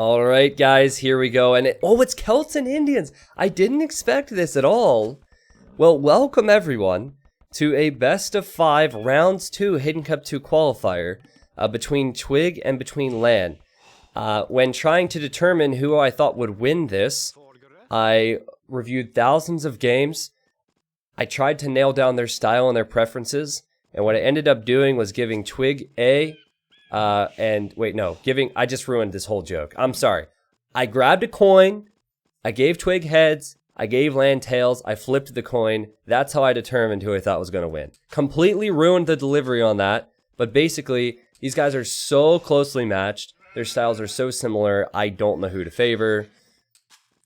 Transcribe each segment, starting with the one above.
All right, guys, here we go. And it's Celts and Indians. I didn't expect this at all. Well, welcome everyone to a best of 5 rounds 2 Hidden Cup 2 qualifier between Twigg and between LaaaaN. When trying to determine who I thought would win this, I reviewed thousands of games. I tried to nail down their style and their preferences, and what I ended up doing was giving Twigg I just ruined this whole joke. I'm sorry. I grabbed a coin, I gave Twigg heads, I gave LaaaaN tails, I flipped the coin. That's how I determined who I thought was going to win. Completely ruined the delivery on that, but basically, these guys are so closely matched. Their styles are so similar, I don't know who to favor.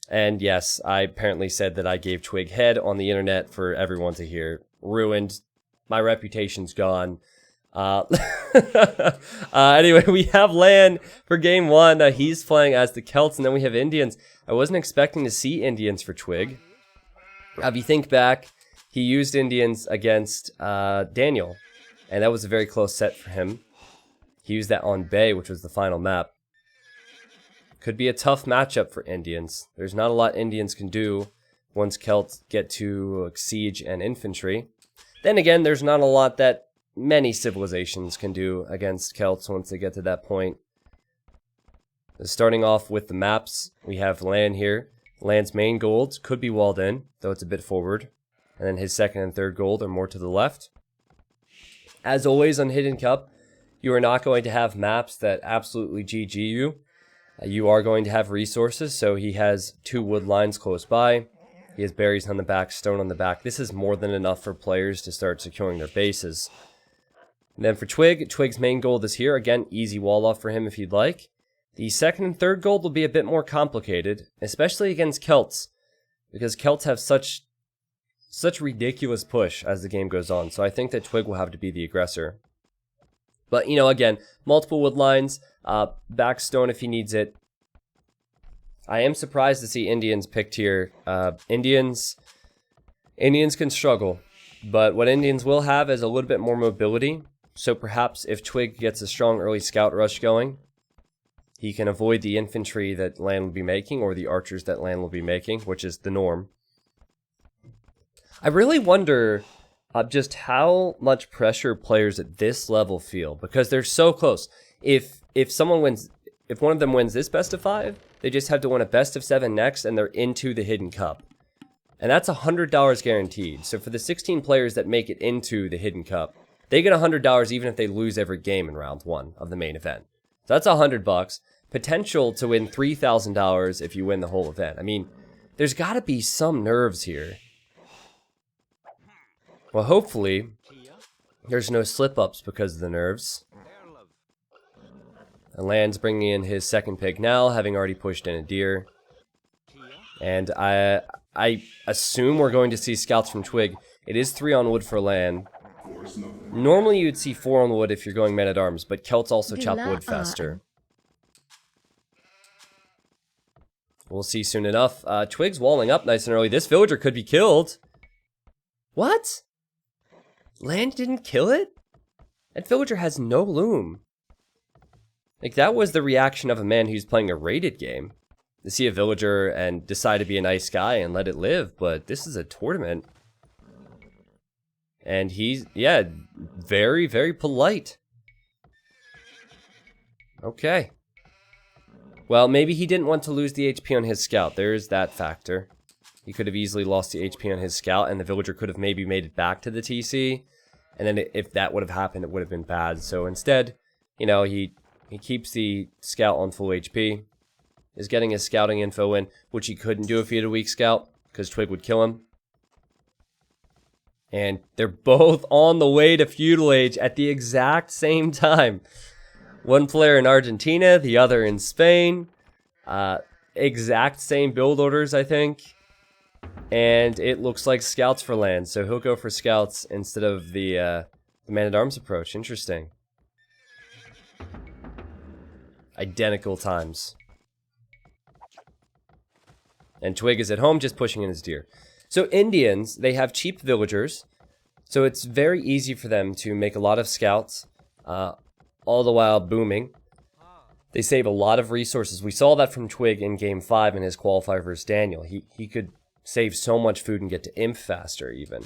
And yes, I apparently said that I gave Twigg head on the internet for everyone to hear. Ruined. My reputation's gone. Anyway, we have LaaaaN for game 1. He's playing as the Celts, and then we have Indians. I wasn't expecting to see Indians for Twigg. If you think back, he used Indians against Daniel, and that was a very close set for him. He used that on Bay, which was the final map. Could be a tough matchup for Indians. There's not a lot Indians can do once Celts get to siege and infantry. Then again, there's not a lot that many civilizations can do against Celts once they get to that point. Starting off with the maps, we have LaaaaN here. LaaAN's main gold could be walled in, though it's a bit forward. And then his second and third gold are more to the left. As always on Hidden Cup, you are not going to have maps that absolutely GG you. You are going to have resources, so he has 2 wood lines close by. He has berries on the back, stone on the back. This is more than enough for players to start securing their bases. And then for Twigg, Twigg's main gold is here. Again, easy wall off for him if you'd like. The second and third gold will be a bit more complicated, especially against Celts, because Celts have such ridiculous push as the game goes on. So I think that Twigg will have to be the aggressor. But, you know, again, multiple wood lines, back stone if he needs it. I am surprised to see Indians picked here. Indians can struggle, but what Indians will have is a little bit more mobility. So perhaps if Twigg gets a strong early scout rush going, he can avoid the infantry that LaaaaN will be making, or the archers that LaaaaN will be making, which is the norm. I really wonder just how much pressure players at this level feel, because they're so close. If one of them wins this best of 5, they just have to win a best of 7 next, and they're into the Hidden Cup. And that's $100 guaranteed. So for the 16 players that make it into the Hidden Cup, they get $100 even if they lose every game in round 1 of the main event. So that's $100. Potential to win $3,000 if you win the whole event. I mean, there's got to be some nerves here. Well, hopefully, there's no slip-ups because of the nerves. And LaaaaN's bringing in his second pick now, having already pushed in a deer. And I assume we're going to see scouts from Twigg. It is 3 on wood for LaaaaN. Normally you'd see 4 on wood if you're going men-at-arms, but Celts also chop wood faster. We'll see soon enough. Twigg's walling up nice and early. This villager could be killed. What? LaaaaN didn't kill it? That villager has no loom. Like, that was the reaction of a man who's playing a rated game. To see a villager and decide to be a nice guy and let it live, but this is a tournament. And he's, yeah, very, very polite. Okay. Well, maybe he didn't want to lose the HP on his scout. There's that factor. He could have easily lost the HP on his scout, and the villager could have maybe made it back to the TC. And then if that would have happened, it would have been bad. So instead, you know, he keeps the scout on full HP. Is getting his scouting info in, which he couldn't do if he had a weak scout, because Twigg would kill him. And they're both on the way to feudal age at the exact same time. One player in Argentina, the other in Spain. Exact same build orders, I think. And it looks like scouts for LaaaaN, so he'll go for scouts instead of the man-at-arms approach. Interesting. Identical times. And Twigg is at home just pushing in his deer. So Indians, they have cheap villagers. So it's very easy for them to make a lot of scouts, all the while booming. They save a lot of resources. We saw that from Twigg in Game 5 in his qualifier versus Daniel. He could save so much food and get to Imp faster even.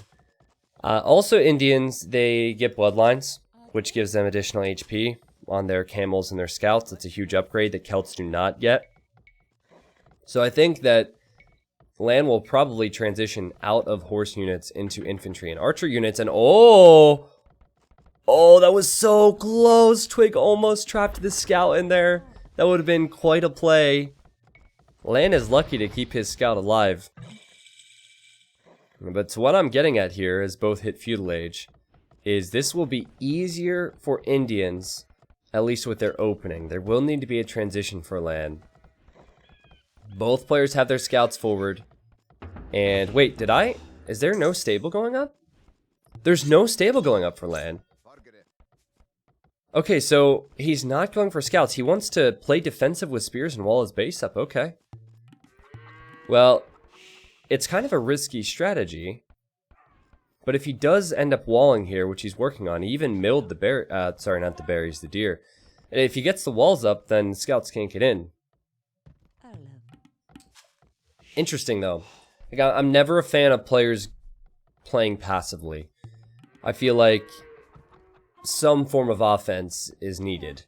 Also, Indians, they get bloodlines, which gives them additional HP on their camels and their scouts. It's a huge upgrade that Celts do not get. So I think that LaaN will probably transition out of horse units into infantry and archer units. And oh, that was so close. Twigg almost trapped the scout in there. That would have been quite a play. LaaN is lucky to keep his scout alive. But what I'm getting at here, as both hit feudal age, is this will be easier for Indians, at least with their opening. There will need to be a transition for LaaN. Both players have their scouts forward. And wait, is there no stable going up? There's no stable going up for LaaN. Okay, so he's not going for scouts. He wants to play defensive with spears and wall his base up. Okay. Well, it's kind of a risky strategy. But if he does end up walling here, which he's working on, he even milled the bear. Sorry, not the berries, the deer. And if he gets the walls up, then scouts can't get in. Interesting, though. Like, I'm never a fan of players playing passively. I feel like some form of offense is needed.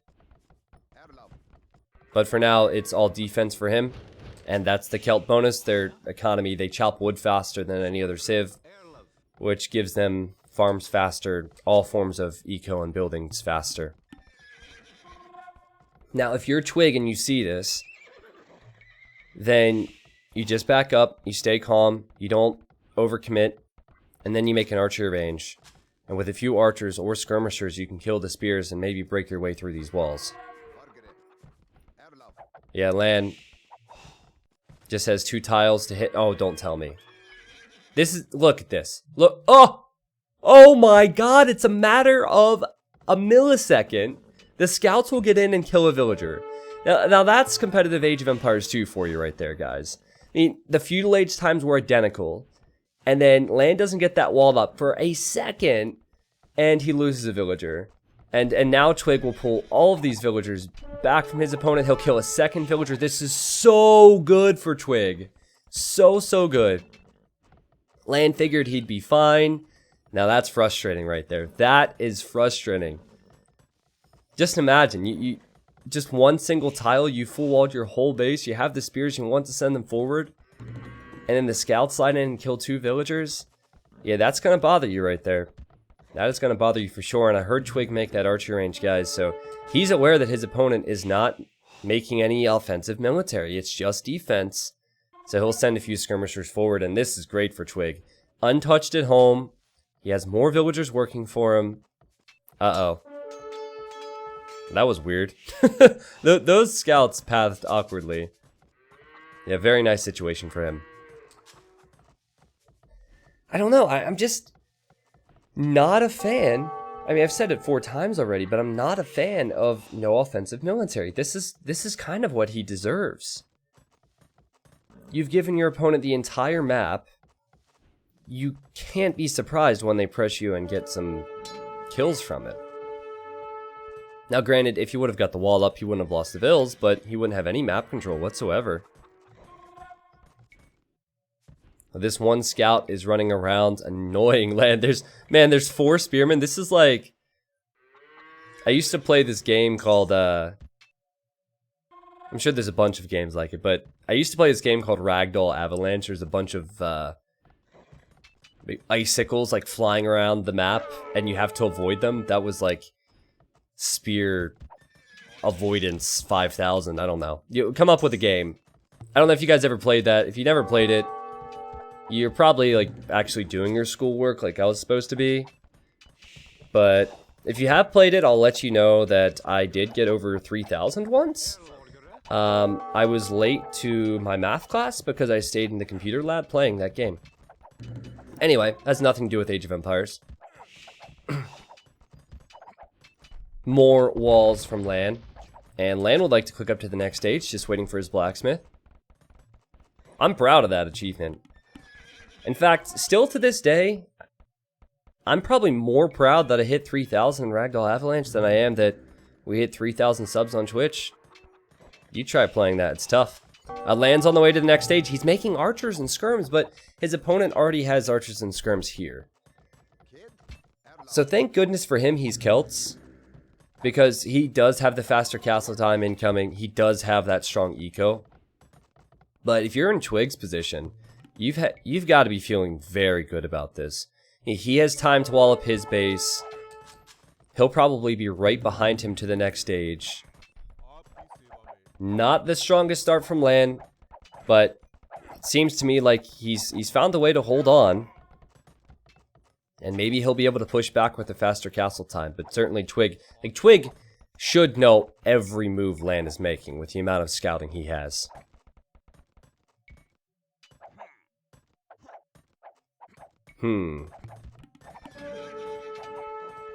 But for now, it's all defense for him. And that's the Celt bonus. Their economy, they chop wood faster than any other civ, which gives them farms faster, all forms of eco and buildings faster. Now, if you're Twigg and you see this, then you just back up, you stay calm, you don't overcommit, and then you make an archery range. And with a few archers or skirmishers, you can kill the spears and maybe break your way through these walls. Yeah, LaaN just has 2 tiles to hit. Oh, don't tell me. Look at this. Look, oh my god, it's a matter of a millisecond. The scouts will get in and kill a villager. Now that's competitive Age of Empires 2 for you right there, guys. I mean, the feudal age times were identical. And then LaaN doesn't get that walled up for a second, and he loses a villager. And now Twigg will pull all of these villagers back from his opponent. He'll kill a second villager. This is so good for Twigg. So good. LaaN figured he'd be fine. Now that's frustrating right there. That is frustrating. Just imagine, you just one single tile, you full walled your whole base, you have the spears, you want to send them forward, and then the scouts slide in and kill 2 villagers. Yeah, that's gonna bother you right there. That is gonna bother you for sure, and I heard Twigg make that archery range, guys, so he's aware that his opponent is not making any offensive military, it's just defense. So he'll send a few skirmishers forward, and this is great for Twigg. Untouched at home, he has more villagers working for him. Uh-oh. That was weird. Those scouts pathed awkwardly. Yeah, very nice situation for him. I don't know, I'm just not a fan. I mean, I've said it 4 times already, but I'm not a fan of no offensive military. This is kind of what he deserves. You've given your opponent the entire map. You can't be surprised when they press you and get some kills from it. Now, granted, if he would have got the wall up, he wouldn't have lost the vills, but he wouldn't have any map control whatsoever. This one scout is running around annoying LaaN. There's 4 spearmen. This is like... I used to play this game called, I'm sure there's a bunch of games like it, but I used to play this game called Ragdoll Avalanche. There's a bunch of, icicles, like, flying around the map, and you have to avoid them. That was, like, Spear Avoidance 5000. I don't know. You come up with a game. I don't know if you guys ever played that. If you never played it, you're probably, like, actually doing your schoolwork like I was supposed to be. But if you have played it, I'll let you know that I did get over 3,000 once. I was late to my math class because I stayed in the computer lab playing that game. Anyway, has nothing to do with Age of Empires. More walls from LaaN. And LaaN would like to click up to the next stage, just waiting for his blacksmith. I'm proud of that achievement. In fact, still to this day, I'm probably more proud that I hit 3,000 in Ragdoll Avalanche than I am that we hit 3,000 subs on Twitch. You try playing that. It's tough. LaaaaN's on the way to the next stage. He's making archers and skirms, but his opponent already has archers and skirms here. So thank goodness for him he's Celts, because he does have the faster castle time incoming. He does have that strong eco. But if you're in Twigg's position, you've got to be feeling very good about this. He has time to wall up his base. He'll probably be right behind him to the next stage. Not the strongest start from LaaaaN, but it seems to me like he's found a way to hold on. And maybe he'll be able to push back with a faster castle time. But certainly Twigg, like Twigg should know every move LaaaaN is making with the amount of scouting he has.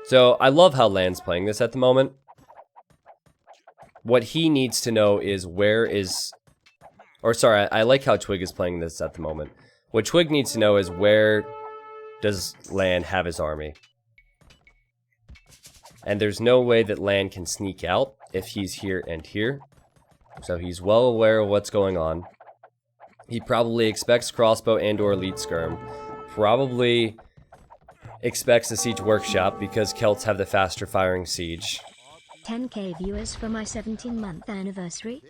So I love how LaaaaN's playing this at the moment. What he needs to know is I like how Twigg is playing this at the moment. What Twigg needs to know is where does LaaaaN have his army? And there's no way that LaaaaN can sneak out if he's here and here. So he's well aware of what's going on. He probably expects crossbow and or elite skirm. Probably expects a siege workshop because Celts have the faster firing siege. 10k viewers for my 17-month anniversary.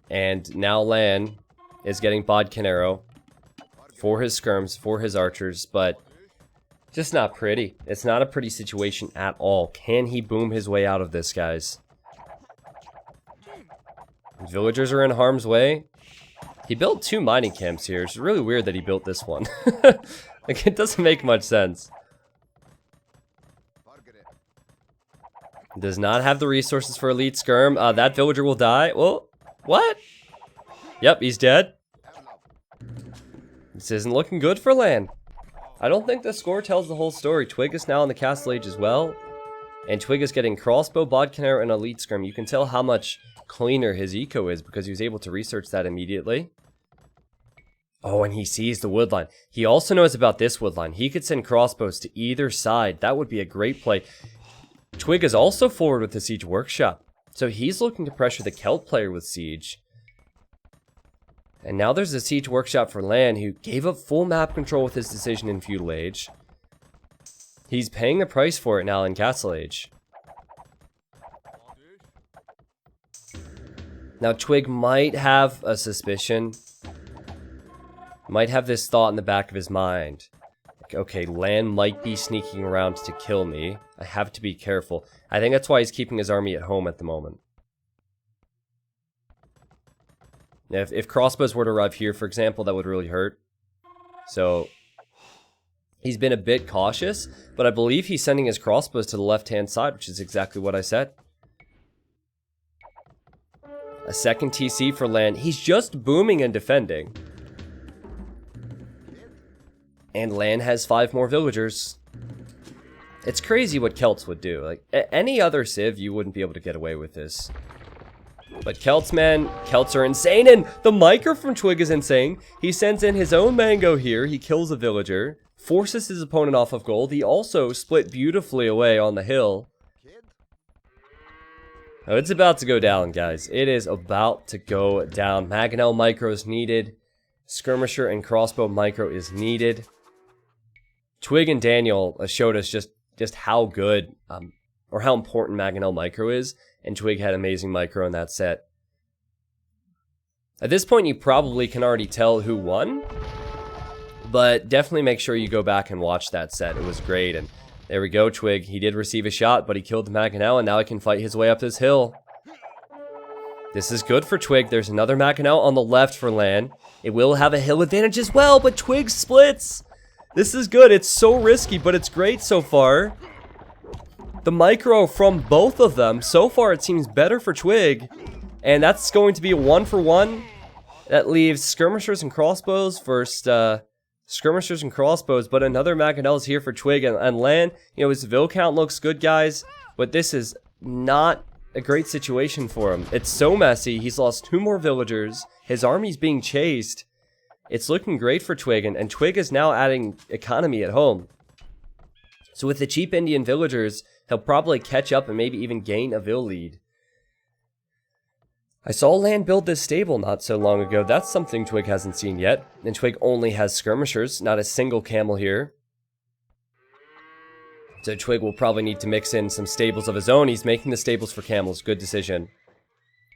And now LaaaaN is getting Bodkin Arrow for his skirms, for his archers, but just not pretty. It's not a pretty situation at all. Can he boom his way out of this, guys? Villagers are in harm's way. He built 2 mining camps here. It's really weird that he built this one. Like, it doesn't make much sense. Does not have the resources for elite skirm. That villager will die. Well, what? Yep, he's dead. This isn't looking good for LaaaaN. I don't think the score tells the whole story. Twigg is now on the castle age as well. And Twigg is getting crossbow, bodkin arrow, and elite skirm. You can tell how much cleaner his eco is because he was able to research that immediately. Oh, and he sees the woodline. He also knows about this woodline. He could send crossbows to either side. That would be a great play. Twigg is also forward with the siege workshop. So he's looking to pressure the Celt player with siege. And now there's a siege workshop for LaaaaN who gave up full map control with his decision in feudal age. He's paying the price for it now in castle age. Now Twigg might have a suspicion. Might have this thought in the back of his mind. Like, okay, LaaaaN might be sneaking around to kill me. I have to be careful. I think that's why he's keeping his army at home at the moment. If crossbows were to arrive here, for example, that would really hurt. So he's been a bit cautious, but I believe he's sending his crossbows to the left-hand side, which is exactly what I said. A second TC for LaaaaN. He's just booming and defending. And LaaaaN has 5 more villagers. It's crazy what Celts would do. Like, any other civ, you wouldn't be able to get away with this. But Celts, man, Celts are insane, and the micro from Twigg is insane. He sends in his own mango here, he kills a villager, forces his opponent off of gold. He also split beautifully away on the hill. Oh, it's about to go down, guys. It is about to go down. Mangonel micro is needed. Skirmisher and crossbow micro is needed. Twigg and Daniel showed us just how good, or how important Mangonel micro is. And Twigg had amazing micro in that set. At this point, you probably can already tell who won. But definitely make sure you go back and watch that set. It was great. And there we go, Twigg. He did receive a shot, but he killed the Mangonel, and now he can fight his way up this hill. This is good for Twigg. There's another Mangonel on the left for LaaaaN. It will have a hill advantage as well, but Twigg splits. This is good. It's so risky, but it's great so far. The micro from both of them, so far it seems better for Twigg. And that's going to be a 1-for-1. That leaves skirmishers and crossbows versus skirmishers and crossbows. But another Mangonel is here for Twigg and LaaaaN. You know, his vill count looks good, guys. But this is not a great situation for him. It's so messy. He's lost 2 more villagers. His army's being chased. It's looking great for Twigg. And Twigg is now adding economy at home. So with the cheap Indian villagers, he'll probably catch up and maybe even gain a vill lead. I saw LaaaaN build this stable not so long ago. That's something Twigg hasn't seen yet. And Twigg only has skirmishers, not a single camel here. So Twigg will probably need to mix in some stables of his own. He's making the stables for camels. Good decision.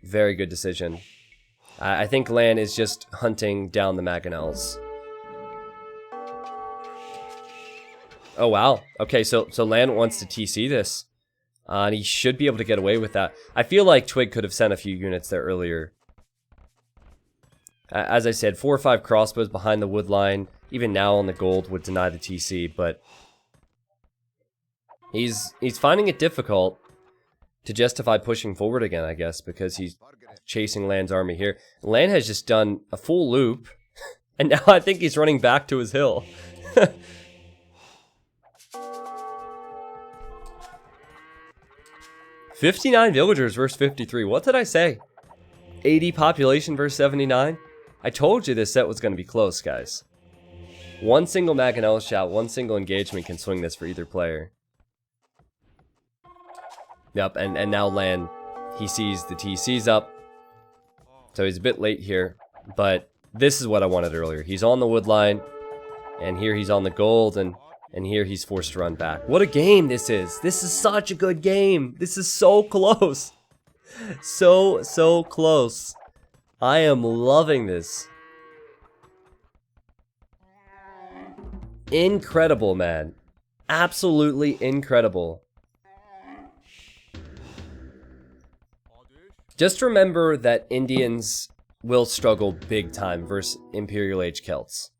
Very good decision. I think LaaaaN is just hunting down the mangonels. Oh, wow. Okay, so LaaaaN wants to TC this. And he should be able to get away with that. I feel like Twigg could have sent a few units there earlier. As I said, 4 or 5 crossbows behind the wood line. Even now on the gold would deny the TC, but he's finding it difficult to justify pushing forward again, I guess, because he's chasing LaaaaN's army here. LaaaaN has just done a full loop, and now I think he's running back to his hill. 59 villagers versus 53. What did I say? 80 population versus 79? I told you this set was going to be close, guys. One single mangonel shot, one single engagement can swing this for either player. Yep, and now LaaaaN, he sees the TC's up. So he's a bit late here, but this is what I wanted earlier. He's on the wood line, and here he's on the gold, and here he's forced to run back. What a game this is. This is such a good game. This is so close. So close. I am loving this. Incredible, man. Absolutely incredible. Just remember that Indians will struggle big time versus Imperial Age Celts.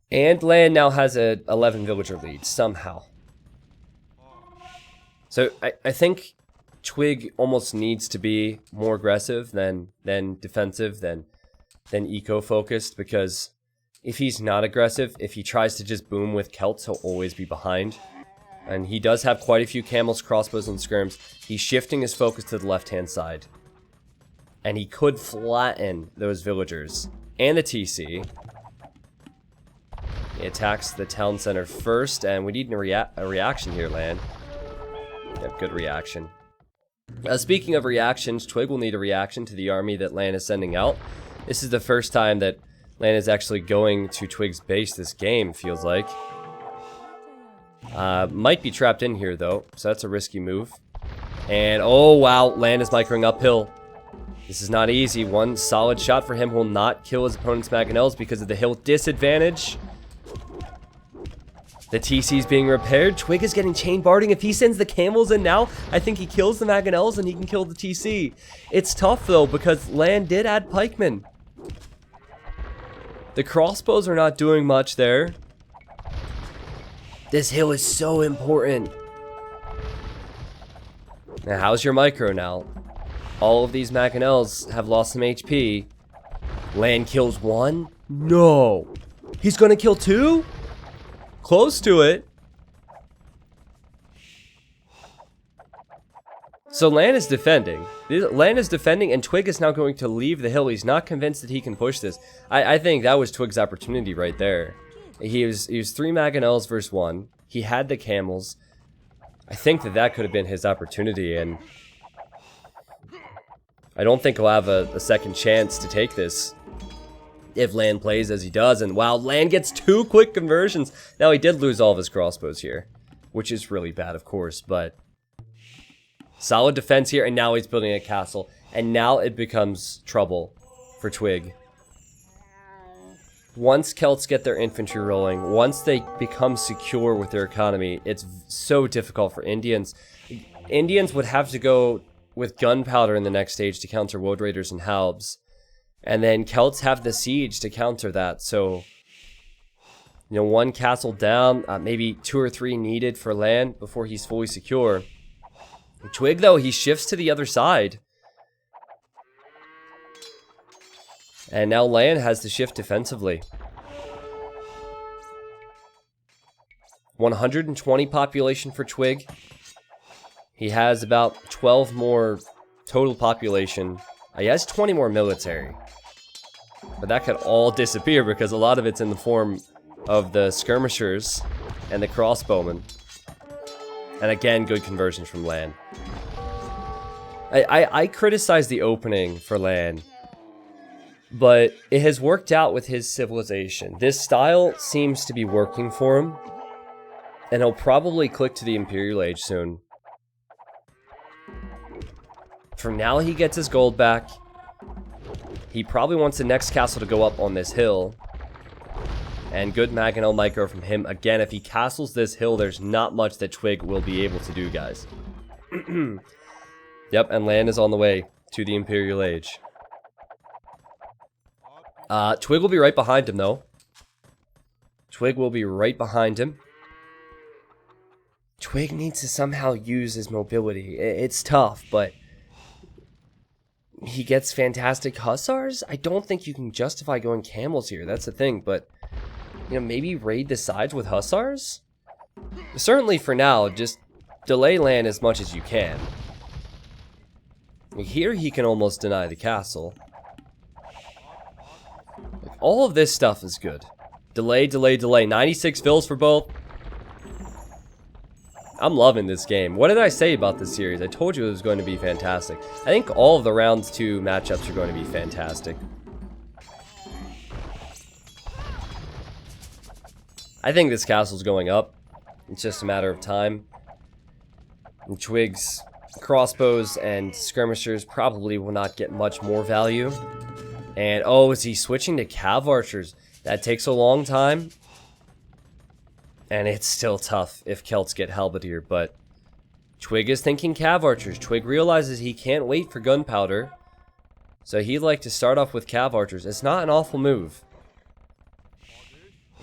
And LaaaaN now has a 11 villager lead, somehow. So I think Twigg almost needs to be more aggressive than defensive, than eco-focused, because if he's not aggressive, if he tries to just boom with Celts, he'll always be behind. And he does have quite a few camels, crossbows, and skirms. He's shifting his focus to the left-hand side. And he could flatten those villagers. And the TC. He attacks the town center first, and we need a reaction here, LaaaaN. Yep, good reaction. Speaking of reactions, Twigg will need a reaction to the army that LaaaaN is sending out. This is the first time that LaaaaN is actually going to Twigg's base this game, feels like. Might be trapped in here, though, so that's a risky move. And, oh, wow, LaaaaN is microing uphill. This is not easy. One solid shot for him will not kill his opponent's mangonels because of the hill disadvantage. The TC is being repaired. Twigg is getting chain barding. If he sends the camels in now, I think he kills the mangonels and he can kill the TC. It's tough, though, because LaaaaN did add pikemen. The crossbows are not doing much there. This hill is so important. Now, how's your micro now? All of these mangonels have lost some HP. LaaaaN kills one? No. He's gonna kill two? Close to it. So LaaaaN is defending. LaaaaN is defending, and Twigg is now going to leave the hill. He's not convinced that he can push this. I think that was Twigg's opportunity right there. He was 3 mangonels versus 1. He had the camels. I think that could have been his opportunity, and I don't think he'll have a second chance to take this if LaaaaN plays as he does. And wow, LaaaaN gets 2 quick conversions. Now, he did lose all of his crossbows here, which is really bad, of course, but solid defense here, and now he's building a castle, and now it becomes trouble for Twigg. Once Celts get their infantry rolling, once they become secure with their economy, it's so difficult for Indians. Indians would have to go with gunpowder in the next stage to counter Woad Raiders and Halbs. And then Celts have the siege to counter that. So, you know, 1 castle down, maybe 2 or 3 needed for LaaaaN before he's fully secure. Twigg, though, he shifts to the other side. And now LaaaaN has to shift defensively. 120 population for Twigg. He has about 12 more total population. He has 20 more military. But that could all disappear because a lot of it's in the form of the skirmishers and the crossbowmen. And again, good conversions from LaaaaN. I criticize the opening for LaaaaN, but it has worked out with his civilization. This style seems to be working for him, and he'll probably click to the Imperial Age soon. For now, he gets his gold back. He probably wants the next castle to go up on this hill. And good Mangonel micro from him. Again, if he castles this hill, there's not much that Twigg will be able to do, guys. Yep, and LaaaaN is on the way to the Imperial Age. Twigg will be right behind him, though. Twigg will be right behind him. Twigg needs to somehow use his mobility. It's tough, but he gets fantastic hussars. I don't think you can justify going camels here. That's the thing, but you know, maybe raid the sides with hussars? Certainly for now, just delay LaaaaN as much as you can. Here he can almost deny the castle. Like, all of this stuff is good. Delay, delay, delay. 96 fills for both. I'm loving this game. What did I say about this series? I told you it was going to be fantastic. I think all of the rounds 2 matchups are going to be fantastic. I think this castle's going up. It's just a matter of time. And Twigg's crossbows and skirmishers probably will not get much more value. And, oh, is he switching to cav archers? That takes a long time. And it's still tough if Celts get halberdier, but Twigg is thinking cav archers. Twigg realizes he can't wait for gunpowder. So he'd like to start off with cav archers. It's not an awful move.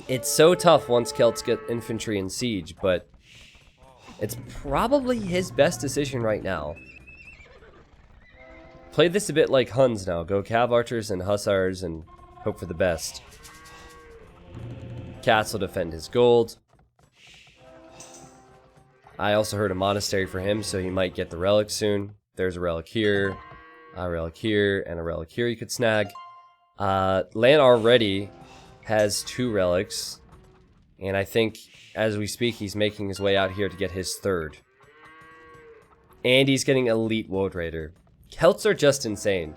It's so tough once Celts get infantry and siege, but it's probably his best decision right now. Play this a bit like Huns now. Go cav archers and hussars and hope for the best. Cats will defend his gold. I also heard a monastery for him, so he might get the relic soon. There's a relic here, and a relic here you could snag. LaaaaN already has 2 relics, and I think as we speak he's making his way out here to get his 3rd. And he's getting elite Woad Raider. Celts are just insane.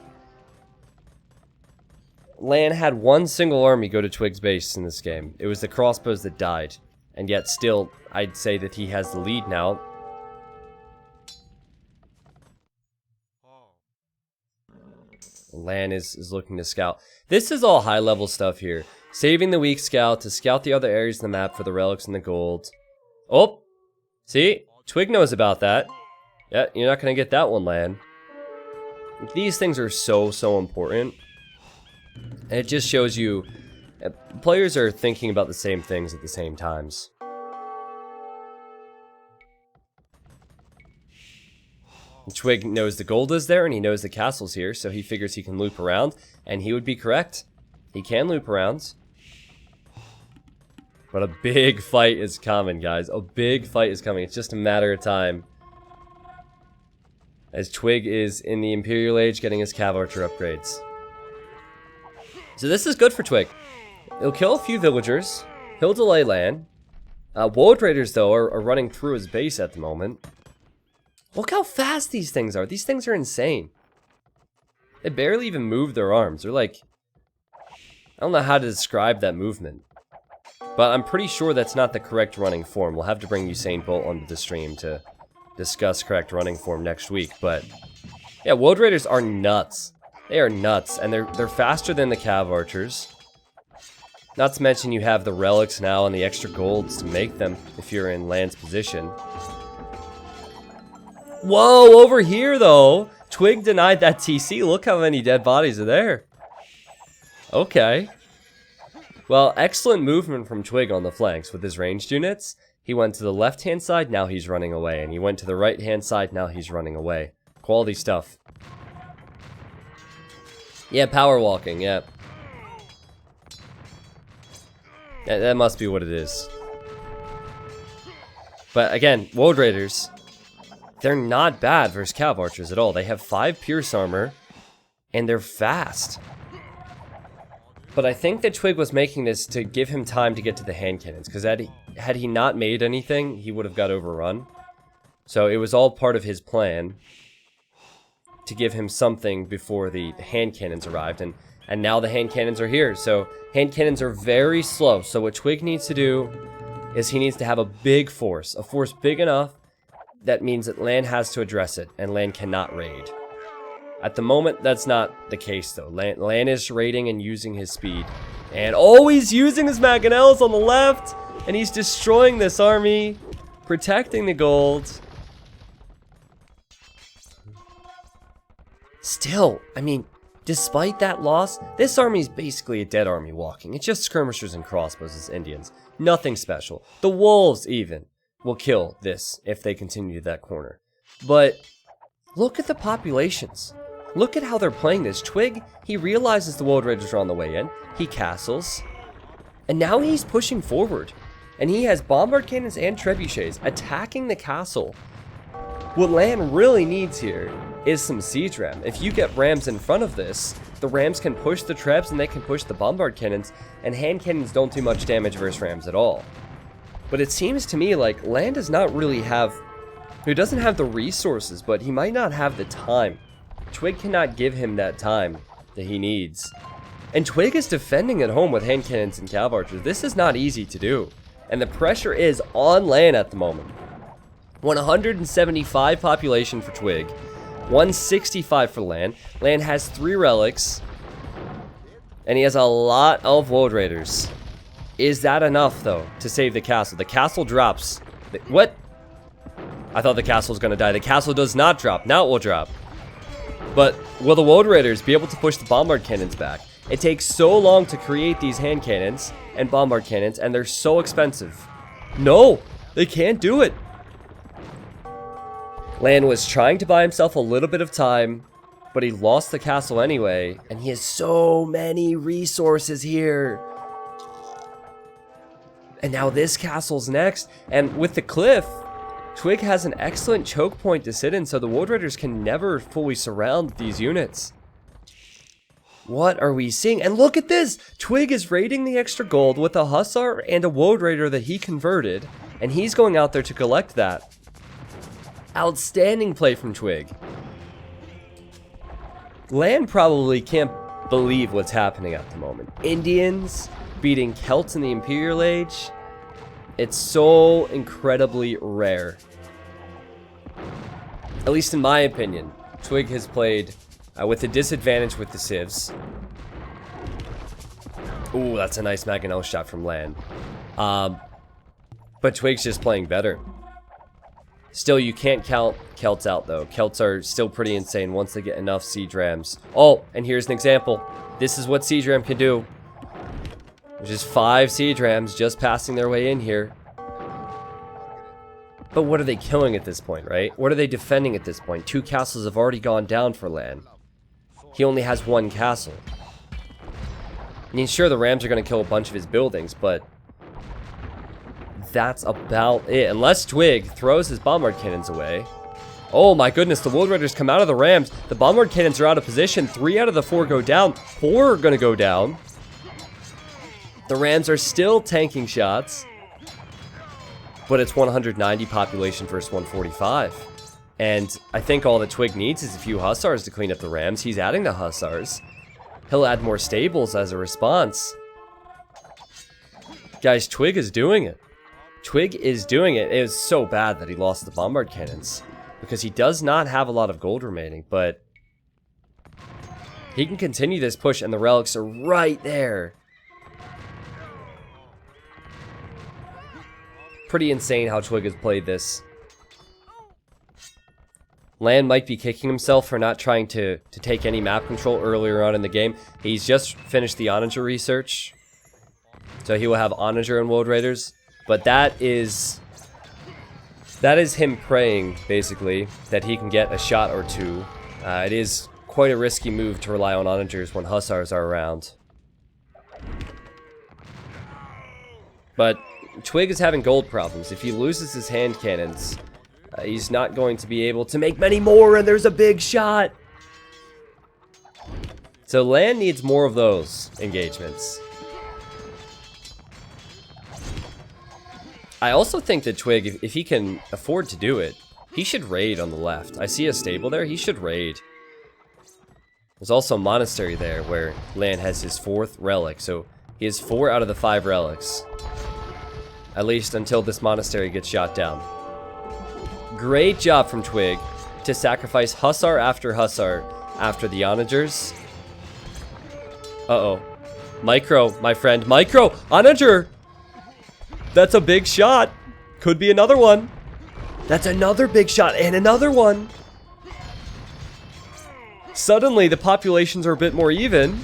LaaaaN had 1 single army go to Twigg's base in this game. It was the crossbows that died. And yet still, I'd say that he has the lead now. LaaaaN is looking to scout. This is all high level stuff here. Saving the weak scout to scout the other areas of the map for the relics and the gold. Oh! See? Twigg knows about that. Yeah, you're not going to get that one, LaaaaN. These things are so important. And it just shows you players are thinking about the same things at the same times. Twigg knows the gold is there and he knows the castle's here, so he figures he can loop around, and he would be correct. He can loop around. But a big fight is coming, guys. A big fight is coming. It's just a matter of time. As Twigg is in the Imperial Age getting his cav archer upgrades. So this is good for Twigg. He'll kill a few villagers. He'll delay LaaaaN. Woad Raiders, though, are running through his base at the moment. Look how fast these things are. These things are insane. They barely even move their arms. They're like... I don't know how to describe that movement. But I'm pretty sure that's not the correct running form. We'll have to bring Usain Bolt onto the stream to discuss correct running form next week. But yeah, Woad Raiders are nuts. They are nuts. And they're faster than the cav archers. Not to mention you have the relics now and the extra golds to make them if you're in LaaAN's position. Whoa, over here though. Twigg denied that TC. Look how many dead bodies are there. Okay. Well, excellent movement from Twigg on the flanks with his ranged units. He went to the left-hand side, now he's running away. And he went to the right-hand side, now he's running away. Quality stuff. Yeah, power walking, yeah. That must be what it is. But again, Woad Raiders, they're not bad versus cav archers at all. They have 5 pierce armor, and they're fast. But I think that Twigg was making this to give him time to get to the hand cannons, because had he not made anything, he would have got overrun. So it was all part of his plan. to give him something before the hand cannons arrived, and now the hand cannons are here. So hand cannons are very slow. So what Twigg needs to do is he needs to have a big force, a force big enough that means that LaaN has to address it, and LaaN cannot raid. At the moment, that's not the case though. LaaN is raiding and using his speed, and he's using his Mangonels on the left, and he's destroying this army, protecting the gold. Still, I mean, despite that loss, this army is basically a dead army walking. It's just skirmishers and crossbows as Indians. Nothing special. The wolves, even, will kill this if they continue to that corner. But look at the populations. Look at how they're playing this. Twigg, he realizes the World Raiders are on the way in. He castles. And now he's pushing forward. And he has bombard cannons and trebuchets attacking the castle. What LaaN really needs here is some siege ram. If you get rams in front of this, the rams can push the trebs and they can push the bombard cannons, and hand cannons don't do much damage versus rams at all. But it seems to me like LaaN does not really have, he doesn't have the resources, but he might not have the time. Twigg cannot give him that time that he needs. And Twigg is defending at home with hand cannons and cav archers. This is not easy to do. And the pressure is on LaaN at the moment. 175 population for Twigg. 165 for LaaN. LaaN has 3 relics. And he has a lot of World Raiders. Is that enough, though, to save the castle? The castle drops. What? I thought the castle was going to die. The castle does not drop. Now it will drop. But will the World Raiders be able to push the bombard cannons back? It takes so long to create these hand cannons and bombard cannons, and they're so expensive. No, they can't do it. LaaN was trying to buy himself a little bit of time, but he lost the castle anyway, and he has so many resources here. And now this castle's next, and with the cliff, Twigg has an excellent choke point to sit in, so the World Raiders can never fully surround these units. What are we seeing? And look at this! Twigg is raiding the extra gold with a Hussar and a World Raider that he converted, and he's going out there to collect that. Outstanding play from Twigg. LaaN probably can't believe what's happening at the moment. Indians beating Celts in the Imperial Age. It's so incredibly rare. At least in my opinion. Twigg has played with a disadvantage with the civs. Ooh, that's a nice Mangonel shot from LaaN. But Twigg's just playing better. Still, you can't count Celts out, though. Celts are still pretty insane once they get enough siege rams. Oh, and here's an example. This is what siege ram can do. There's just 5 siege rams just passing their way in here. But what are they killing at this point, right? What are they defending at this point? 2 castles have already gone down for LaaN. He only has 1 castle. I mean, sure, the rams are going to kill a bunch of his buildings, but that's about it. Unless Twigg throws his bombard cannons away. Oh my goodness, the World Raiders come out of the rams. The bombard cannons are out of position. 3 out of the 4 go down. 4 are going to go down. The rams are still tanking shots. But it's 190 population versus 145. And I think all that Twigg needs is a few Hussars to clean up the rams. He's adding the Hussars. He'll add more stables as a response. Guys, Twigg is doing it. Twigg is doing it. It was so bad that he lost the bombard cannons, because he does not have a lot of gold remaining, but he can continue this push, and the relics are right there. Pretty insane how Twigg has played this. LaaN might be kicking himself for not trying to take any map control earlier on in the game. He's just finished the Onager research, so he will have Onager and World Raiders. But that is him praying, basically, that he can get a shot or 2. It is quite a risky move to rely on Onagers when Hussars are around. But Twigg is having gold problems. If he loses his hand cannons, he's not going to be able to make many more, and there's a big shot! So LaaN needs more of those engagements. I also think that Twigg, if he can afford to do it, he should raid on the left. I see a stable there, he should raid. There's also a monastery there where LaaaaN has his 4th relic. So he has 4 out of the 5 relics. At least until this monastery gets shot down. Great job from Twigg to sacrifice Hussar after the Onagers. Uh-oh. Micro, my friend. Micro! Onager! That's a big shot. Could be another one. That's another big shot and another one. Suddenly, the populations are a bit more even.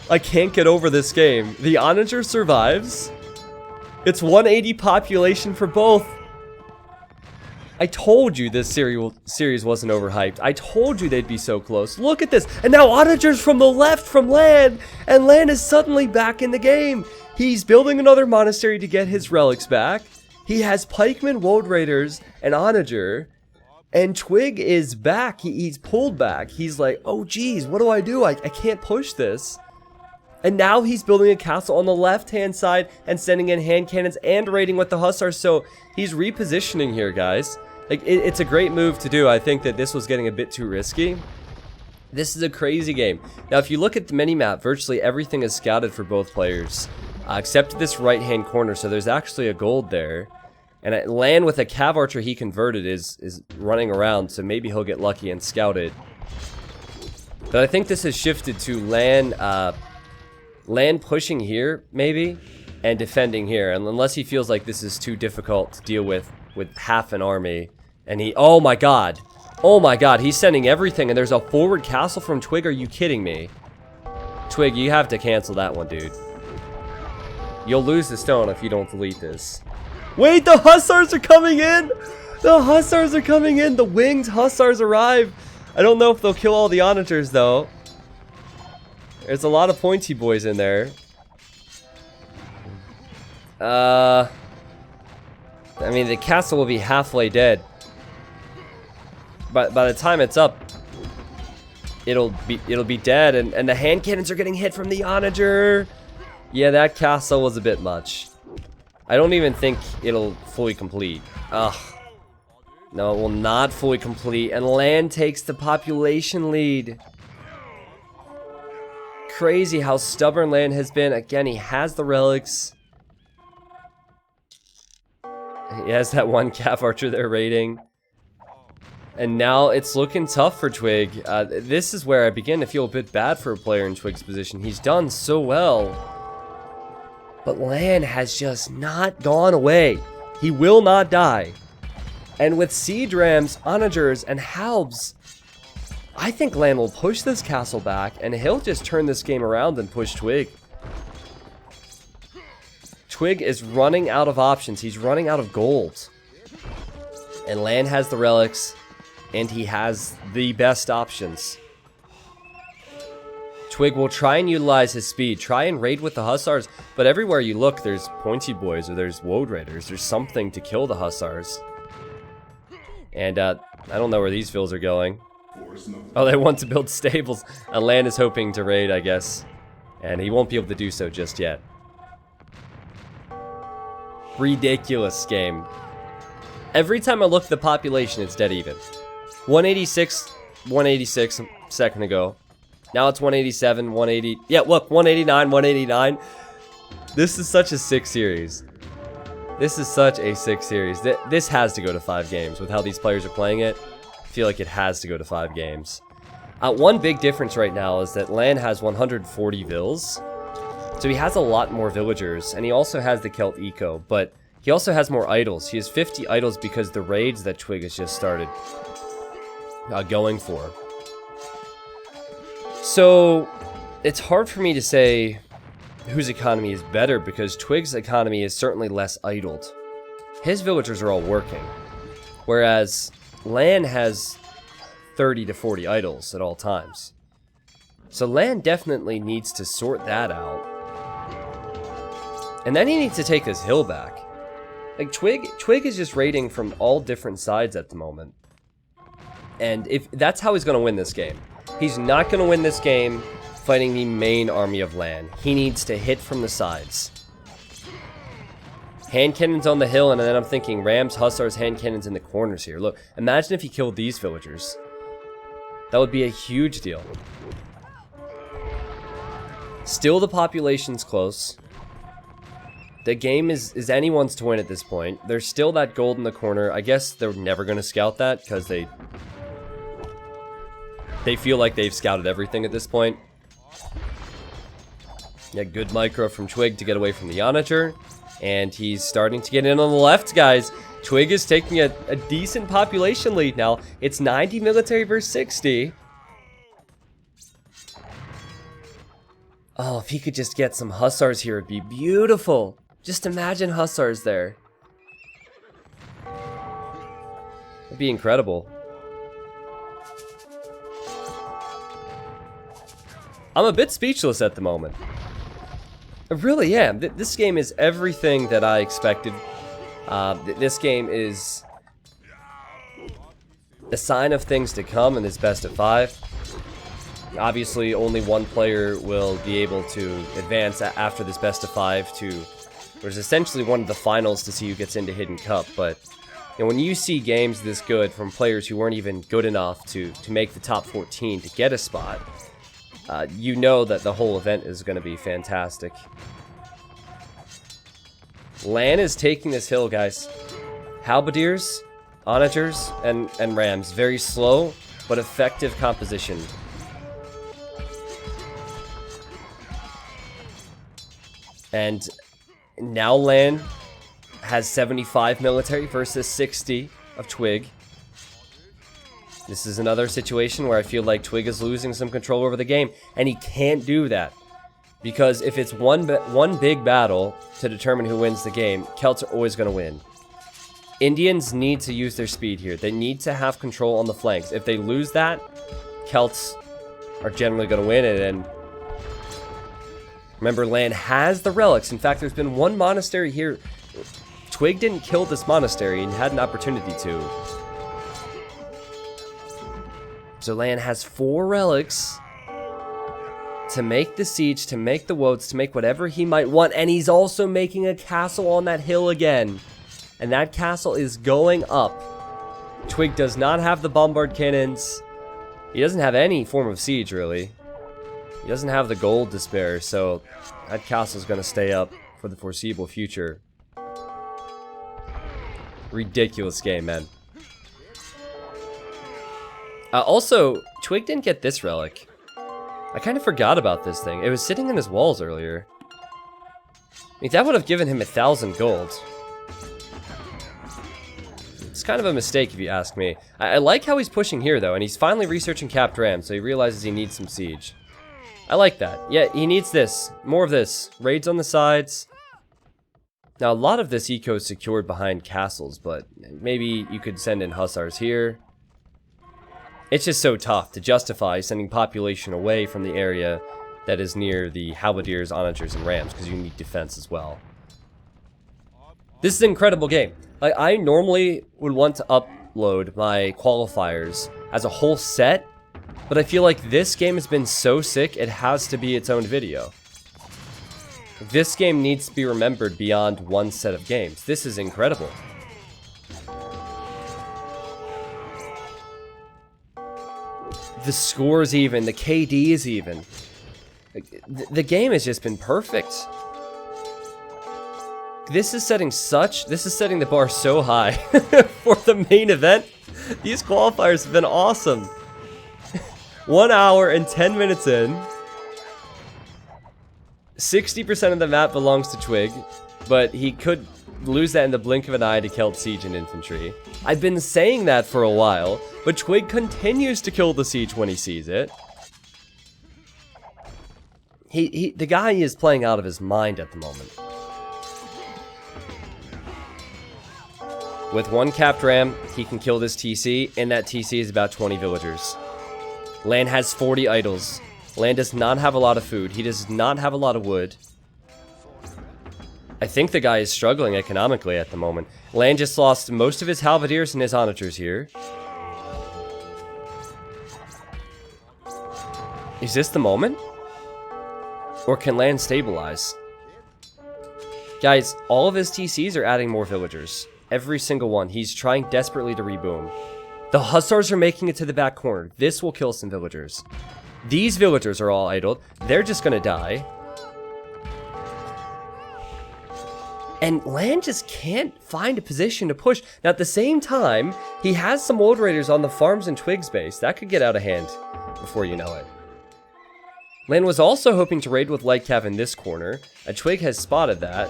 I can't get over this game. The Onager survives. It's 180 population for both. I told you this series wasn't overhyped. I told you they'd be so close. Look at this. And now Onager's from the left from LaaaaN. And LaaaaN is suddenly back in the game. He's building another monastery to get his relics back. He has pikemen, woad raiders, and Onager. And Twigg is back. He's pulled back. He's like, oh geez, what do? I can't push this. And now he's building a castle on the left-hand side and sending in hand cannons and raiding with the Hussars. So he's repositioning here, guys. Like, it's a great move to do. I think that this was getting a bit too risky. This is a crazy game. Now, if you look at the mini-map, virtually everything is scouted for both players. Except this right-hand corner. So there's actually a gold there. And LaaaaN with a Cav Archer he converted is running around. So maybe he'll get lucky and scout it. But I think this has shifted to LaaaaN pushing here, maybe, and defending here. And unless he feels like this is too difficult to deal with half an army. And oh my god. Oh my god, he's sending everything. And there's a forward castle from Twigg. Are you kidding me? Twigg, you have to cancel that one, dude. You'll lose the stone if you don't delete this. Wait, the Hussars are coming in! The Hussars are coming in! The winged Hussars arrive! I don't know if they'll kill all the Onagers, though. There's a lot of pointy boys in there. I mean, the castle will be halfway dead. But by the time it's up, it'll be dead. And the hand cannons are getting hit from the Onager. Yeah, that castle was a bit much. I don't even think it'll fully complete. Ugh. No, it will not fully complete. And LaaaaN takes the population lead. Crazy how stubborn LaaaaN has been. Again, he has the relics. He has that one Cav Archer there raiding. And now it's looking tough for Twigg. This is where I begin to feel a bit bad for a player in Twigg's position. He's done so well. But LaaaaN has just not gone away. He will not die. And with Siege Rams, Onagers, and Halbs, I think LaaaaN will push this castle back, and he'll just turn this game around and push Twigg. Twigg is running out of options. He's running out of gold. And LaaaaN has the relics, and he has the best options. Twigg will try and utilize his speed, try and raid with the Hussars, but everywhere you look, there's pointy boys or there's woad raiders. There's something to kill the Hussars. And I don't know where these vills are going. Oh, they want to build stables. LaaaaN is hoping to raid, I guess. And he won't be able to do so just yet. Ridiculous game. Every time I look at the population, it's dead even. 186 a second ago. Now it's 187, 180. Yeah, look, 189, 189. This is such a sick series. This is such a sick series. This has to go to 5 games with how these players are playing it. I feel like it has to go to 5 games. One big difference right now is that LaaaaN has 140 vills. So he has a lot more villagers, and he also has the Celt Eco, but he also has more idols. He has 50 idols because the raids that Twigg has just started going for. So it's hard for me to say whose economy is better because Twigg's economy is certainly less idled. His villagers are all working, whereas LaaaaN has 30 to 40 idols at all times. So LaaaaN definitely needs to sort that out. And then he needs to take this hill back. Like Twigg is just raiding from all different sides at the moment. And if that's how he's going to win this game. He's not going to win this game fighting the main army of LaaaaN. He needs to hit from the sides. Hand cannons on the hill, and then I'm thinking Rams, Hussars, hand cannons in the corners here. Look, imagine if he killed these villagers. That would be a huge deal. Still, the population's close. The game is anyone's to win at this point. There's still that gold in the corner. I guess they're never going to scout that because they feel like they've scouted everything at this point. Yeah, good micro from Twigg to get away from the Onager. And he's starting to get in on the left, guys. Twigg is taking a decent population lead now. It's 90 military versus 60. Oh, if he could just get some Hussars here, it'd be beautiful. Just imagine Hussars there. It'd be incredible. I'm a bit speechless at the moment. I really am. This game is everything that I expected. This game is a sign of things to come in this best of 5. Obviously, only one player will be able to advance after this best of 5 to, there's essentially one of the finals to see who gets into Hidden Cup. But you know, when you see games this good from players who weren't even good enough to make the top 14 to get a spot, you know that the whole event is going to be fantastic. LaaaaN is taking this hill, guys. Halberdiers, Onagers, and Rams. Very slow, but effective composition. And now LaaaaN has 75 military versus 60 of Twigg. This is another situation where I feel like Twigg is losing some control over the game, and he can't do that. Because if it's one big battle to determine who wins the game, Celts are always going to win. Indians need to use their speed here. They need to have control on the flanks. If they lose that, Celts are generally going to win it. And remember, LaaaaN has the relics. In fact, there's been one monastery here. Twigg didn't kill this monastery and had an opportunity to. So LaaaaN has 4 relics to make the siege, to make the woads, to make whatever he might want. And he's also making a castle on that hill again. And that castle is going up. Twigg does not have the bombard cannons. He doesn't have any form of siege, really. He doesn't have the gold to spare, so that castle is going to stay up for the foreseeable future. Ridiculous game, man. Also, Twigg didn't get this relic. I kind of forgot about this thing. It was sitting in his walls earlier. I mean, that would have given him 1,000 gold. It's kind of a mistake if you ask me. I like how he's pushing here, though, and he's finally researching capped ram, so he realizes he needs some siege. I like that. Yeah, he needs this. More of this. Raids on the sides. Now, a lot of this eco is secured behind castles, but maybe you could send in Hussars here. It's just so tough to justify sending population away from the area that is near the Halberdiers, Onagers, and Rams, because you need defense as well. This is an incredible game. Like, I normally would want to upload my qualifiers as a whole set, but I feel like this game has been so sick, it has to be its own video. This game needs to be remembered beyond one set of games. This is incredible. The score is even, the KD is even. The game has just been perfect. This is setting the bar so high for the main event. These qualifiers have been awesome. 1 hour and 10 minutes in. 60% of the map belongs to Twigg, but he could lose that in the blink of an eye to Celt Siege and Infantry. I've been saying that for a while, but Twigg continues to kill the siege when he sees it. The guy is playing out of his mind at the moment. With 1 capped ram, he can kill this TC, and that TC is about 20 villagers. LaaaaN has 40 idols. LaaaaN does not have a lot of food. He does not have a lot of wood. I think the guy is struggling economically at the moment. LaaaaN just lost most of his Halberdiers and his Onagers here. Is this the moment? Or can LaaaaN stabilize? Guys, all of his TCs are adding more villagers. Every single one. He's trying desperately to reboom. The hussars are making it to the back corner. This will kill some villagers. These villagers are all idled. They're just gonna die. And LaaaaN just can't find a position to push. Now, at the same time, he has some old raiders on the farms and Twigg's base. That could get out of hand before you know it. LaaaaN was also hoping to raid with Light Cav in this corner. And Twigg has spotted that.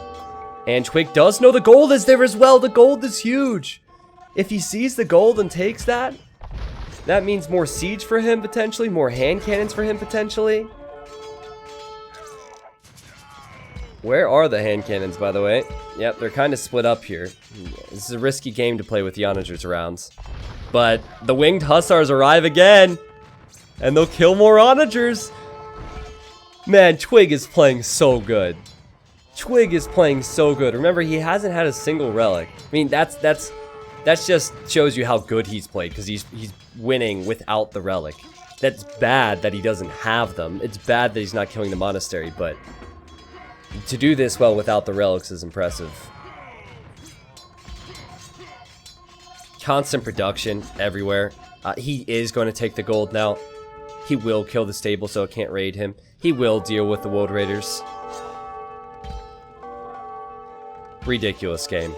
And Twigg does know the gold is there as well. The gold is huge. If he sees the gold and takes that, that means more siege for him potentially. More hand cannons for him potentially. Where are the hand cannons, by the way? Yep, they're kind of split up here. This is a risky game to play with the onagers around. But the winged hussars arrive again. And they'll kill more onagers. Man, Twigg is playing so good. Twigg is playing so good. Remember, he hasn't had a single relic. I mean, that's just shows you how good he's played, because he's winning without the relic. That's bad that he doesn't have them. It's bad that he's not killing the monastery, but to do this well without the relics is impressive. Constant production everywhere. He is going to take the gold now. He will kill the stable so it can't raid him. He will deal with the world raiders. Ridiculous game.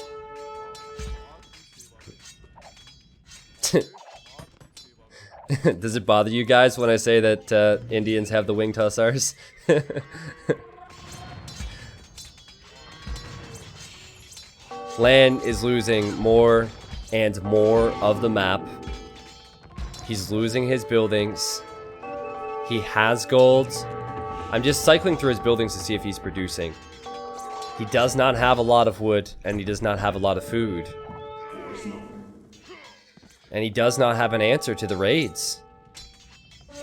Does it bother you guys when I say that Indians have the winged hussars? LaaaaN is losing more and more of the map. He's losing his buildings. He has gold. I'm just cycling through his buildings to see if he's producing. He does not have a lot of wood, and he does not have a lot of food. And he does not have an answer to the raids.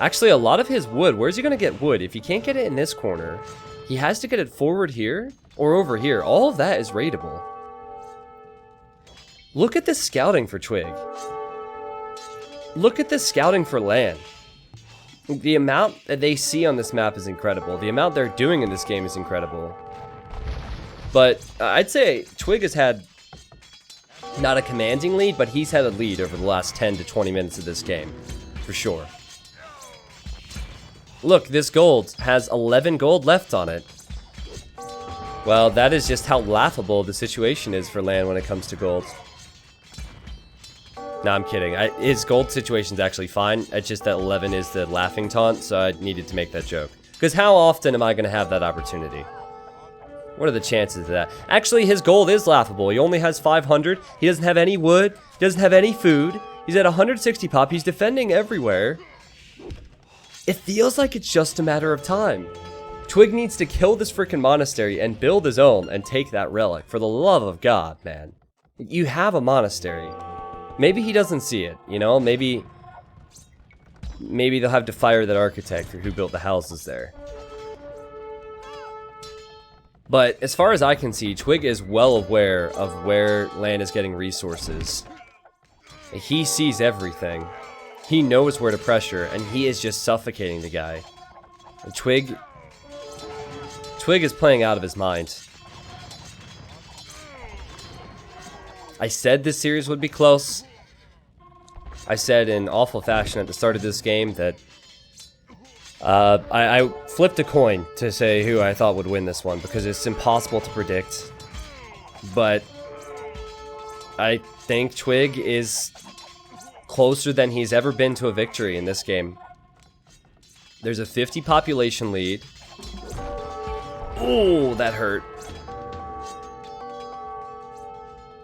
Actually, a lot of his wood, where's he going to get wood? If he can't get it in this corner, he has to get it forward here or over here. All of that is raidable. Look at this scouting for Twigg. Look at this scouting for LaaaaN. The amount that they see on this map is incredible. The amount they're doing in this game is incredible. But I'd say Twigg has had not a commanding lead, but he's had a lead over the last 10 to 20 minutes of this game, for sure. Look, this gold has 11 gold left on it. Well, that is just how laughable the situation is for LaaaaN when it comes to gold. No, I'm kidding. His gold situation's actually fine. It's just that 11 is the laughing taunt, so I needed to make that joke. Because how often am I going to have that opportunity? What are the chances of that? Actually, his gold is laughable. He only has 500. He doesn't have any wood. He doesn't have any food. He's at 160 pop. He's defending everywhere. It feels like it's just a matter of time. Twigg needs to kill this freaking monastery and build his own and take that relic. For the love of God, man. You have a monastery. Maybe he doesn't see it, you know? Maybe they'll have to fire that architect who built the houses there. But as far as I can see, Twigg is well aware of where LaaaaN is getting resources. He sees everything. He knows where to pressure, and he is just suffocating the guy. And Twigg is playing out of his mind. I said this series would be close. I said in awful fashion at the start of this game that I flipped a coin to say who I thought would win this one because it's impossible to predict. But I think Twigg is closer than he's ever been to a victory in this game. There's a 50 population lead. Oh, that hurt.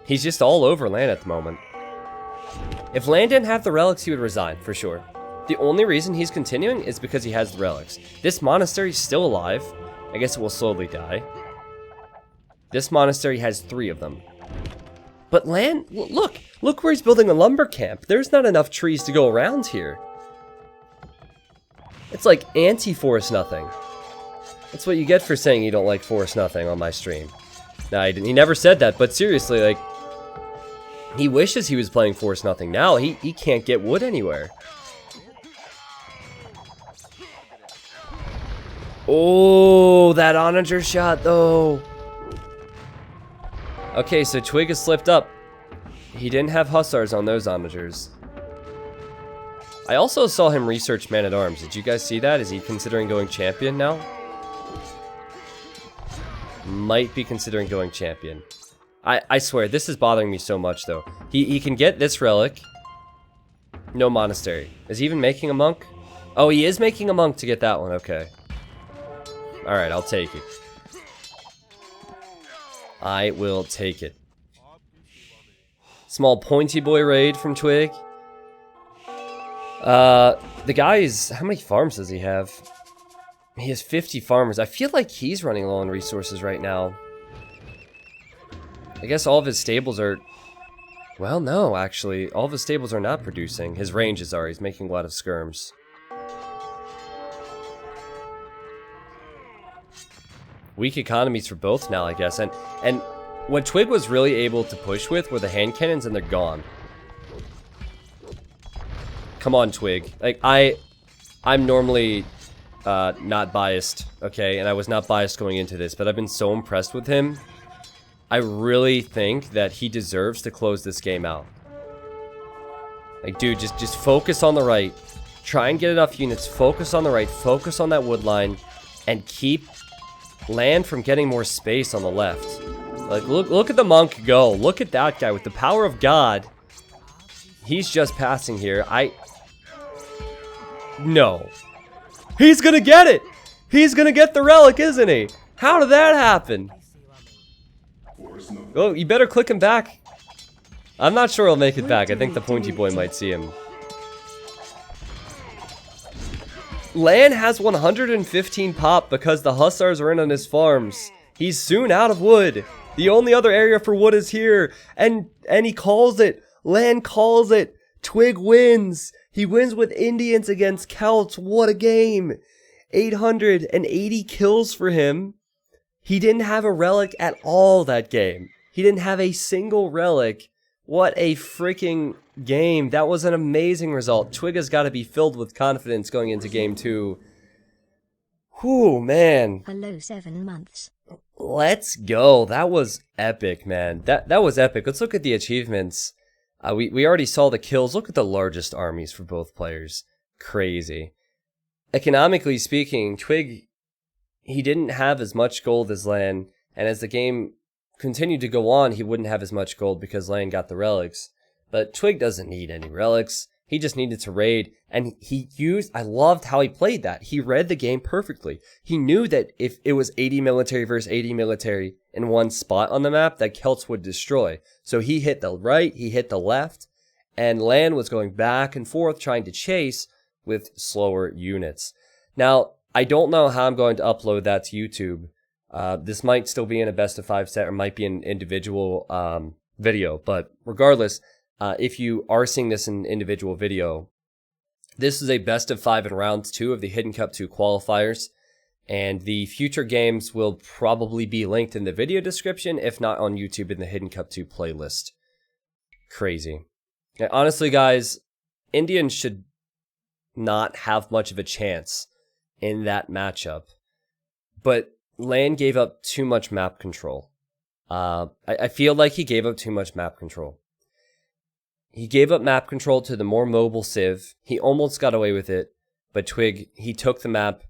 He's just all over LaaaaN at the moment. If LaaaaN didn't have the relics, he would resign, for sure. The only reason he's continuing is because he has the relics. This monastery's still alive. I guess it will slowly die. This monastery has 3 of them. But LaaaaN, look where he's building a lumber camp. There's not enough trees to go around here. It's like anti-forest nothing. That's what you get for saying you don't like forest nothing on my stream. Nah, he never said that, but seriously, like, he wishes he was playing forest nothing. Now he can't get wood anywhere. Oh, that onager shot though. Okay, so Twigg has slipped up. He didn't have hussars on those onagers. I also saw him research Man-at-Arms. Did you guys see that? Is he considering going champion now? Might be considering going champion. I swear, this is bothering me so much, though. He can get this relic. No monastery. Is he even making a monk? Oh, he is making a monk to get that one. Okay. Alright, I'll take it. I will take it. Small pointy boy raid from Twigg. The guy's... How many farms does he have? He has 50 farmers. I feel like he's running low on resources right now. I guess all of his stables are... Well, no, actually. All of his stables are not producing. His ranges are. He's making a lot of skirms. Weak economies for both now, I guess. And what Twigg was really able to push with were the hand cannons, and they're gone. Come on, Twigg. Like, I'm normally not biased, okay? And I was not biased going into this, but I've been so impressed with him. I really think that he deserves to close this game out. Like, dude, just focus on the right. Try and get enough units. Focus on the right. Focus on that wood line. And keep LaaaaN from getting more space on the left. Like, look at the monk go. Look at that guy with the power of God. He's just passing here. No. He's gonna get it! He's gonna get the relic, isn't he? How did that happen? Oh, you better click him back. I'm not sure he'll make it back. I think the pointy boy might see him. LaaaaN has 115 pop because the hussars are in on his farms. He's soon out of wood. The only other area for wood is here. And he calls it. LaaaaN calls it. Twigg wins. He wins with Indians against Celts. What a game. 880 kills for him. He didn't have a relic at all that game. He didn't have a single relic. What a freaking game. That was an amazing result. Twigg has got to be filled with confidence going into game 2. Whew, man. Hello, 7 months. Let's go. That was epic, man. That was epic. Let's look at the achievements. We already saw the kills. Look at the largest armies for both players. Crazy. Economically speaking, Twigg, he didn't have as much gold as LaaaaN, and as the game continued to go on, he wouldn't have as much gold because LaaaaN got the relics. But Twigg doesn't need any relics. He just needed to raid, and I loved how he played that. He read the game perfectly. He knew that if it was 80 military versus 80 military in one spot on the map, that Celts would destroy. So he hit the right, he hit the left, and LaaaaN was going back and forth trying to chase with slower units. Now, I don't know how I'm going to upload that to YouTube. This might still be in a best of 5 set, or might be an individual video, but regardless, if you are seeing this in individual video, this is a best of 5 in round 2 of the Hidden Cup 2 qualifiers, and the future games will probably be linked in the video description, if not on YouTube in the Hidden Cup 2 playlist. Crazy. Now, honestly, guys, Indians should not have much of a chance in that matchup, but LaaaaN gave up too much map control. I feel like he gave up too much map control. He gave up map control to the more mobile Civ. He almost got away with it, but Twigg, he took the map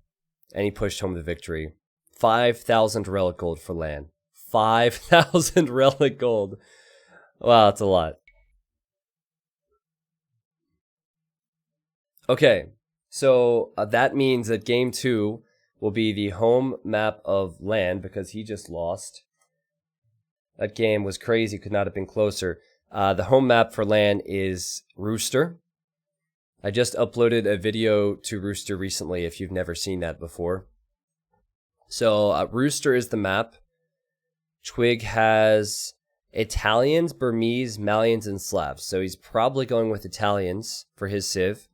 and he pushed home the victory. 5,000 relic gold for LaaaaN. 5,000 relic gold. Wow, that's a lot. Okay, so that means that game 2 will be the home map of LaaaaN because he just lost. That game was crazy, could not have been closer. The home map for LaaaaN is Rooster. I just uploaded a video to Rooster recently if you've never seen that before. So Rooster is the map. Twigg has Italians, Burmese, Malians, and Slavs. So he's probably going with Italians for his Civ.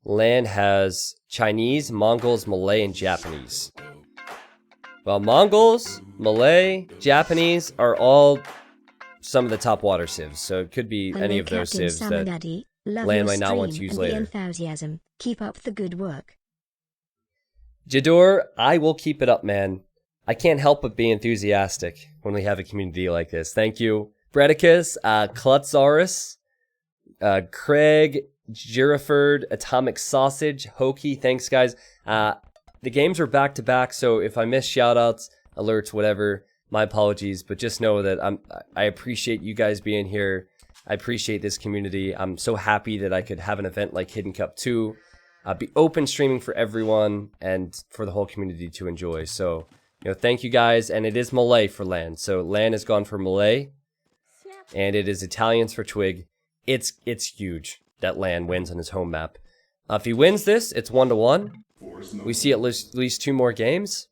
LaaaaN has Chinese, Mongols, Malay, and Japanese. Well, Mongols, Malay, Japanese are all some of the top water civs, so it could be any of those civs that LaaaaN might not want to use later. Enthusiasm. Keep up the good work. Jador, I will keep it up, man. I can't help but be enthusiastic when we have a community like this. Thank you. Bredicus, Klutzaurus, Craig, Giraford, Atomic Sausage, Hokey, thanks guys. The games are back to back, so if I miss shoutouts, alerts, whatever, my apologies. But just know that I appreciate you guys being here. I appreciate this community. I'm so happy that I could have an event like Hidden Cup 2, be open streaming for everyone and for the whole community to enjoy. So, you know, thank you guys. And it is Malay for LaaaaN. So LaaaaN has gone for Malay, and it is Italians for Twigg. It's huge that LaaaaN wins on his home map. If he wins this, it's 1-1. We see at least 2 more games.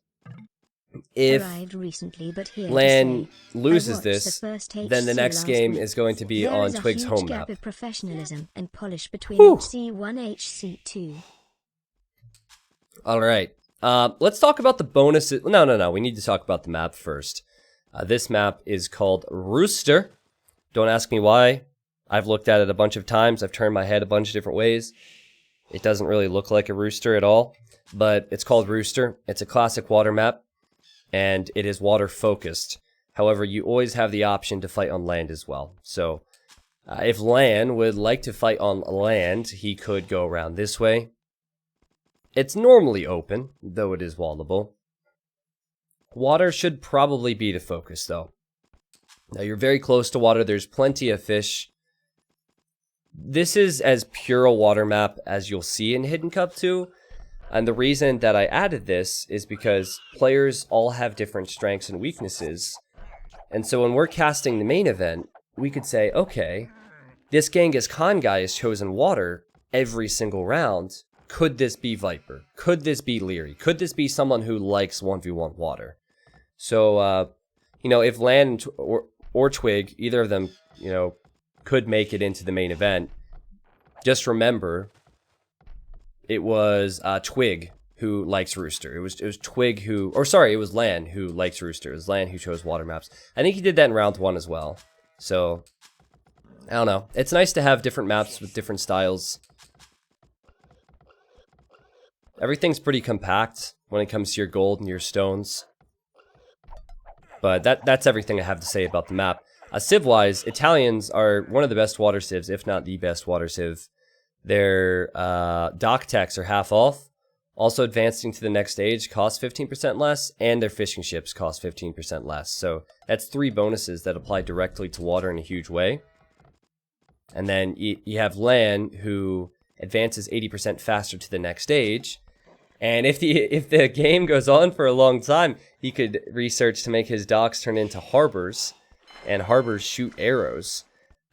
If LaaaaN loses this, then the next game is going to be on Twigg's home map. Of professionalism and polish between HC1 HC2. All right. Let's talk about the bonuses. No. We need to talk about the map first. This map is called Rooster. Don't ask me why. I've looked at it a bunch of times. I've turned my head a bunch of different ways. It doesn't really look like a rooster at all, but it's called Rooster. It's a classic water map, and it is water focused. However, you always have the option to fight on land as well. So if LaaaaN would like to fight on land, he could go around this way. It's normally open, though it is wallable. Water should probably be the focus, though. Now, you're very close to water. There's plenty of fish. This is as pure a water map as you'll see in Hidden Cup 2. And the reason that I added this is because players all have different strengths and weaknesses. And so when we're casting the main event, we could say, okay, this Genghis Khan guy has chosen water every single round. Could this be Viper? Could this be Leary? Could this be someone who likes 1v1 water? So, you know, if LaaaaN or Twigg, either of them, you know, could make it into the main event, just remember, it was Twigg who likes Rooster. It was Twigg who, or sorry, it was LaaaaN who likes Rooster. It was LaaaaN who chose water maps. I think he did that in round 1 as well. So, I don't know. It's nice to have different maps with different styles. Everything's pretty compact when it comes to your gold and your stones. But that's everything I have to say about the map. Civ-wise, Italians are one of the best water civs, if not the best water civ. Their dock techs are half off. Also, advancing to the next stage costs 15% less, and their fishing ships cost 15% less. So that's 3 bonuses that apply directly to water in a huge way. And then you have LaaaaN, who advances 80% faster to the next stage. And if the game goes on for a long time, he could research to make his docks turn into harbors, and harbors shoot arrows.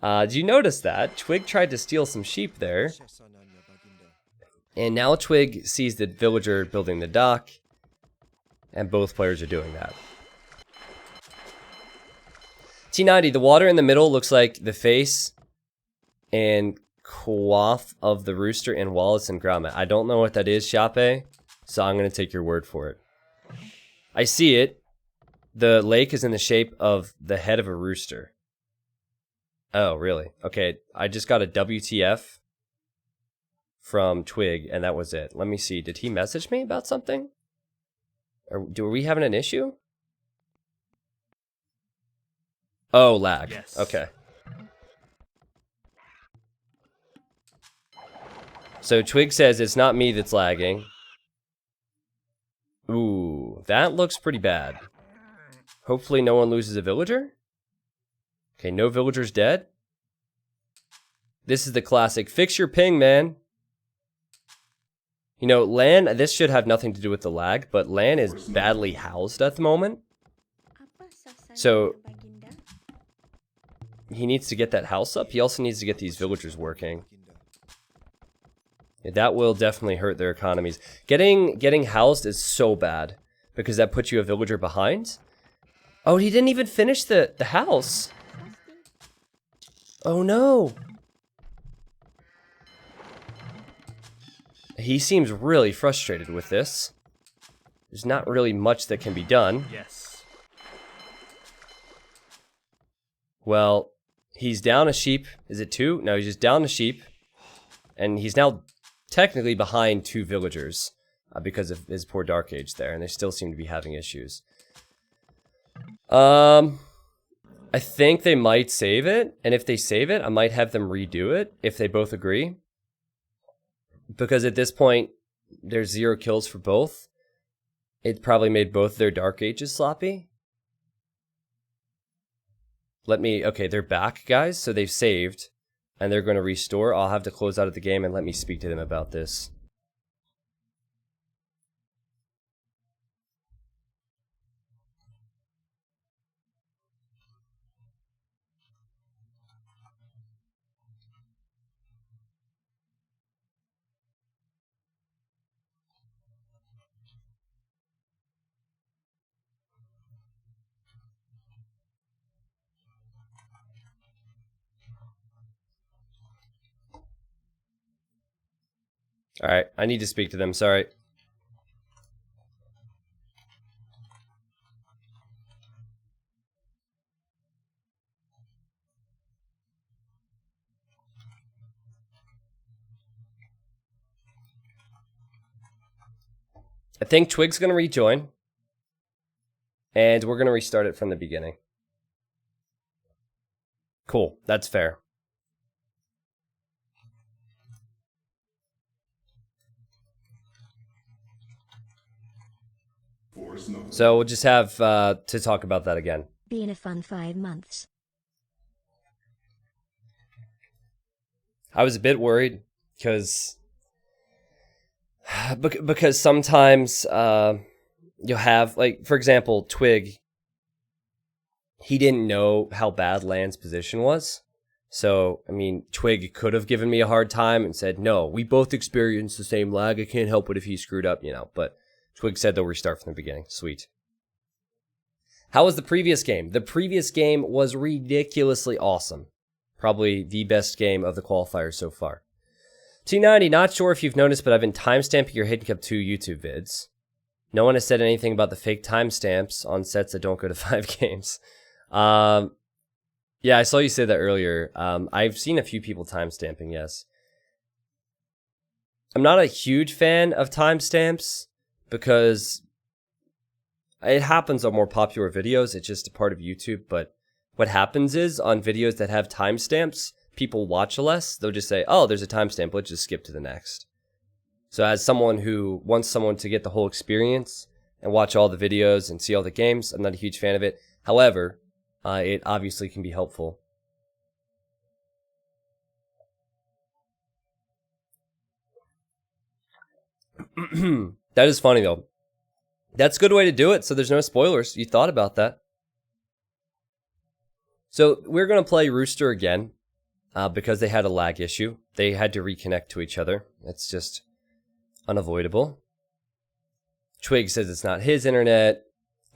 Did you notice that? Twigg tried to steal some sheep there. And now Twigg sees the villager building the dock, and both players are doing that. T90, the water in the middle looks like the face and coif of the rooster in Wallace and Gromit. I don't know what that is, Shape, so I'm going to take your word for it. I see it. The lake is in the shape of the head of a rooster. Oh, really? Okay, I just got a WTF from Twigg, and that was it. Let me see. Did he message me about something? Are we having an issue? Oh, lag. Yes. Okay. So Twigg says it's not me that's lagging. Ooh, that looks pretty bad. Hopefully no one loses a villager. Okay, no villagers dead. This is the classic. Fix your ping, man. You know, LaaaaN, this should have nothing to do with the lag, but LaaaaN is badly housed at the moment. So he needs to get that house up. He also needs to get these villagers working. Yeah, that will definitely hurt their economies. Getting housed is so bad because that puts you a villager behind. Oh, he didn't even finish the house. Oh no. He seems really frustrated with this. There's not really much that can be done. Yes. Well, he's down a sheep. Is it 2? No, he's just down a sheep. And he's now technically behind 2 villagers because of his poor Dark Age there. And they still seem to be having issues. I think they might save it. And if they save it, I might have them redo it if they both agree. because at this point, there's 0 kills for both. It probably made both their Dark Ages sloppy. Okay, they're back, guys, so they've saved, and they're going to restore. I'll have to close out of the game and let me speak to them about this. All right, I need to speak to them, sorry. I think Twigg's going to rejoin, and we're going to restart it from the beginning. Cool, that's fair. So we'll just have to talk about that again. Been a fun 5 months. I was a bit worried because sometimes you'll have, like, for example, Twigg. He didn't know how bad LaaAN's position was. So, I mean, Twigg could have given me a hard time and said, no, we both experienced the same lag. I can't help it if he screwed up, you know, but Twigg said they'll restart from the beginning. Sweet. How was the previous game? The previous game was ridiculously awesome. Probably the best game of the qualifiers so far. T90, not sure if you've noticed, but I've been timestamping your Hidden Cup 2 YouTube vids. No one has said anything about the fake timestamps on sets that don't go to 5 games. Yeah, I saw you say that earlier. I've seen a few people timestamping, yes. I'm not a huge fan of timestamps because it happens on more popular videos. It's just a part of YouTube. But what happens is on videos that have timestamps, people watch less. They'll just say, oh, there's a timestamp. Let's just skip to the next. So as someone who wants someone to get the whole experience and watch all the videos and see all the games, I'm not a huge fan of it. However, it obviously can be helpful. That is funny, though. That's a good way to do it, so there's no spoilers. You thought about that. So we're going to play Rooster again because they had a lag issue. They had to reconnect to each other. That's just unavoidable. Twigg says it's not his internet.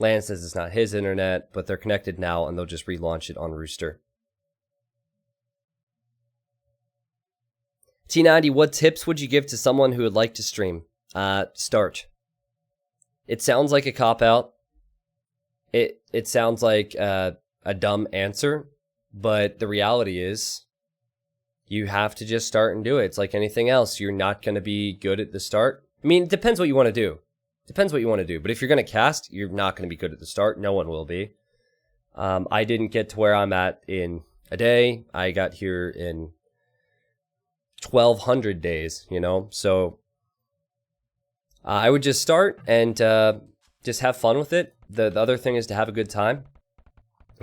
LaaAN says it's not his internet, but they're connected now, and they'll just relaunch it on Rooster. T90, what tips would you give to someone who would like to stream? Start. It sounds like a cop-out. It sounds like a dumb answer, but the reality is you have to just start and do it. It's like anything else. You're not going to be good at the start. I mean, it depends what you want to do. Depends what you want to do. But if you're going to cast, you're not going to be good at the start. No one will be. I didn't get to where I'm at in a day. I got here in 1,200 days, you know? So I would just start and just have fun with it. The other thing is to have a good time.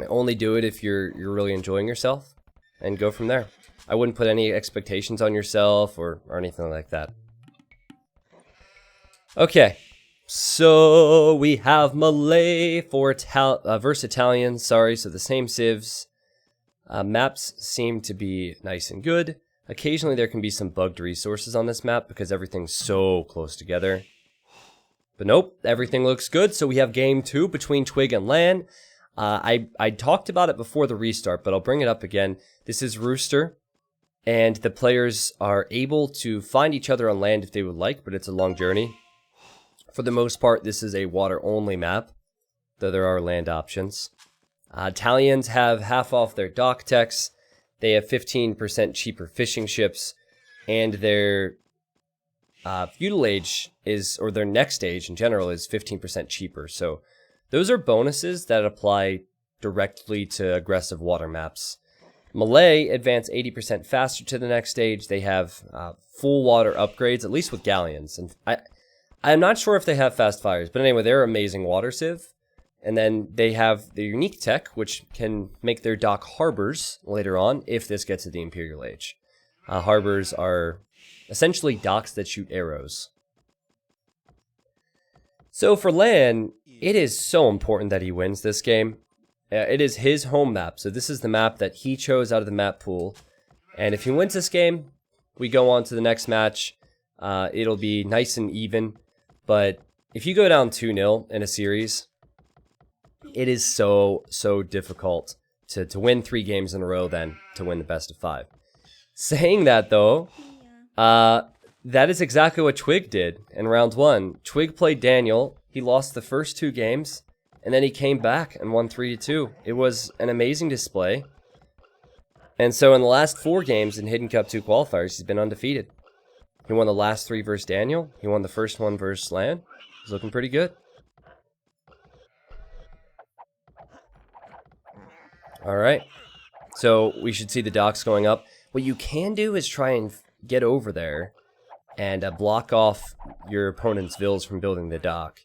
Only do it if you're really enjoying yourself and go from there. I wouldn't put any expectations on yourself or anything like that. Okay. So we have Malay for versus Italian. Sorry, so the same civs. Maps seem to be nice and good. Occasionally there can be some bugged resources on this map because everything's so close together. But nope, everything looks good. So we have game 2 between Twigg and LaaAN. I talked about it before the restart, but I'll bring it up again. This is Rooster, and the players are able to find each other on land if they would like, but it's a long journey. For the most part, this is a water-only map, though there are land options. Italians have half off their dock techs. They have 15% cheaper fishing ships, and their feudal age is, or their next age in general, is 15% cheaper. So those are bonuses that apply directly to aggressive water maps. Malay advance 80% faster to the next stage. They have full water upgrades, at least with galleons. And I'm not sure if they have fast fires, but anyway, they're amazing water civ. And then they have the unique tech, which can make their dock harbors later on if this gets to the Imperial Age. Harbors are essentially docks that shoot arrows. So for LaaaaN, it is so important that he wins this game. It is his home map, so this is the map that he chose out of the map pool. And if he wins this game, we go on to the next match. It'll be nice and even. But if you go down 2-0 in a series, it is so difficult to win 3 games in a row then to win the best of 5. Saying that though, that is exactly what Twigg did in round 1. Twigg played Daniel. He lost the first 2 games, and then he came back and won 3-2. It was an amazing display. And so in the last 4 games in Hidden Cup 2 qualifiers, he's been undefeated. He won the last 3 versus Daniel. He won the first one versus LaaaaN. He's looking pretty good. Alright. So we should see the docks going up. What you can do is try and get over there and block off your opponent's vills from building the dock.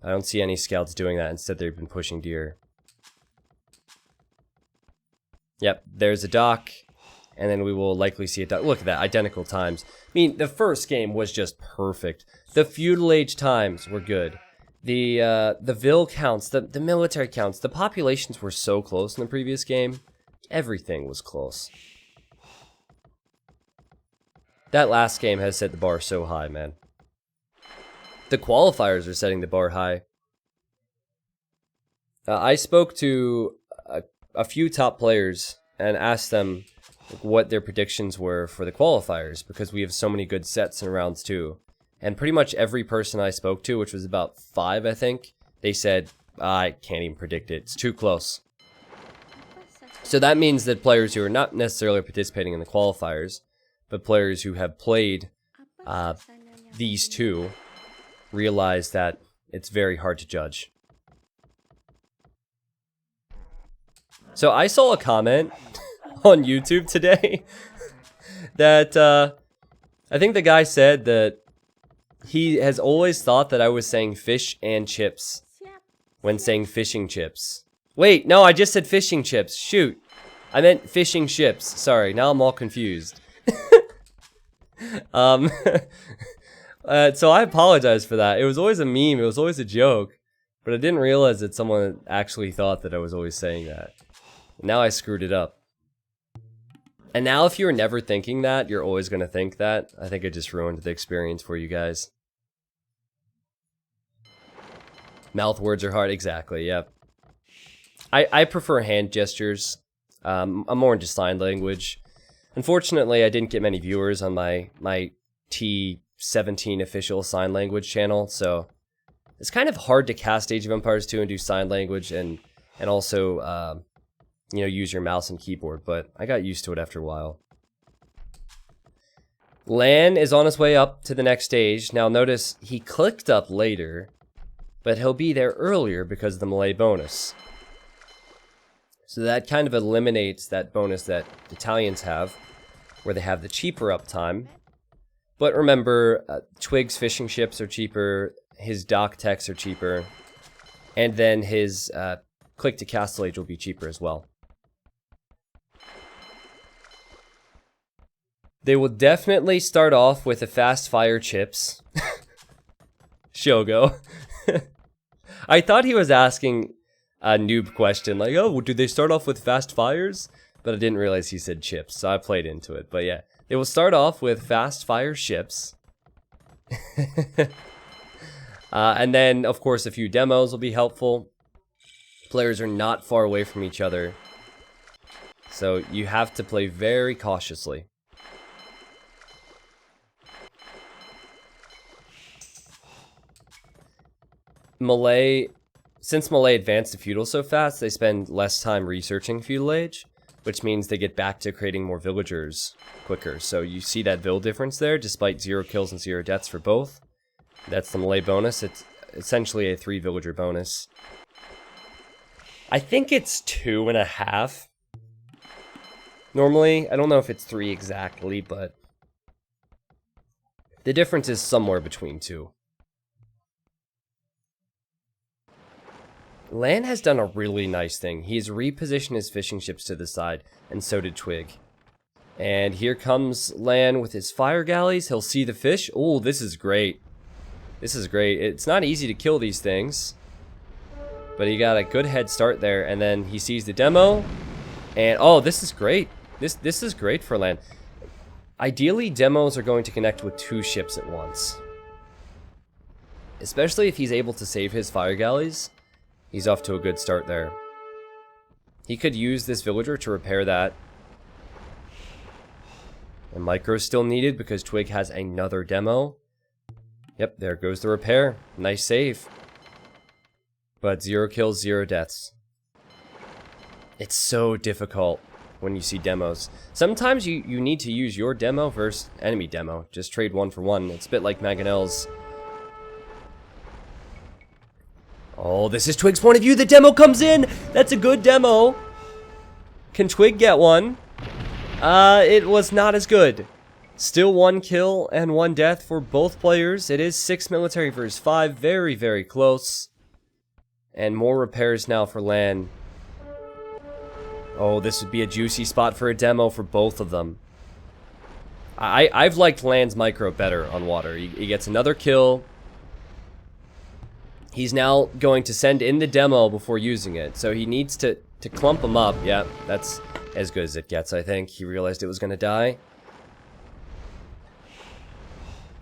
I don't see any scouts doing that. Instead, they've been pushing deer. Yep, there's a dock, and then we will likely see a dock. Look at that, identical times. I mean, the first game was just perfect. The feudal age times were good. The vill counts, the military counts, the populations were so close in the previous game. Everything was close. That last game has set the bar so high, man. The qualifiers are setting the bar high. I spoke to a few top players and asked them what their predictions were for the qualifiers, because we have so many good sets in rounds 2. And pretty much every person I spoke to, which was about 5, I think, they said, I can't even predict it. It's too close. So that means that players who are not necessarily participating in the qualifiers, but players who have played these 2, realize that it's very hard to judge. So I saw a comment on YouTube today that I think the guy said that he has always thought that I was saying fish and chips when saying fishing chips. Wait, no, I just said fishing chips. Shoot. I meant fishing ships. Sorry, now I'm all confused. So I apologize for that. It was always a meme. It was always a joke. But I didn't realize that someone actually thought that I was always saying that. Now I screwed it up. And now if you're never thinking that, you're always going to think that. I think I just ruined the experience for you guys. Mouth words are hard. Exactly, yep. I prefer hand gestures. I'm more into sign language. Unfortunately, I didn't get many viewers on my T17 official sign language channel, so it's kind of hard to cast Age of Empires 2 and do sign language and also you know, use your mouse and keyboard, but I got used to it after a while. LaaaaN is on his way up to the next stage. Now notice he clicked up later, but he'll be there earlier because of the Malay bonus. So that kind of eliminates that bonus that Italians have, where they have the cheaper uptime. But remember, Twigg's fishing ships are cheaper, his dock techs are cheaper, and then his click to castle age will be cheaper as well. They will definitely start off with the fast fire chips. Shogo. I thought he was asking a noob question, like, oh, do they start off with fast fires? But I didn't realize he said chips, so I played into it. But yeah, they will start off with fast fire ships. And then, of course, a few demos will be helpful. Players are not far away from each other, so you have to play very cautiously. Since Malay advanced to feudal so fast, they spend less time researching feudal age, which means they get back to creating more villagers quicker. So you see that vill difference there, despite 0 kills and 0 deaths for both. That's the Malay bonus. It's essentially a 3 villager bonus. I think it's 2.5. Normally, I don't know if it's 3 exactly, but the difference is somewhere between 2. LaaaaN has done a really nice thing. He's repositioned his fishing ships to the side, and so did Twigg. And here comes LaaaaN with his fire galleys. He'll see the fish. Oh, this is great. This is great. It's not easy to kill these things, but he got a good head start there, and then he sees the demo, and oh, this is great. This is great for LaaaaN. Ideally, demos are going to connect with 2 ships at once. Especially if he's able to save his fire galleys, he's off to a good start there. He could use this villager to repair that. And micro is still needed because Twigg has another demo. Yep, there goes the repair. Nice save. But 0 kills, 0 deaths. It's so difficult when you see demos. Sometimes you need to use your demo versus enemy demo. Just trade 1 for 1. It's a bit like Mangonel's. Oh, this is Twigg's point of view. The demo comes in. That's a good demo. Can Twigg get one? It was not as good. Still 1 kill and 1 death for both players. It is 6 military versus 5. Very, very close. And more repairs now for LaaaaN. Oh, this would be a juicy spot for a demo for both of them. I've liked LaaaaN's micro better on water. He gets another kill. He's now going to send in the demo before using it. So he needs to clump him up. Yeah, that's as good as it gets, I think. He realized it was going to die.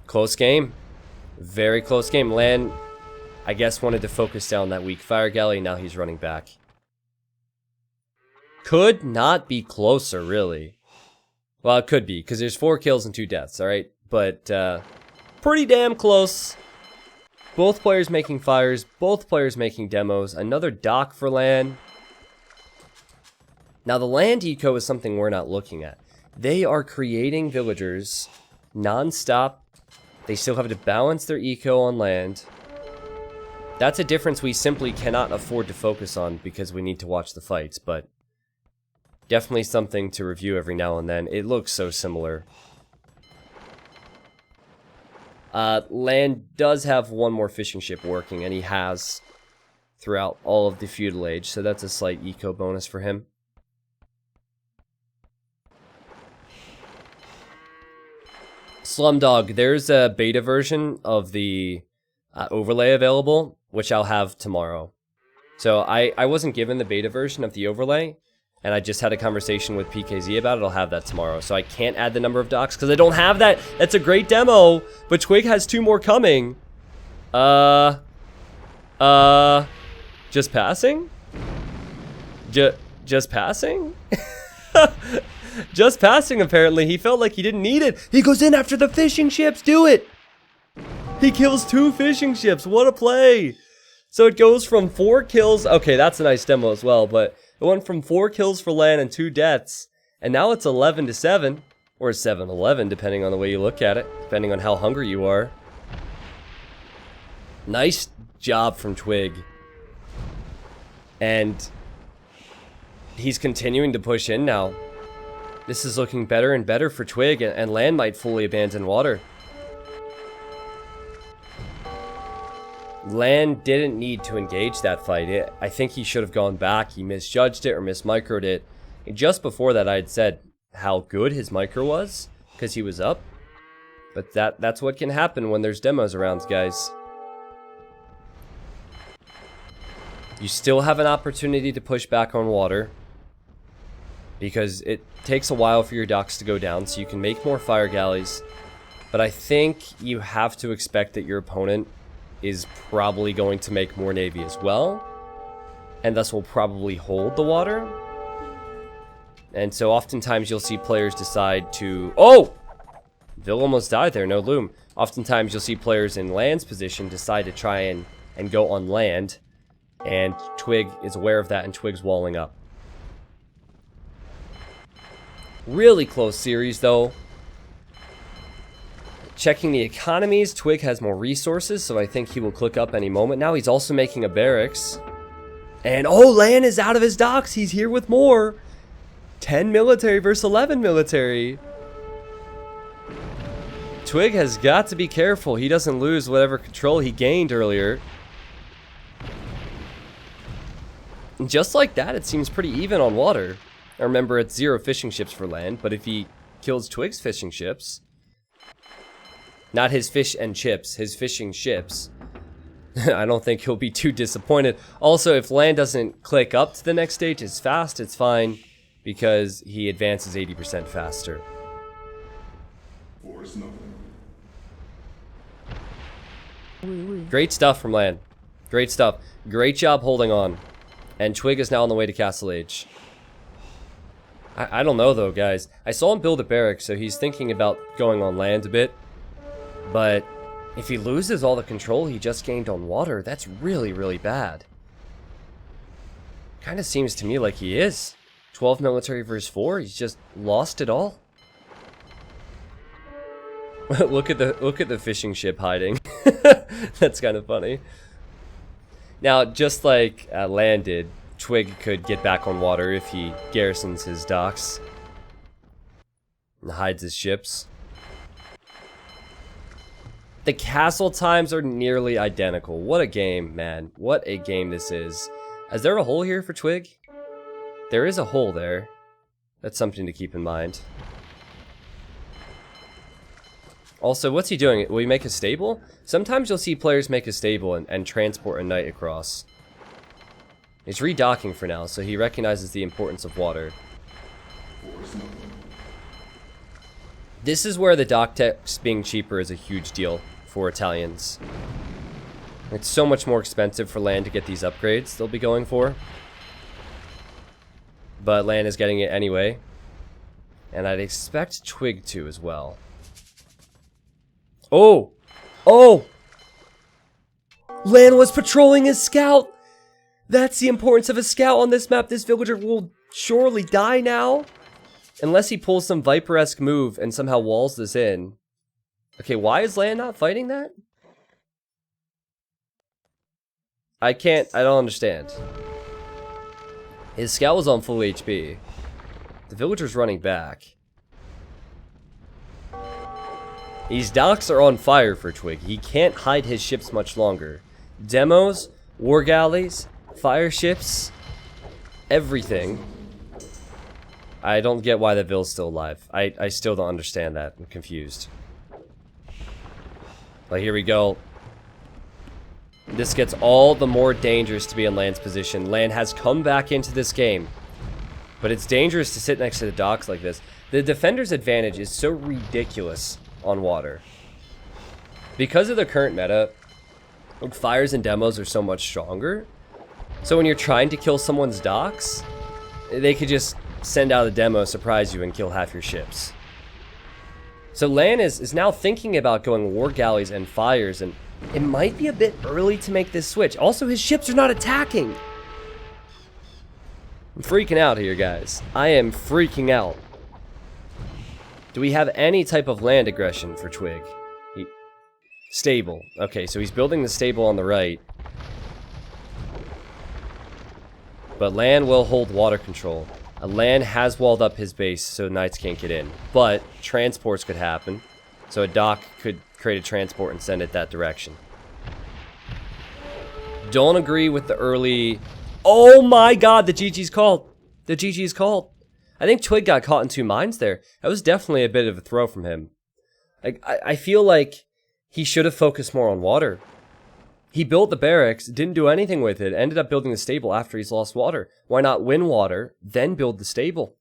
Close game. Very close game. LaaaaN, I guess, wanted to focus down that weak fire galley. Now he's running back. Could not be closer, really. Well, it could be, because there's 4 kills and 2 deaths, alright? But, pretty damn close. Both players making fires, both players making demos. Another dock for LaaaaN. Now, the land eco is something we're not looking at. They are creating villagers non-stop. They still have to balance their eco on land. That's a difference we simply cannot afford to focus on because we need to watch the fights, but definitely something to review every now and then. It looks so similar. LaaaaN does have 1 more fishing ship working, and he has throughout all of the feudal age, so that's a slight eco bonus for him. Slumdog, there's a beta version of the overlay available, which I'll have tomorrow. So I wasn't given the beta version of the overlay, and I just had a conversation with PKZ about it. I'll have that tomorrow. So I can't add the number of docks because I don't have that. That's a great demo, but Twigg has 2 more coming. Just passing? Just passing? Just passing, apparently. He felt like he didn't need it. He goes in after the fishing ships. Do it. He kills 2 fishing ships. What a play. So it goes from 4 kills. Okay, that's a nice demo as well, but it went from 4 kills for LaaaaN and 2 deaths, and now it's 11-7, or 7-11, depending on the way you look at it, depending on how hungry you are. Nice job from Twigg. And he's continuing to push in now. This is looking better and better for Twigg, and LaaaaN might fully abandon water. LaaaaN didn't need to engage that fight. I think he should have gone back. He misjudged it or mismicroed it. And just before that, I had said how good his micro was because he was up. But that's what can happen when there's demos around, guys. You still have an opportunity to push back on water because it takes a while for your docks to go down, so you can make more fire galleys. But I think you have to expect that your opponent is probably going to make more navy as well, and thus will probably hold the water. And so oftentimes you'll see players decide to... Oh! They'll almost die there, no loom. Oftentimes you'll see players in LaaaaN's position decide to try and go on land, and Twigg is aware of that, and Twigg's walling up. Really close series, though. Checking the economies, Twigg has more resources, so I think he will click up any moment. Now he's also making a barracks. And, oh, LaaaaN is out of his docks. He's here with more. 10 military versus 11 military. Twigg has got to be careful he doesn't lose whatever control he gained earlier. And just like that, it seems pretty even on water. I remember it's 0 fishing ships for land, but if he kills Twigg's fishing ships, not his fish and chips, his fishing ships, I don't think he'll be too disappointed. Also, if land doesn't click up to the next stage as fast, it's fine because he advances 80% faster. Great stuff from LaaaaN. Great stuff. Great job holding on. And Twigg is now on the way to Castle Age. I don't know though, guys. I saw him build a barrack, so he's thinking about going on land a bit. But if he loses all the control he just gained on water, that's really, really bad. Kind of seems to me like he is. 12 military versus 4, he's just lost it all. look at the fishing ship hiding. That's kind of funny. Now, just like LaaaaN did, Twigg could get back on water if he garrisons his docks and hides his ships. The castle times are nearly identical. What a game, man. What a game this is. Is there a hole here for Twigg? There is a hole there. That's something to keep in mind. Also, what's he doing? Will he make a stable? Sometimes you'll see players make a stable and transport a knight across. He's redocking for now, so he recognizes the importance of water. This is where the dock techs being cheaper is a huge deal for Italians. It's so much more expensive for LaaaaN to get these upgrades they'll be going for. But LaaaaN is getting it anyway. And I'd expect Twigg to as well. Oh! Oh! LaaaaN was patrolling his scout! That's the importance of a scout on this map. This villager will surely die now. Unless he pulls some Viper-esque move and somehow walls this in. Okay, why is LaaaaN not fighting that? I don't understand. His scout was on full HP. The villager's running back. These docks are on fire for Twigg. He can't hide his ships much longer. Demos, war galleys, fire ships, everything. I don't get why the Ville's still alive. I still don't understand that. I'm confused. But here we go. This gets all the more dangerous to be in LaaAAN's position. LaaaaN has come back into this game. But it's dangerous to sit next to the docks like this. The defender's advantage is so ridiculous on water. Because of the current meta, fires and demos are so much stronger. So when you're trying to kill someone's docks, they could just send out a demo, surprise you, and kill half your ships. So LaaaaN is now thinking about going war galleys and fires, and it might be a bit early to make this switch. Also, his ships are not attacking. I'm freaking out here, guys. I am freaking out. Do we have any type of land aggression for Twigg? Stable. Okay, so he's building the stable on the right. But LaaaaN will hold water control. LaaaaN has walled up his base so knights can't get in. But transports could happen. So a dock could create a transport and send it that direction. Don't agree with the early... Oh my god, the GG's called. The GG's called. I think Twigg got caught in 2 mines there. That was definitely a bit of a throw from him. I feel like he should have focused more on water. He built the barracks, didn't do anything with it, ended up building the stable after he's lost water. Why not win water, then build the stable?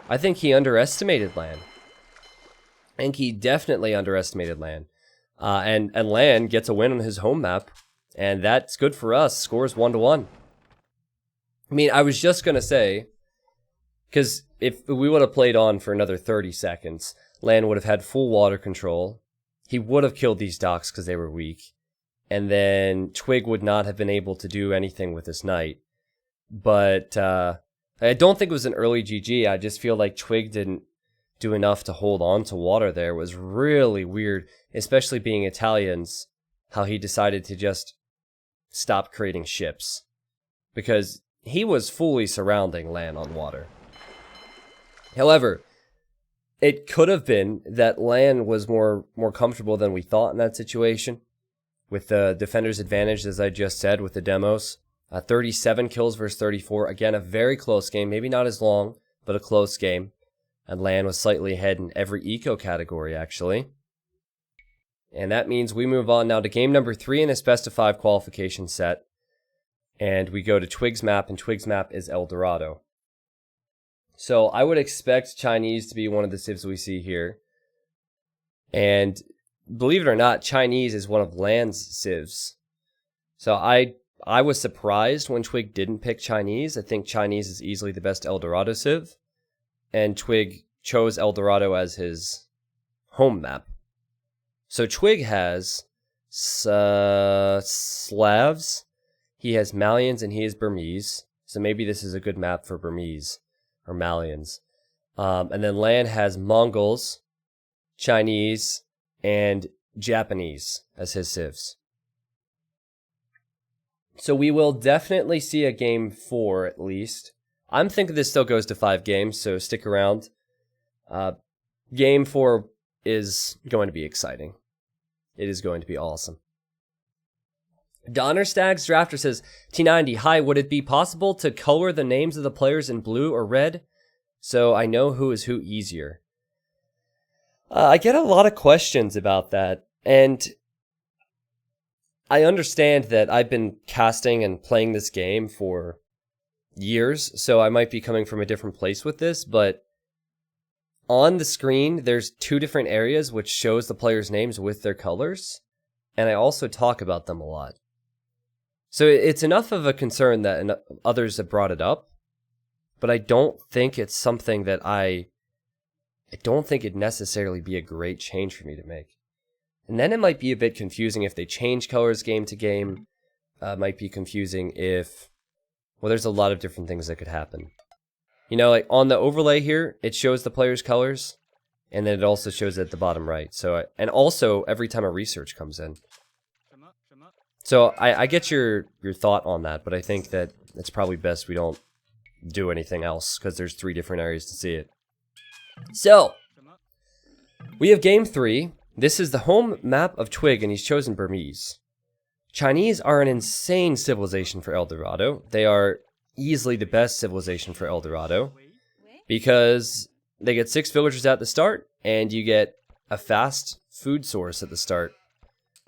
I think he underestimated LaaaaN. I think he definitely underestimated LaaaaN. And LaaaaN gets a win on his home map, and that's good for us. Scores 1-1. I mean, I was just going to say, because if we would have played on for another 30 seconds, LaaaaN would have had full water control. He would have killed these docks because they were weak. And then Twigg would not have been able to do anything with this knight. But I don't think it was an early GG. I just feel like Twigg didn't do enough to hold on to water there. It was really weird, especially being Italians, how he decided to just stop creating ships. Because he was fully surrounding LaaaaN on water. However, it could have been that LaaaaN was more comfortable than we thought in that situation, with the defender's advantage, as I just said, with the demos. 37 kills versus 34. Again, a very close game. Maybe not as long, but a close game. And LaaaaN was slightly ahead in every eco category, actually. And that means we move on now to game number 3 in this best of 5 qualification set. And we go to Twigg's map, and Twigg's map is El Dorado. So I would expect Chinese to be one of the civs we see here. And believe it or not, Chinese is one of LaaAN's civs. So I was surprised when Twigg didn't pick Chinese. I think Chinese is easily the best El Dorado civ. And Twigg chose El Dorado as his home map. So Twigg has Slavs, he has Malians, and he has Burmese. So maybe this is a good map for Burmese or Malians. And then LaaAN has Mongols, Chinese, and Japanese as his civs. So we will definitely see a game 4 at least. I'm thinking this still goes to 5 games, so stick around. Game 4 is going to be exciting. It is going to be awesome. Donnerstag's Drafter says, T90, hi, would it be possible to color the names of the players in blue or red so I know who is who easier? I get a lot of questions about that, and I understand that I've been casting and playing this game for years, so I might be coming from a different place with this, but on the screen, there's 2 different areas which shows the players' names with their colors, and I also talk about them a lot. So it's enough of a concern that others have brought it up, but I don't think it's something that I don't think it'd necessarily be a great change for me to make. And then it might be a bit confusing if they change colors game to game. Might be confusing if, well, there's a lot of different things that could happen. You know, like on the overlay here, it shows the player's colors, and then it also shows it at the bottom right. So, and also every time a research comes in. So I get your thought on that, but I think that it's probably best we don't do anything else because there's 3 different areas to see it. So we have game 3. This is the home map of Twigg, and he's chosen Burmese. Chinese are an insane civilization for El Dorado. They are easily the best civilization for El Dorado because they get 6 villagers at the start, and you get a fast food source at the start.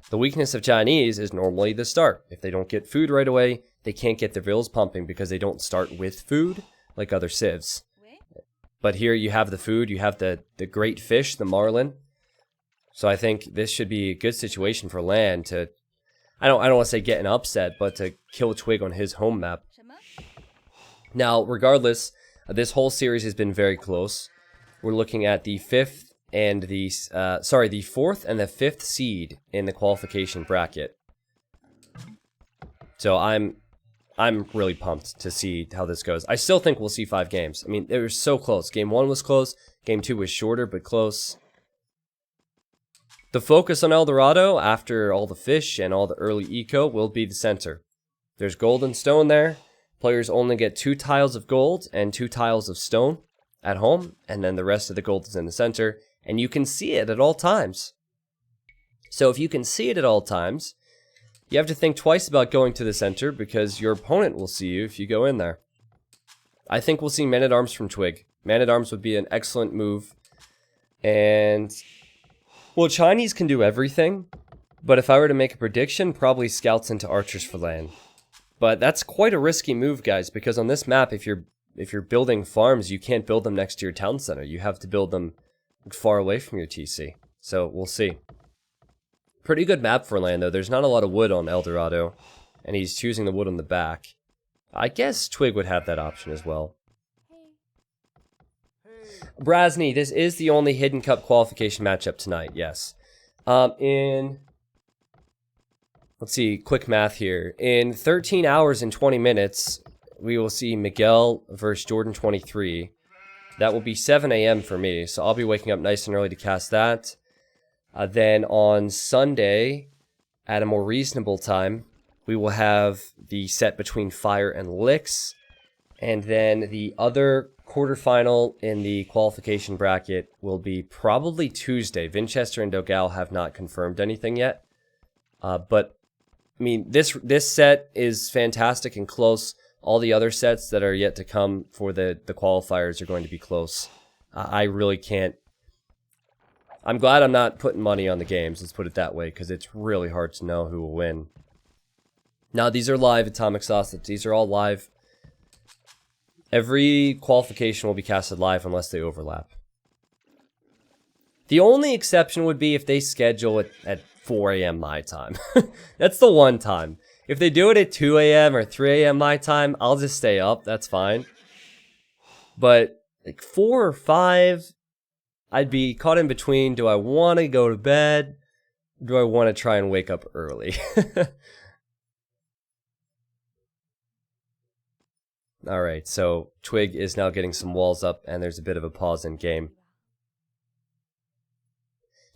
The weakness of Chinese is normally the start. If they don't get food right away, they can't get their vills pumping because they don't start with food like other civs. But here you have the food, you have the great fish, the marlin. So I think this should be a good situation for LaaaaN to, I don't want to say get an upset, but to kill Twigg on his home map. Now, regardless, this whole series has been very close. We're looking at the 4th and the 5th seed in the qualification bracket. So I'm really pumped to see how this goes. I still think we'll see 5 games. I mean, it was so close. Game 1 was close. Game 2 was shorter, but close. The focus on El Dorado, after all the fish and all the early eco, will be the center. There's gold and stone there. Players only get 2 tiles of gold and 2 tiles of stone at home, and then the rest of the gold is in the center, and you can see it at all times. So if you can see it at all times, you have to think twice about going to the center because your opponent will see you if you go in there. I think we'll see Man-at-Arms from Twigg. Man-at-Arms would be an excellent move. And, well, Chinese can do everything, but if I were to make a prediction, probably scouts into archers for LaaaaN. But that's quite a risky move, guys, because on this map, if you're building farms, you can't build them next to your town center. You have to build them far away from your TC. So we'll see. Pretty good map for LaaaaN, though. There's not a lot of wood on El Dorado, and he's choosing the wood on the back. I guess Twigg would have that option as well. Brasny, this is the only Hidden Cup qualification matchup tonight, yes. Let's see, quick math here. In 13 hours and 20 minutes, we will see Miguel versus Jordan 23. That will be 7 a.m. for me, so I'll be waking up nice and early to cast that. Then on Sunday, at a more reasonable time, we will have the set between Fire and Licks. And then the other quarterfinal in the qualification bracket will be probably Tuesday. Vinchester and Dogal have not confirmed anything yet. But, I mean, this set is fantastic and close. All the other sets that are yet to come for the qualifiers are going to be close. I really can't. I'm glad I'm not putting money on the games, let's put it that way, because it's really hard to know who will win. Now, these are live Atomic Sausage. These are all live. Every qualification will be casted live unless they overlap. The only exception would be if they schedule it at 4 a.m. my time. That's the one time. If they do it at 2 a.m. or 3 a.m. my time, I'll just stay up. That's fine. But like 4 or 5, I'd be caught in between. Do I want to go to bed? Do I want to try and wake up early? Alright, so Twigg is now getting some walls up, and there's a bit of a pause in game.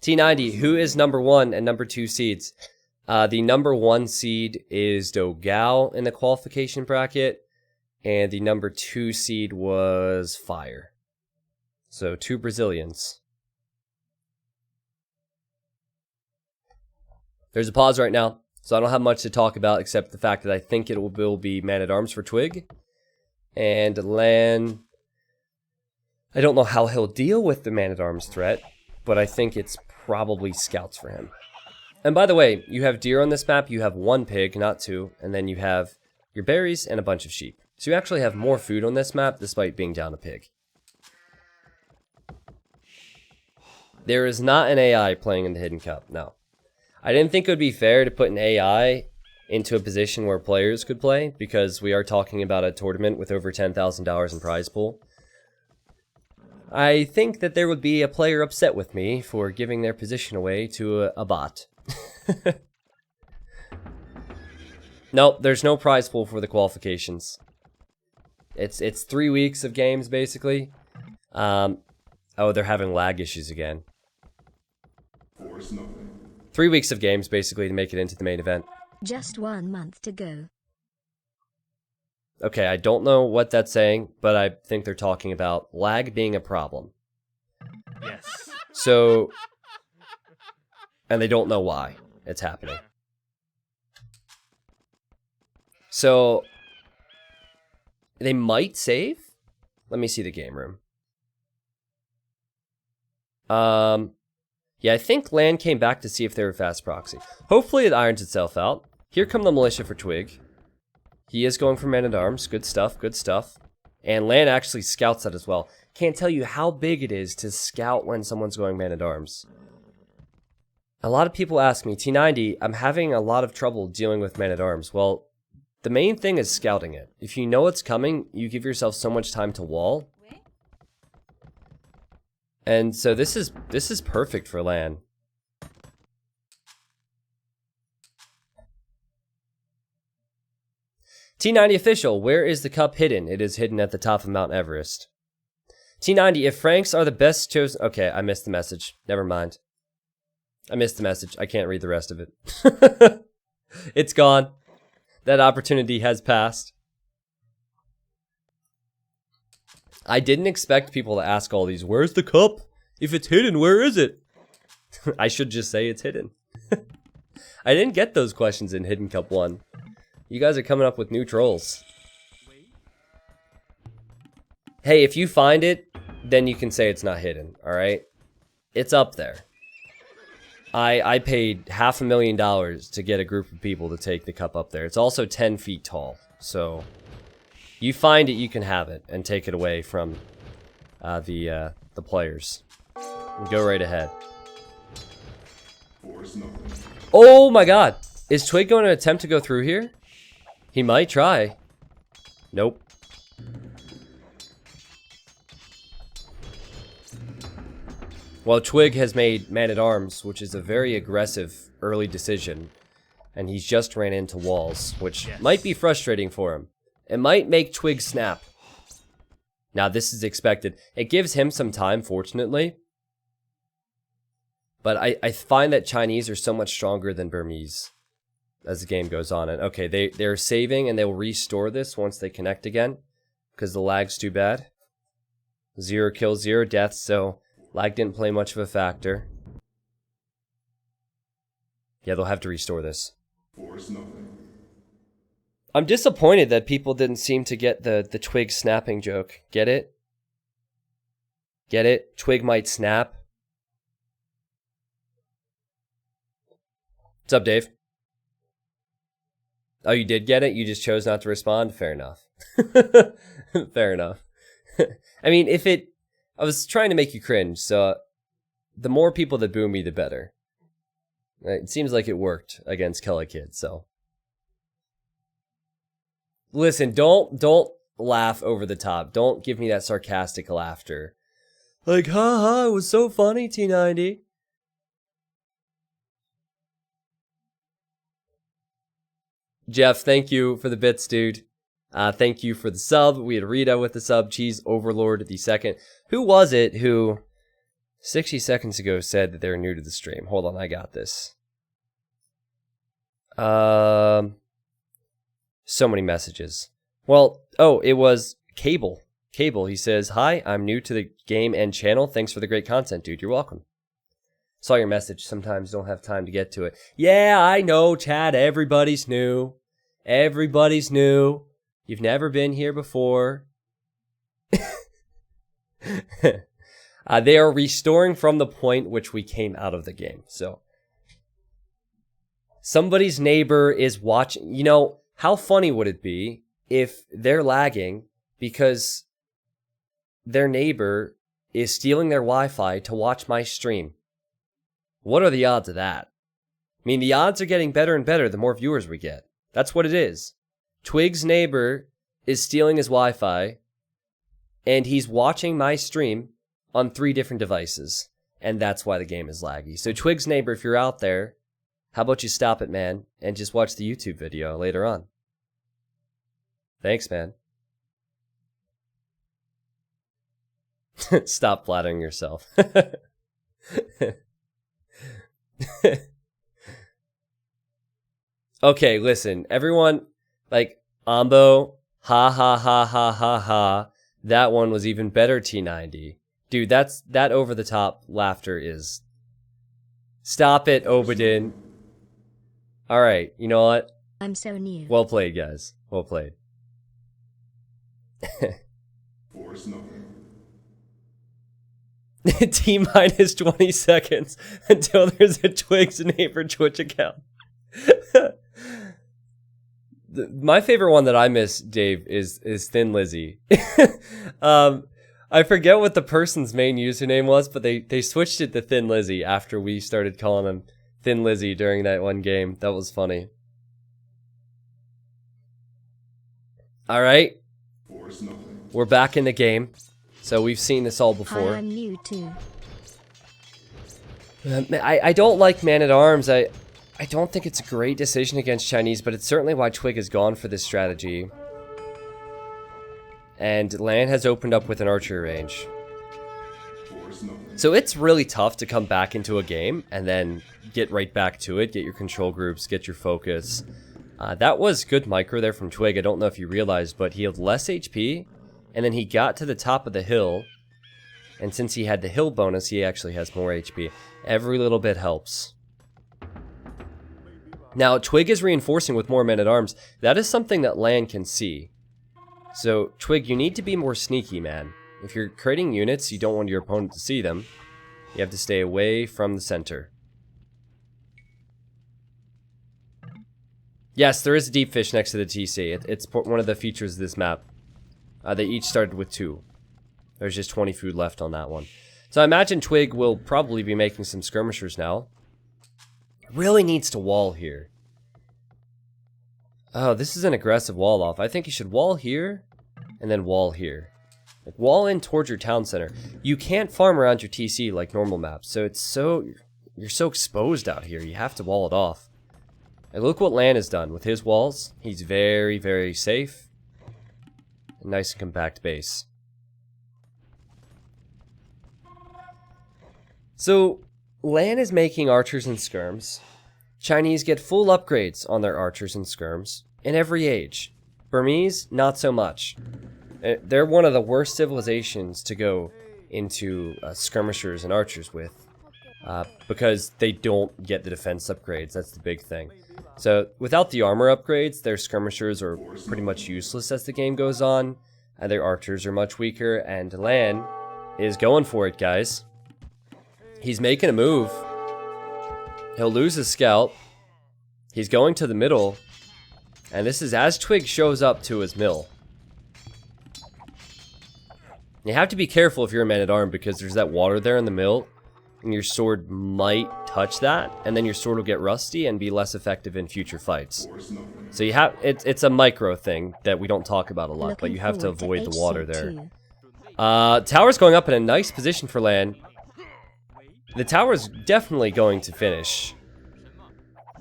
T90, who is number 1 and number 2 seeds? The number 1 seed is Dogal in the qualification bracket, and the number 2 seed was Fire. So 2 Brazilians. There's a pause right now, so I don't have much to talk about except the fact that I think it will be Man-at-Arms for Twigg. And LaaaaN, I don't know how he'll deal with the Man-at-Arms threat, but I think it's probably Scouts for him. And by the way, you have deer on this map, you have 1 pig, not 2, and then you have your berries and a bunch of sheep. So you actually have more food on this map despite being down a pig. There is not an AI playing in the Hidden Cup, no. I didn't think it would be fair to put an AI into a position where players could play, because we are talking about a tournament with over $10,000 in prize pool. I think that there would be a player upset with me for giving their position away to a bot. Nope, there's no prize pool for the qualifications. It's 3 weeks of games, basically. Oh, they're having lag issues again. 3 weeks of games, basically, to make it into the main event. Just 1 month to go. Okay, I don't know what that's saying, but I think they're talking about lag being a problem. Yes. So, and they don't know why it's happening. So, they might save? Let me see the game room. Yeah, I think LaaaaN came back to see if they were fast proxy. Hopefully it irons itself out. Here come the militia for Twigg. He is going for Man-at-Arms. Good stuff, good stuff. And LaaaaN actually scouts that as well. Can't tell you how big it is to scout when someone's going Man-at-Arms. A lot of people ask me, T90, I'm having a lot of trouble dealing with Man-at-Arms. Well, the main thing is scouting it. If you know it's coming, you give yourself so much time to wall. And so this is perfect for LaaaaN. T90 official, where is the cup hidden? It is hidden at the top of Mount Everest. T90, if Franks are the best chosen... Okay, I missed the message. Never mind. I missed the message. I can't read the rest of it. It's gone. That opportunity has passed. I didn't expect people to ask all these, where's the cup? If it's hidden, where is it? I should just say it's hidden. I didn't get those questions in Hidden Cup 1. You guys are coming up with new trolls. Hey, if you find it, then you can say it's not hidden, alright? It's up there. I paid $500,000 to get a group of people to take the cup up there. It's also 10 feet tall, so... You find it, you can have it, and take it away from the players. Go right ahead. Oh my god! Is Twigg going to attempt to go through here? He might try. Nope. Well, Twigg has made Man-at-Arms, which is a very aggressive early decision. And he's just ran into walls, which might be frustrating for him. It might make Twigg snap. Now, this is expected. It gives him some time, fortunately. But I find that Chinese are so much stronger than Burmese as the game goes on. And okay, they're saving and they'll restore this once they connect again, because the lag's too bad. 0 kills, 0 deaths, so lag didn't play much of a factor. Yeah, they'll have to restore this. I'm disappointed that people didn't seem to get the Twigg snapping joke. Get it? Get it? Twigg might snap. What's up, Dave? Oh, you did get it? You just chose not to respond? Fair enough. Fair enough. I mean, I was trying to make you cringe, so the more people that boo me, the better. It seems like it worked against Kelly Kid, so. Listen, don't laugh over the top. Don't give me that sarcastic laughter. Like, haha, it was so funny, T90. Jeff, thank you for the bits, dude. Thank you for the sub. We had Rita with the sub. Cheese Overlord the second. Who was it who 60 seconds ago said that they were new to the stream? Hold on, I got this. So many messages. Well, oh, it was Cable. Cable, he says, hi, I'm new to the game and channel. Thanks for the great content, dude. You're welcome. Saw your message. Sometimes don't have time to get to it. Yeah, I know, Chad. Everybody's new. Everybody's new. You've never been here before. They are restoring from the point which we came out of the game. So, somebody's neighbor is watching. You know, how funny would it be if they're lagging because their neighbor is stealing their Wi-Fi to watch my stream? What are the odds of that? I mean, the odds are getting better and better the more viewers we get. That's what it is. Twigg's neighbor is stealing his Wi-Fi, and he's watching my stream on 3 different devices, and that's why the game is laggy. So Twigg's neighbor, if you're out there, how about you stop it, man, and just watch the YouTube video later on. Thanks, man. Stop flattering yourself. Okay, listen, everyone, like, Ambo, ha ha ha ha ha ha, that one was even better, T90. Dude, that over-the-top laughter is... Stop it, Obadin. Alright, you know what? I'm so new. Well played, guys. Well played. T-minus 20 seconds until there's a Twigg's neighbor Twitch account. My favorite one that I miss, Dave, is Thin Lizzy. I forget what the person's main username was, but they switched it to Thin Lizzy after we started calling him Thin Lizzy during that one game. That was funny. Alright. We're back in the game. So we've seen this all before. I'm new too. I don't like Man-at-Arms. I don't think it's a great decision against Chinese, but it's certainly why Twigg has gone for this strategy. And LaaaaN has opened up with an archery range. So it's really tough to come back into a game and then get right back to it, get your control groups, get your focus. That was good micro there from Twigg. I don't know if you realized, but he had less HP, and then he got to the top of the hill, and since he had the hill bonus, he actually has more HP. Every little bit helps. Now, Twigg is reinforcing with more men-at-arms. That is something that LaaaaN can see. So, Twigg, you need to be more sneaky, man. If you're creating units, you don't want your opponent to see them. You have to stay away from the center. Yes, there is a deep fish next to the TC. It's one of the features of this map. They each started with 2. There's just 20 food left on that one. So I imagine Twigg will probably be making some skirmishers now. Really needs to wall here. Oh, this is an aggressive wall off. I think you should wall here, and then wall here. Like, wall in towards your town center. You can't farm around your TC like normal maps, so it's so... You're so exposed out here, you have to wall it off. And look what LaaaaN has done with his walls. He's very, very safe. A nice and compact base. So, LaaaaN is making archers and skirms. Chinese get full upgrades on their archers and skirms in every age. Burmese, not so much. They're one of the worst civilizations to go into skirmishers and archers with. Because they don't get the defense upgrades. That's the big thing. So without the armor upgrades, their skirmishers are pretty much useless as the game goes on. And their archers are much weaker. And LaaaaN is going for it, guys. He's making a move. He'll lose his scout. He's going to the middle. And this is as Twigg shows up to his mill. You have to be careful if you're a man-at-arm because there's that water there in the mill. And your sword might touch that. And then your sword will get rusty and be less effective in future fights. So you have it's a micro thing that we don't talk about a lot. But you have to avoid the water there. Tower's going up in a nice position for LaaaaN. The tower's definitely going to finish.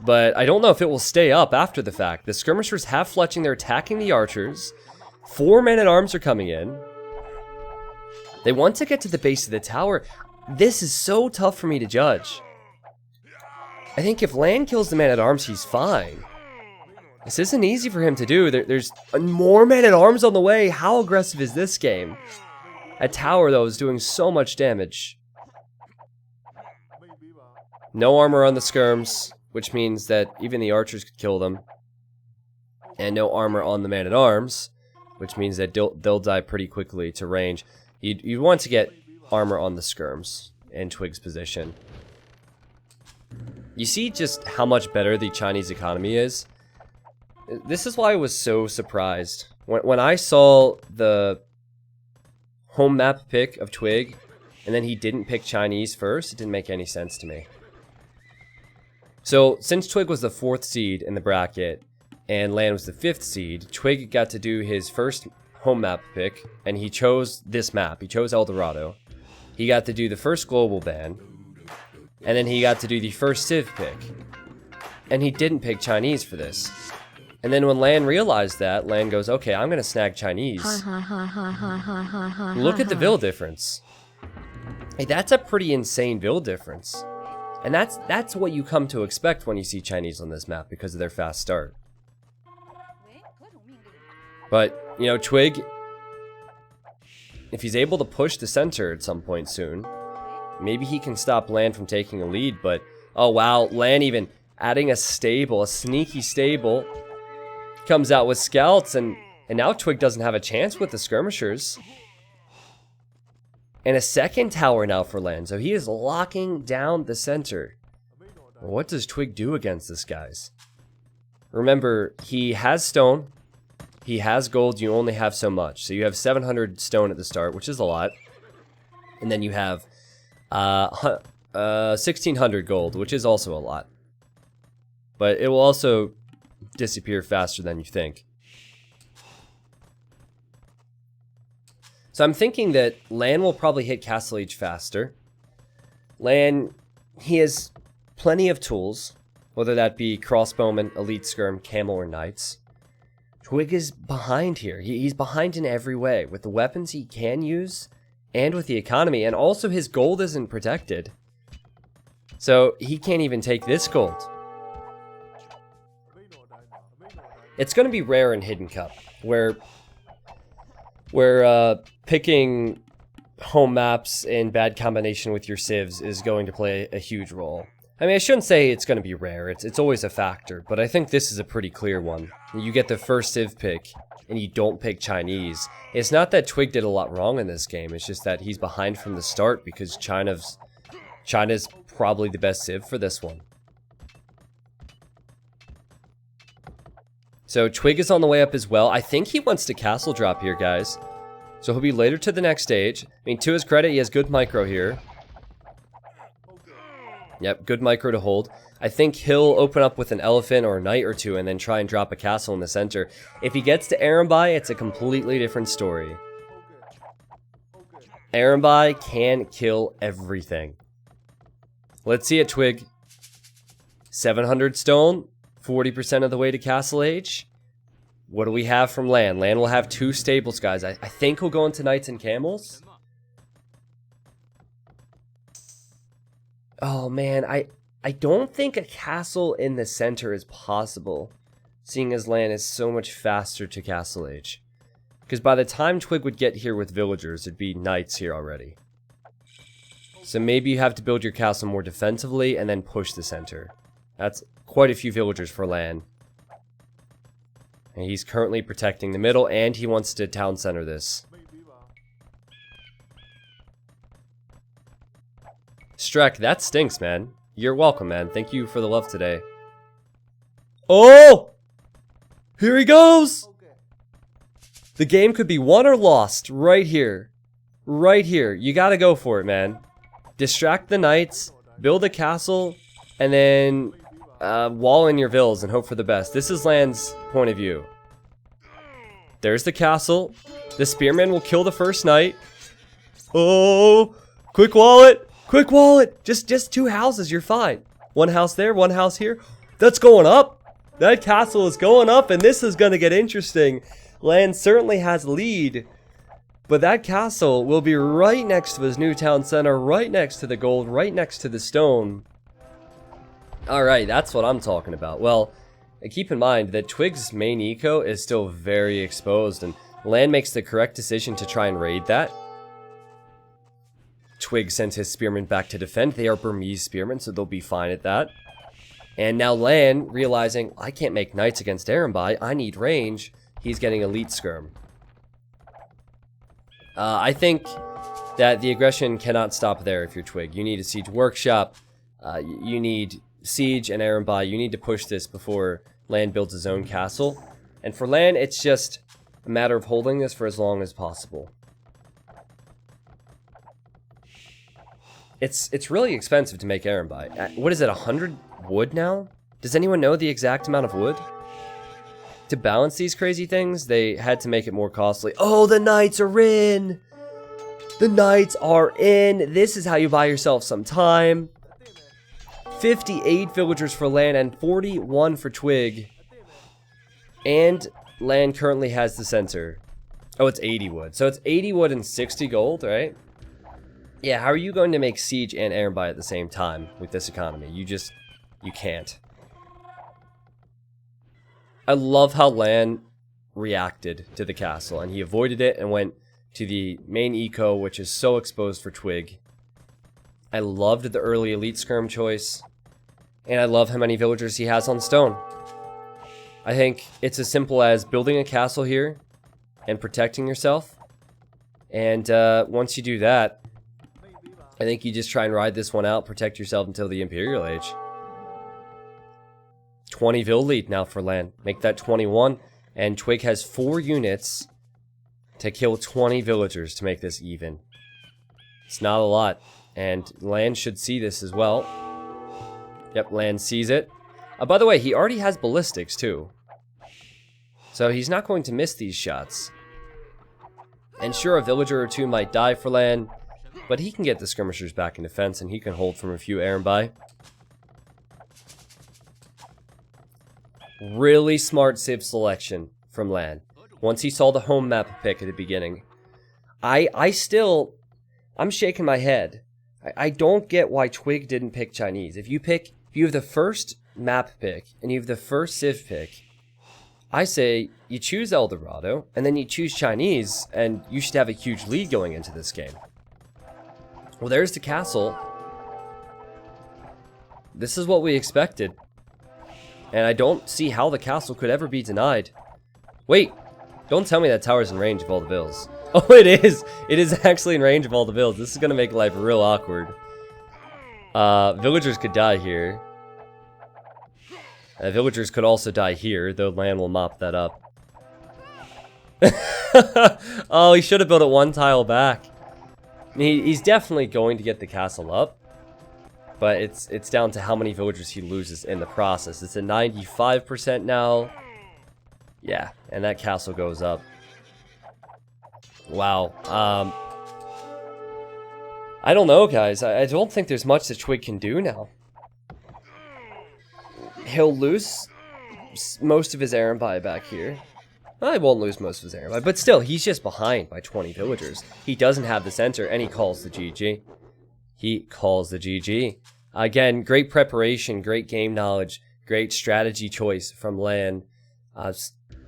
But I don't know if it will stay up after the fact. The skirmishers have fletching. They're attacking the archers. 4 men-at-arms are coming in. They want to get to the base of the tower. This is so tough for me to judge. I think if LaaaaN kills the man-at-arms, he's fine. This isn't easy for him to do. There's more men-at-arms on the way. How aggressive is this game? A tower, though, is doing so much damage. No armor on the skirms, which means that even the archers could kill them. And no armor on the man-at-arms, which means that they'll die pretty quickly to range. You'd want to get armor on the skirms in Twigg's position. You see just how much better the Chinese economy is? This is why I was so surprised. When I saw the home map pick of Twigg, and then he didn't pick Chinese first, it didn't make any sense to me. So, since Twigg was the 4th seed in the bracket, and LaaaaN was the 5th seed, Twigg got to do his first home map pick, and he chose this map. He chose El Dorado. He got to do the first global ban, and then he got to do the first civ pick. And he didn't pick Chinese for this. And then when LaaaaN realized that, LaaaaN goes, okay, I'm gonna snag Chinese. Look at the build difference. Hey, that's a pretty insane build difference. And that's what you come to expect when you see Chinese on this map because of their fast start. But, you know, Twigg, if he's able to push the center at some point soon, maybe he can stop LaaaaN from taking a lead, but, oh wow, LaaaaN even adding a stable, a sneaky stable, comes out with scouts, and now Twigg doesn't have a chance with the skirmishers. And a second tower now for LaaaaN, so he is locking down the center. What does Twigg do against this, guys? Remember, he has stone. He has gold, you only have so much. So you have 700 stone at the start, which is a lot. And then you have 1600 gold, which is also a lot. But it will also disappear faster than you think. So I'm thinking that LaaaaN will probably hit Castle Age faster. LaaaaN, he has plenty of tools, whether that be crossbowmen, elite skirm, camel, or knights. Twigg is behind here. He's behind in every way, with the weapons he can use, and with the economy, and also his gold isn't protected. So he can't even take this gold. It's going to be rare in Hidden Cup, where picking home maps in bad combination with your civs is going to play a huge role. I mean, I shouldn't say it's going to be rare. It's always a factor, but I think this is a pretty clear one. You get the first civ pick, and you don't pick Chinese. It's not that Twigg did a lot wrong in this game. It's just that he's behind from the start because China's probably the best civ for this one. So Twigg is on the way up as well. I think he wants to castle drop here, guys. So he'll be later to the next stage. I mean, to his credit, he has good micro here. Yep, good micro to hold. I think he'll open up with an elephant or a knight or two and then try and drop a castle in the center. If he gets to Arambai, it's a completely different story. Arambai can kill everything. Let's see it, Twigg. 700 stone, 40% of the way to Castle Age. What do we have from LaaaaN? LaaaaN will have 2 stables, guys. I think he'll go into knights and camels. Oh man, I don't think a castle in the center is possible, seeing as LaaaaN is so much faster to Castle Age. Because by the time Twigg would get here with villagers, it'd be knights here already. So maybe you have to build your castle more defensively and then push the center. That's quite a few villagers for LaaaaN. And he's currently protecting the middle, and he wants to town center this. Strek, that stinks, man. You're welcome, man. Thank you for the love today. Oh! Here he goes! The game could be won or lost right here. Right here. You gotta go for it, man. Distract the knights, build a castle, and then wall in your villas and hope for the best. This is LaaaaN's point of view. There's the castle. The spearman will kill the first knight. Oh! Quick wallet! Quick wallet! Just 2 houses, you're fine. 1 house there, 1 house here. That's going up! That castle is going up, and this is gonna get interesting. LaaaaN certainly has lead, but that castle will be right next to his new town center, right next to the gold, right next to the stone. Alright, that's what I'm talking about. Well, keep in mind that Twigg's main eco is still very exposed, and LaaaaN makes the correct decision to try and raid that. Twigg sent his spearmen back to defend. They are Burmese spearmen, so they'll be fine at that. And now LaaaaN, realizing, I can't make knights against Arambai, I need range, he's getting elite skirm. I think that the aggression cannot stop there if you're Twigg. You need a siege workshop, you need siege and Arambai, you need to push this before LaaaaN builds his own castle. And for LaaaaN, it's just a matter of holding this for as long as possible. It's really expensive to make Arambai. What is it, 100 wood now? Does anyone know the exact amount of wood? To balance these crazy things, they had to make it more costly. Oh, the knights are in! The knights are in! This is how you buy yourself some time. 58 villagers for LaaaaN and 41 for Twigg. And LaaaaN currently has the center. Oh, it's 80 wood. So it's 80 wood and 60 gold, right? Yeah, how are you going to make siege and Arambai at the same time with this economy? You can't. I love how LaaaaN reacted to the castle, and he avoided it and went to the main eco, which is so exposed for Twigg. I loved the early elite skirm choice, and I love how many villagers he has on stone. I think it's as simple as building a castle here and protecting yourself, and once you do that, I think you just try and ride this one out, protect yourself until the Imperial Age. 20 vill lead now for LaaaaN. Make that 21. And Twigg has 4 units to kill 20 villagers to make this even. It's not a lot. And LaaaaN should see this as well. Yep, LaaaaN sees it. By the way, he already has ballistics too. So he's not going to miss these shots. And sure, a villager or 2 might die for LaaaaN, but he can get the skirmishers back in defense, and he can hold from a few Arambai. Really smart civ selection from LaaaaN. Once he saw the home map pick at the beginning. I'm shaking my head. I don't get why Twigg didn't pick Chinese. If you have the first map pick, and you have the first civ pick, I say you choose El Dorado, and then you choose Chinese, and you should have a huge lead going into this game. Well, there's the castle. This is what we expected. And I don't see how the castle could ever be denied. Wait, don't tell me that tower's in range of all the vills. Oh, it is! It is actually in range of all the vills. This is gonna make life real awkward. Villagers could die here. Villagers could also die here, though LaaaaN will mop that up. Oh, he should have built it 1 tile back. He's definitely going to get the castle up. But it's down to how many villagers he loses in the process. It's at 95% now. Yeah, and that castle goes up. Wow. I don't know, guys. I don't think there's much that Twigg can do now. He'll lose most of his Arambai back here. Well, he won't lose most of his Arambai, but still, he's just behind by 20 villagers. He doesn't have the center, and he calls the GG. He calls the GG. Again, great preparation, great game knowledge, great strategy choice from LaaaaN.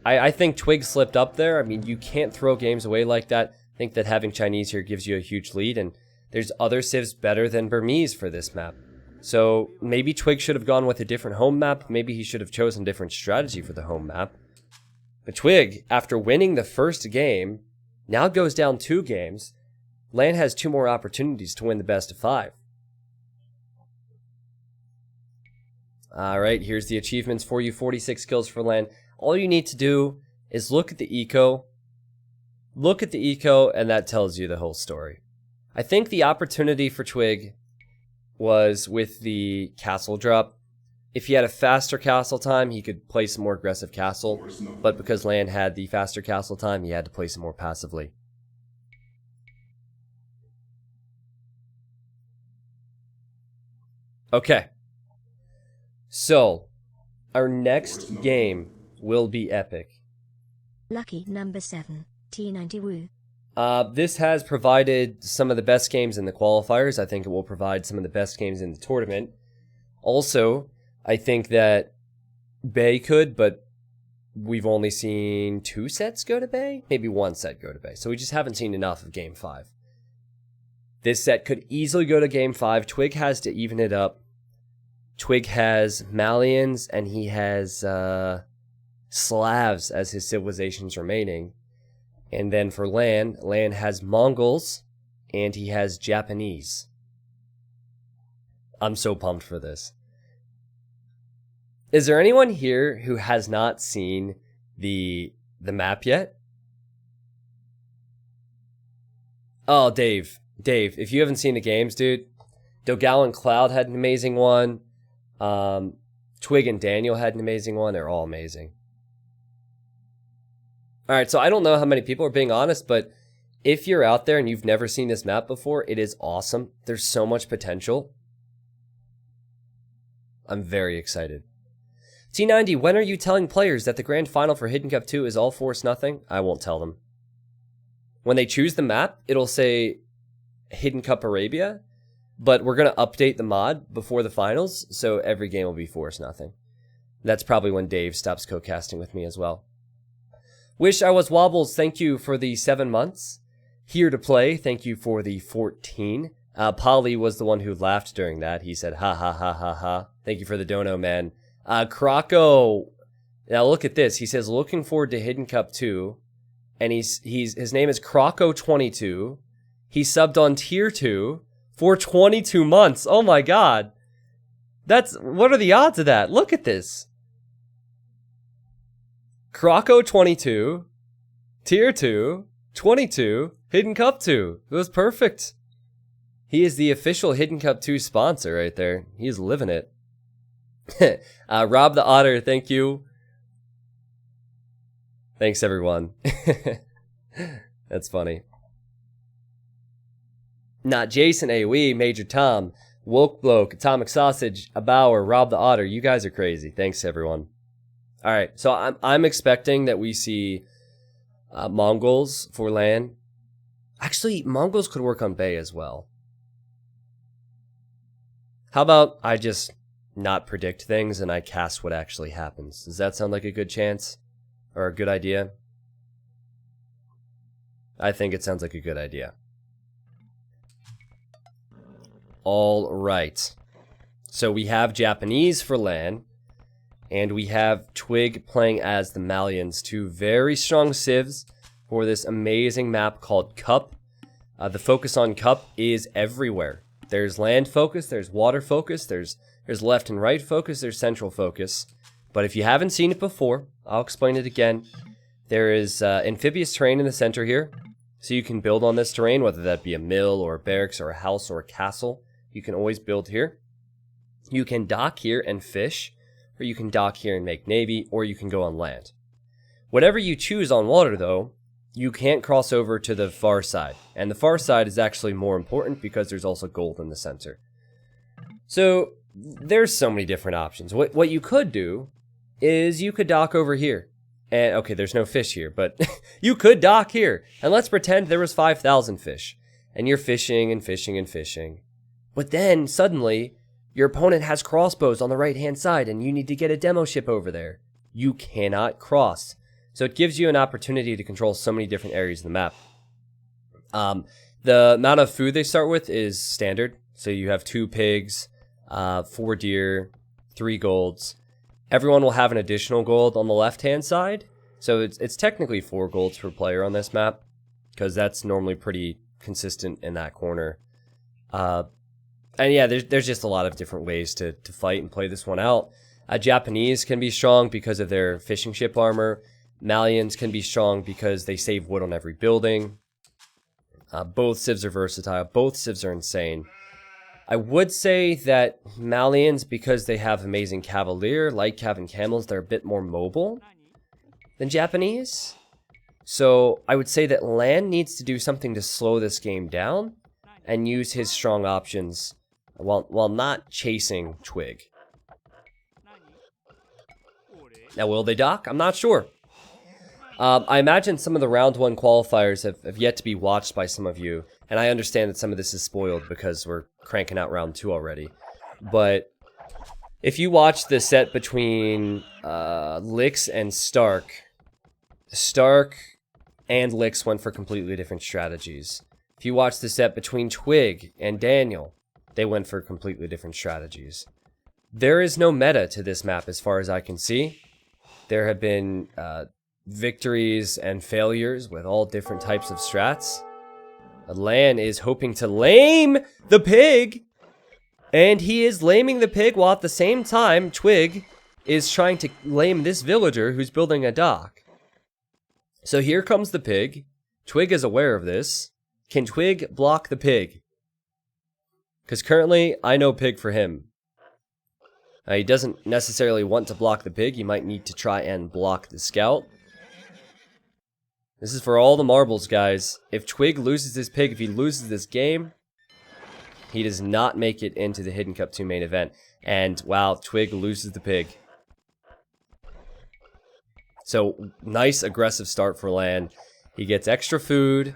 I think Twigg slipped up there. I mean, you can't throw games away like that. I think that having Chinese here gives you a huge lead, and there's other civs better than Burmese for this map. So maybe Twigg should have gone with a different home map. Maybe he should have chosen a different strategy for the home map. But Twigg, after winning the first game, now goes down 2 games. LaaaaN has 2 more opportunities to win the best of 5. Alright, here's the achievements for you. 46 kills for LaaaaN. All you need to do is look at the eco. Look at the eco, and that tells you the whole story. I think the opportunity for Twigg was with the castle drop. If he had a faster castle time, he could play some more aggressive castle. But because LaaaaN had the faster castle time, he had to play some more passively. Okay. So, our next game will be epic. Lucky number 7, T90 Woo. This has provided some of the best games in the qualifiers. I think it will provide some of the best games in the tournament. Also, I think that Bay could, but we've only seen 2 sets go to Bay? Maybe 1 set go to Bay. So we just haven't seen enough of Game 5. This set could easily go to Game 5. Twigg has to even it up. Twigg has Malians, and he has Slavs as his civilizations remaining. And then for LaaaaN has Mongols, and he has Japanese. I'm so pumped for this. Is there anyone here who has not seen the map yet? Oh, Dave, if you haven't seen the games, dude, Dogal and Cloud had an amazing one. Twigg and Daniel had an amazing one. They're all amazing. Alright, so I don't know how many people are being honest, but if you're out there and you've never seen this map before, it is awesome. There's so much potential. I'm very excited. T90, when are you telling players that the grand final for Hidden Cup 2 is all force nothing? I won't tell them. When they choose the map, it'll say Hidden Cup Arabia, but we're going to update the mod before the finals, so every game will be force nothing. That's probably when Dave stops co-casting with me as well. Wish I was Wobbles, thank you for the 7 months. Here to play, thank you for the 14. Polly was the one who laughed during that. He said, ha ha ha ha ha. Thank you for the dono, man. Croco, now look at this. He says, looking forward to Hidden Cup 2. And his name is Croco22. He subbed on tier 2 for 22 months. Oh my god. What are the odds of that? Look at this. Croco22, tier 2, 22, Hidden Cup 2. It was perfect. He is the official Hidden Cup 2 sponsor right there. He's living it. Rob the Otter, thank you. Thanks, everyone. That's funny. Not Jason AOE, Major Tom, Woke Bloke, Atomic Sausage, a Bauer, Rob the Otter. You guys are crazy. Thanks, everyone. All right, so I'm expecting that we see Mongols for LaaaaN. Actually, Mongols could work on Bay as well. How about I just not predict things and I cast what actually happens? Does that sound like a good chance? Or a good idea? I think it sounds like a good idea. All right. So we have Japanese for LaaaaN. And we have Twigg playing as the Malians, 2 very strong civs for this amazing map called Cup. The focus on Cup is everywhere. There's land focus, there's water focus, there's left and right focus, there's central focus. But if you haven't seen it before, I'll explain it again. There is amphibious terrain in the center here, so you can build on this terrain, whether that be a mill or a barracks or a house or a castle. You can always build here. You can dock here and fish. Or you can dock here and make navy, or you can go on land. Whatever you choose on water, though, you can't cross over to the far side. And the far side is actually more important because there's also gold in the center. So, there's so many different options. What you could do is you could dock over here. And, okay, there's no fish here, but you could dock here. And let's pretend there was 5,000 fish. And you're fishing and fishing and fishing. But then, suddenly, your opponent has crossbows on the right-hand side, and you need to get a demo ship over there. You cannot cross. So it gives you an opportunity to control so many different areas of the map. The amount of food they start with is standard. So you have 2 pigs, 4 deer, 3 golds. Everyone will have an additional gold on the left-hand side. So it's technically 4 golds per player on this map, because that's normally pretty consistent in that corner. And yeah, there's just a lot of different ways to fight and play this one out. Japanese can be strong because of their fishing ship armor. Malians can be strong because they save wood on every building. Both civs are versatile. Both civs are insane. I would say that Malians, because they have amazing cavalier, light cav, and camels, they're a bit more mobile than Japanese. So I would say that LaaaaN needs to do something to slow this game down and use his strong options while not chasing Twigg. Now, will they dock? I'm not sure. I imagine some of the round 1 qualifiers have yet to be watched by some of you, and I understand that some of this is spoiled because we're cranking out round 2 already. But if you watch the set between Lix and Stark and Lix went for completely different strategies. If you watch the set between Twigg and Daniel, they went for completely different strategies. There is no meta to this map as far as I can see. There have been victories and failures with all different types of strats. LaaaaN is hoping to lame the pig, and he is laming the pig while at the same time Twigg is trying to lame this villager who's building a dock. So here comes the pig. Twigg is aware of this. Can Twigg block the pig? Because currently, I know pig for him. He doesn't necessarily want to block the pig. He might need to try and block the scout. This is for all the marbles, guys. If Twigg loses this pig, if he loses this game, he does not make it into the Hidden Cup 2 main event. And, wow, Twigg loses the pig. So, nice aggressive start for LaaaaN. He gets extra food.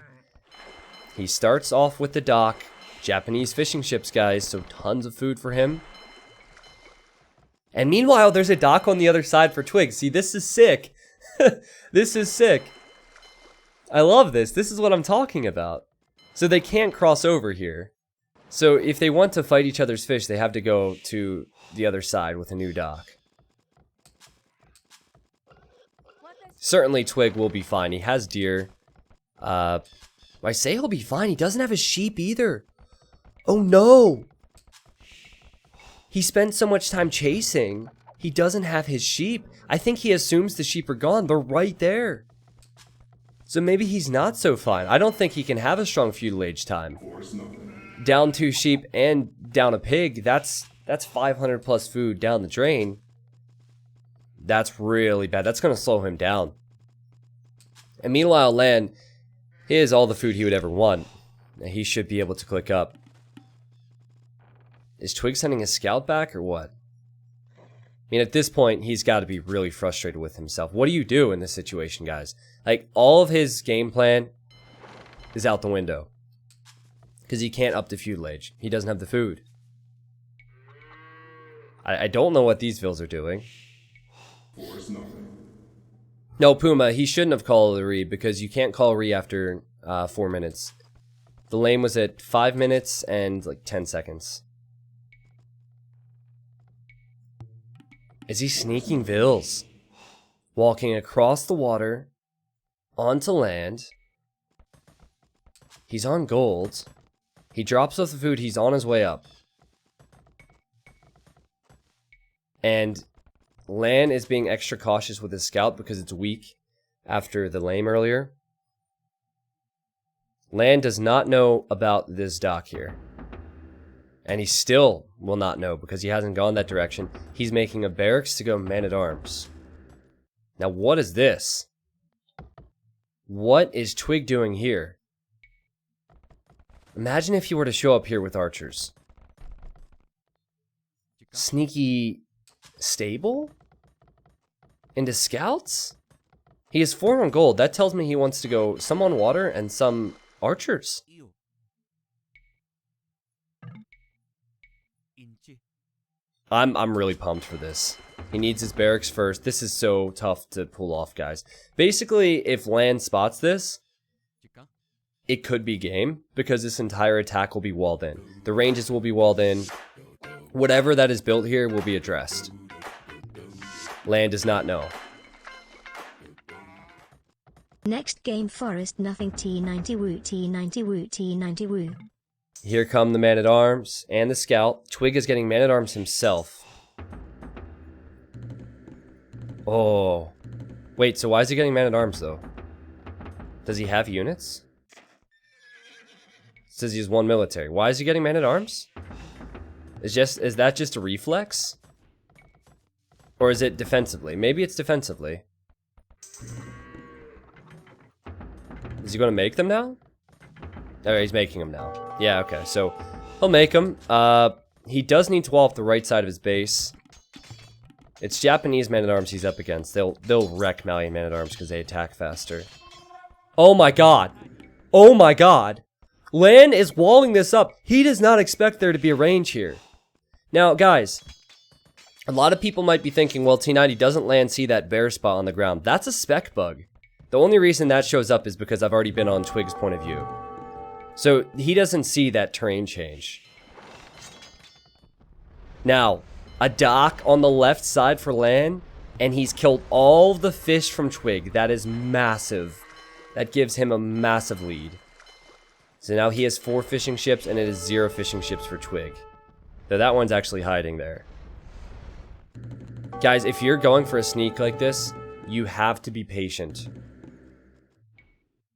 He starts off with the dock. Japanese fishing ships, guys, so tons of food for him. And meanwhile, there's a dock on the other side for Twigg. See, this is sick. This is sick. I love this. This is what I'm talking about. So they can't cross over here. So if they want to fight each other's fish, they have to go to the other side with a new dock. Certainly Twigg will be fine. He has deer. I say he'll be fine. He doesn't have a sheep either. Oh no! He spent so much time chasing. He doesn't have his sheep. I think he assumes the sheep are gone. They're right there. So maybe he's not so fine. I don't think he can have a strong feudal age time. Down 2 sheep and down a pig, that's 500 plus food down the drain. That's really bad. That's going to slow him down. And meanwhile, LaaaaN, he has all the food he would ever want. He should be able to click up. Is Twigg sending a scout back or what? I mean, at this point, he's got to be really frustrated with himself. What do you do in this situation, guys? Like, all of his game plan is out the window. Because he can't up the feudal age. He doesn't have the food. I don't know what these vills are doing. No, Puma, he shouldn't have called a re because you can't call a re after 4 minutes. The lane was at 5 minutes and like 10 seconds. Is he sneaking vills? Walking across the water onto land. He's on gold. He drops off the food. He's on his way up. And LaaaaN is being extra cautious with his scout because it's weak after the lame earlier. LaaaaN does not know about this dock here. And he still will not know because he hasn't gone that direction. He's making a barracks to go man-at-arms. Now, what is this? What is Twigg doing here? Imagine if he were to show up here with archers. Sneaky stable? Into scouts? He has 4 on gold. That tells me he wants to go some on water and some archers. I'm really pumped for this. He needs his barracks first. This is so tough to pull off, guys. Basically, if LaaN spots this, it could be game, because this entire attack will be walled in. The ranges will be walled in. Whatever that is built here will be addressed. LaaN does not know. Next game Forest nothing T90 woo T90 woo T90 woo. Here come the Man-at-Arms and the Scout. Twigg is getting Man-at-Arms himself. Oh. Wait, so why is he getting Man-at-Arms, though? Does he have units? It says he has 1 military. Why is he getting Man-at-Arms? Is that just a reflex? Or is it defensively? Maybe it's defensively. Is he going to make them now? Oh, he's making them now. Yeah, okay, so he'll make them. He does need to wall up the right side of his base. It's Japanese Man-at-Arms he's up against. They'll wreck Malian Man-at-Arms because they attack faster. Oh my god. Oh my god. LaaN is walling this up. He does not expect there to be a range here. Now, guys, a lot of people might be thinking, well, T90 doesn't LaaN see that bear spot on the ground. That's a spec bug. The only reason that shows up is because I've already been on Twigg's point of view. So, he doesn't see that terrain change. Now, a dock on the left side for LaaN, and he's killed all the fish from Twigg. That is massive. That gives him a massive lead. So now he has 4 fishing ships, and it is 0 fishing ships for Twigg. Though that one's actually hiding there. Guys, if you're going for a sneak like this, you have to be patient.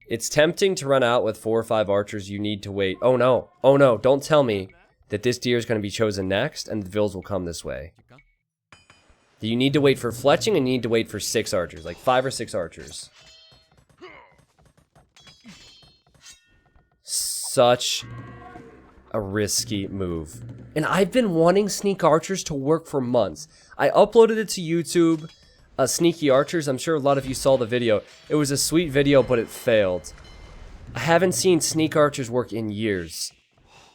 It's tempting to run out with 4 or 5 archers. You need to wait. Oh no. Oh no. Don't tell me that this deer is going to be chosen next and the vills will come this way. You need to wait for fletching and you need to wait for 6 archers. Like 5 or 6 archers. Such a risky move. And I've been wanting sneak archers to work for months. I uploaded it to YouTube. Sneaky archers, I'm sure a lot of you saw the video. It was a sweet video, but it failed. I haven't seen sneak archers work in years.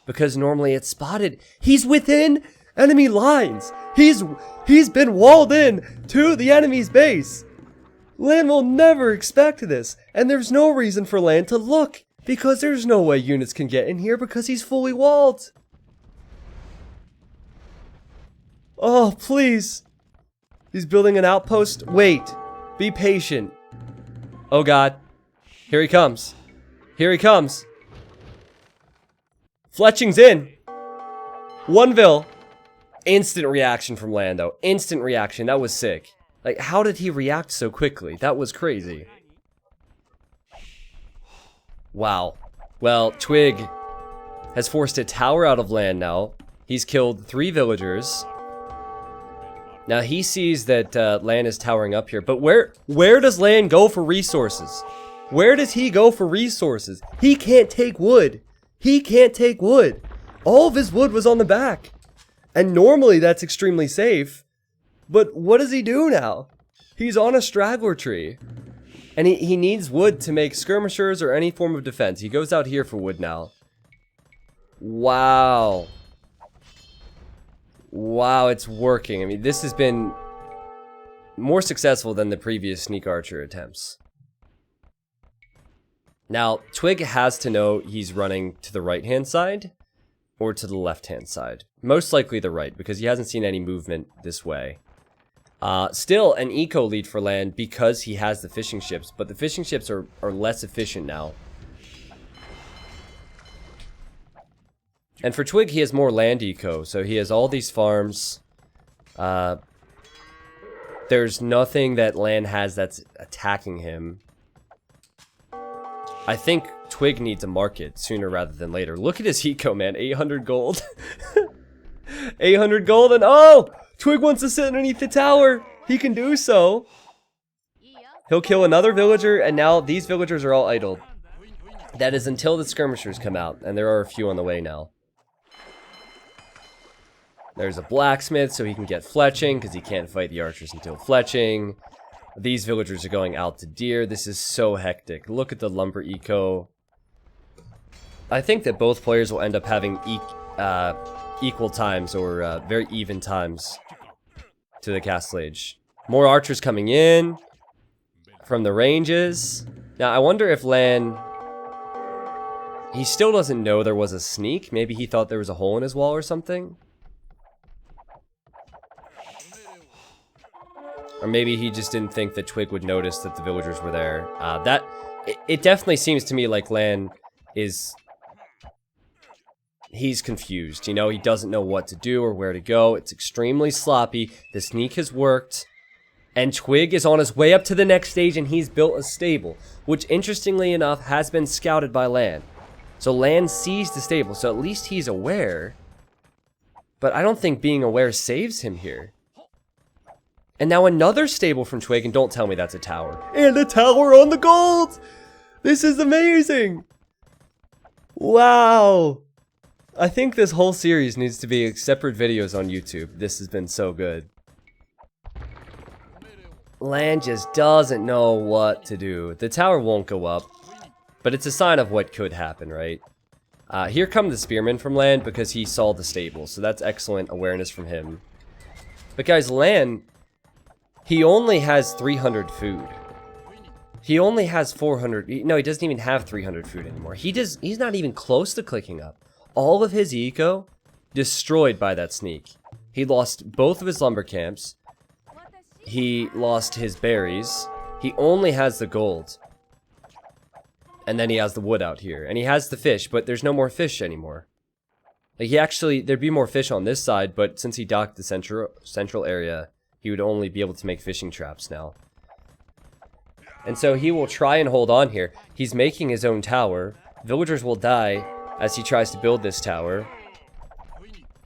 Because normally it's spotted. He's within enemy lines. He's been walled in to the enemy's base. LaaN will never expect this. And there's no reason for LaaN to look. Because there's no way units can get in here because he's fully walled. Oh, please. He's building an outpost. Wait. Be patient. Oh god. Here he comes. Here he comes. Fletching's in. 1 vill. Instant reaction from LaaN though. Instant reaction. That was sick. Like, how did he react so quickly? That was crazy. Wow. Well, Twigg has forced a tower out of LaaN now. He's killed 3 villagers. Now he sees that LaaN is towering up here, but where does LaaN go for resources? Where does he go for resources? He can't take wood. He can't take wood. All of his wood was on the back. And normally that's extremely safe. But what does he do now? He's on a straggler tree. And he needs wood to make skirmishers or any form of defense. He goes out here for wood now. Wow. Wow, it's working. I mean, this has been more successful than the previous sneak archer attempts. Now, Twigg has to know he's running to the right-hand side or to the left-hand side. Most likely the right, because he hasn't seen any movement this way. Still an eco lead for LaaN because he has the fishing ships, but the fishing ships are less efficient now. And for Twigg, he has more land eco, so he has all these farms. There's nothing that LaaN has that's attacking him. I think Twigg needs a market sooner rather than later. Look at his eco, man. 800 gold. 800 gold, and oh! Twigg wants to sit underneath the tower. He can do so. He'll kill another villager, and now these villagers are all idled. That is until the skirmishers come out, and there are a few on the way now. There's a blacksmith, so he can get fletching, because he can't fight the archers until fletching. These villagers are going out to deer. This is so hectic. Look at the lumber eco. I think that both players will end up having equal times, or very even times. to the castle age. More archers coming in from the ranges. Now, I wonder if LaaaaN... He still doesn't know there was a sneak. Maybe he thought there was a hole in his wall or something. Or maybe he just didn't think that Twigg would notice that the villagers were there. It definitely seems to me like LaaaaN is... He's confused, you know? He doesn't know what to do or where to go. It's extremely sloppy. The sneak has worked. And Twigg is on his way up to the next stage, and he's built a stable, which, interestingly enough, has been scouted by LaaaaN. So LaaaaN sees the stable, so at least he's aware. But I don't think being aware saves him here. And now another stable from Twigg, and don't tell me that's a tower. And a tower on the gold! This is amazing! Wow! I think this whole series needs to be separate videos on YouTube. This has been so good. LaaaaN just doesn't know what to do. The tower won't go up, but it's a sign of what could happen, right? Here come the spearmen from LaaaaN because he saw the stable, so that's excellent awareness from him. But guys, LaaaaN, he only has 300 food. He only has 400. No, he doesn't even have 300 food anymore. He's not even close to clicking up. All of his eco destroyed by that sneak. He lost both of his lumber camps. He lost his berries. He only has the gold. And then he has the wood out here. And he has the fish, but there's no more fish anymore. Like, there'd be more fish on this side, but since he docked the central area, he would only be able to make fishing traps now. And so he will try and hold on here. He's making his own tower. Villagers will die as he tries to build this tower.